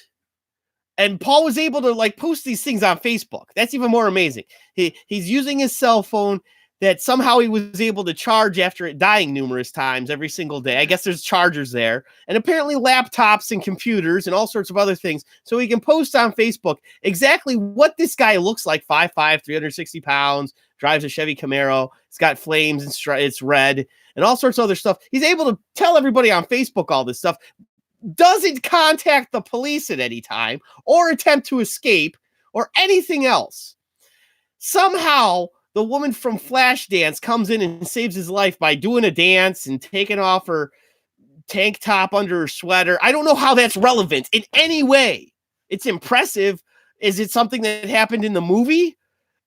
and Paul was able to like post these things on Facebook. That's even more amazing. He's using his cell phone that somehow he was able to charge after it dying numerous times every single day. I guess there's chargers there, and apparently laptops and computers and all sorts of other things. So he can post on Facebook exactly what this guy looks like. 5'5", 360 pounds, drives a Chevy Camaro. It's got flames and it's red and all sorts of other stuff. He's able to tell everybody on Facebook all this stuff. Doesn't contact the police at any time or attempt to escape or anything else. Somehow, the woman from Flashdance comes in and saves his life by doing a dance and taking off her tank top under her sweater. I don't know how that's relevant in any way. It's impressive. Is it something that happened in the movie?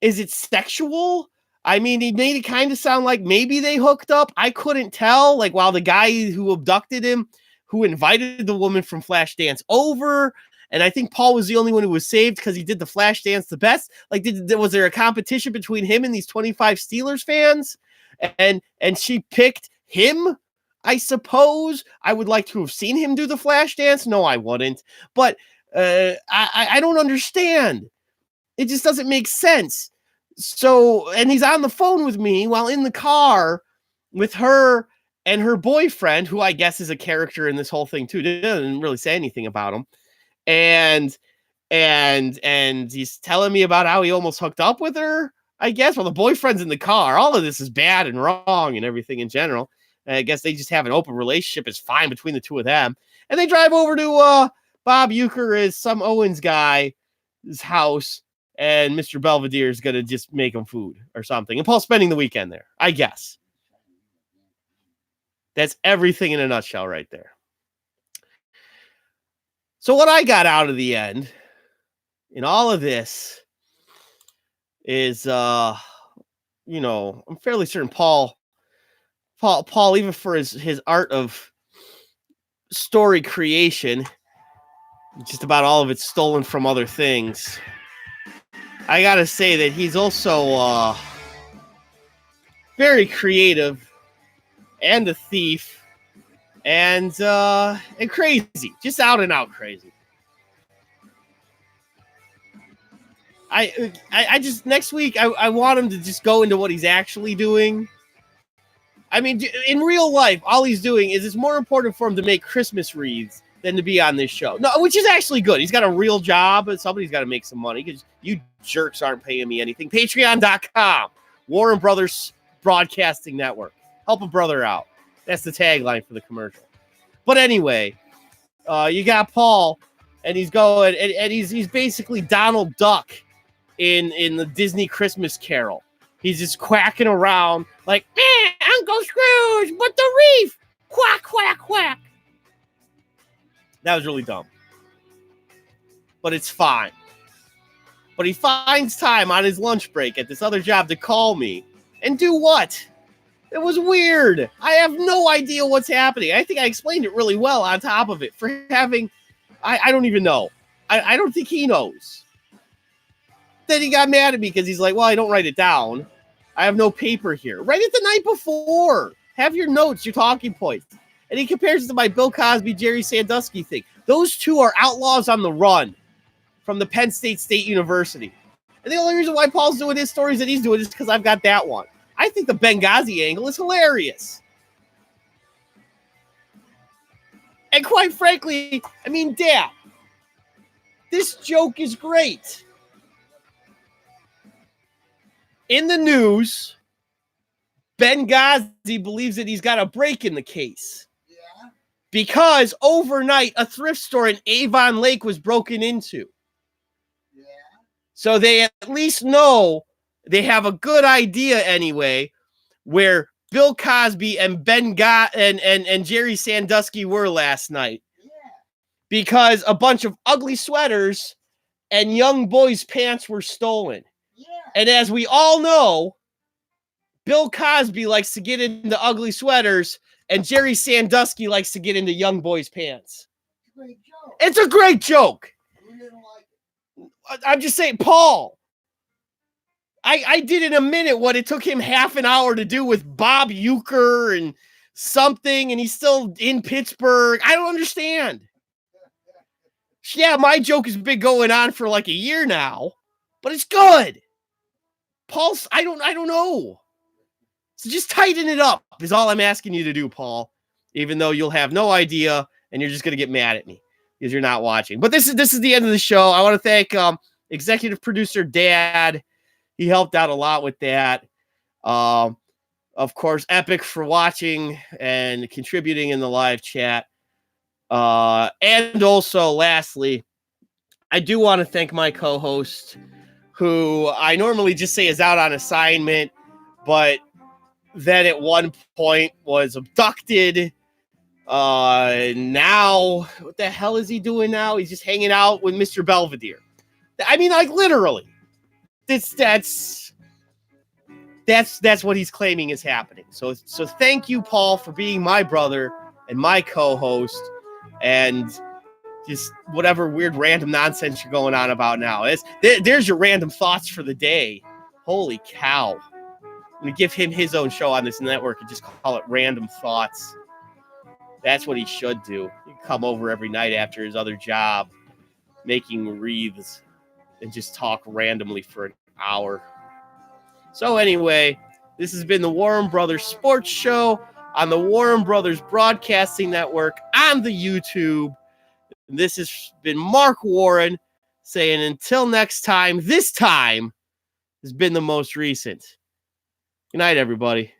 Is it sexual? I mean, he made it kind of sound like maybe they hooked up. I couldn't tell. Like, while the guy who abducted him, who invited the woman from Flashdance over, and I think Paul was the only one who was saved because he did the Flashdance the best. Like, was there a competition between him and these 25 Steelers fans? And she picked him, I suppose. I would like to have seen him do the Flashdance. No, I wouldn't. But I don't understand. It just doesn't make sense. So, and he's on the phone with me while in the car with her and her boyfriend, who I guess is a character in this whole thing too, didn't really say anything about him. And he's telling me about how he almost hooked up with her, I guess. Well, the boyfriend's in the car. All of this is bad and wrong and everything in general. And I guess they just have an open relationship. It's fine between the two of them. And they drive over to Bob Uecker is some Owens guy's house, and Mr. Belvedere is going to just make him food or something. And Paul's spending the weekend there, I guess. That's everything in a nutshell right there. So what I got out of the end in all of this is, I'm fairly certain Paul, even for his art of story creation, just about all of it's stolen from other things. I gotta say that he's also very creative and a thief and crazy, just out and out crazy. I just next week I want him to just go into what he's actually doing. I mean, in real life, all he's doing is it's more important for him to make Christmas wreaths than to be on this show. No, which is actually good. He's got a real job, but somebody's got to make some money because you jerks aren't paying me anything. Patreon.com, Warren Brothers Broadcasting Network. Help a brother out. That's the tagline for the commercial. But anyway, you got Paul, and he's going, and he's basically Donald Duck in the Disney Christmas Carol. He's just quacking around like, Uncle Scrooge, but the reef, quack, quack, quack. That was really dumb. But it's fine. But he finds time on his lunch break at this other job to call me. And do what? It was weird. I have no idea what's happening. I think I explained it really well on top of it. For having, I don't even know. I don't think he knows. Then he got mad at me because he's like, well, I don't write it down. I have no paper here. Write it the night before. Have your notes, your talking points. And he compares it to my Bill Cosby, Jerry Sandusky thing. Those two are outlaws on the run from the Penn State University. And the only reason why Paul's doing his stories that he's doing is because I've got that one. I think the Benghazi angle is hilarious. And quite frankly, I mean, Dad, this joke is great. In the news, Benghazi believes that he's got a break in the case. Yeah. Because overnight, a thrift store in Avon Lake was broken into. Yeah. So they at least know, they have a good idea anyway, where Bill Cosby and and Jerry Sandusky were last night. Yeah. Because a bunch of ugly sweaters and young boys' pants were stolen. Yeah. And as we all know, Bill Cosby likes to get into ugly sweaters, and Jerry Sandusky likes to get into young boys' pants. Great joke. It's a great joke. Who didn't like it? I'm just saying, Paul, I did in a minute what it took him half an hour to do with Bob Uecker and something, and he's still in Pittsburgh. I don't understand. Yeah, my joke has been going on for like a year now, but it's good. Paul's, I don't know. So just tighten it up is all I'm asking you to do, Paul, even though you'll have no idea and you're just going to get mad at me because you're not watching. But this is the end of the show. I want to thank executive producer Dad. He helped out a lot with that. Of course, Epic for watching and contributing in the live chat. And also, lastly, I do want to thank my co-host, who I normally just say is out on assignment, but then at one point was abducted. Now, what the hell is he doing now? He's just hanging out with Mr. Belvedere. I mean, like, literally. That's what he's claiming is happening. So thank you, Paul, for being my brother and my co-host, and just whatever weird random nonsense you're going on about now. There's your random thoughts for the day. Holy cow. I'm going to give him his own show on this network and just call it Random Thoughts. That's what he should do. He'd come over every night after his other job, making wreaths, and just talk randomly for an hour. So anyway, this has been the Warren Brothers Sports Show. on the Warren Brothers Broadcasting Network on the YouTube. This has been Mark Warren saying until next time, this time has been the most recent. Good night, everybody.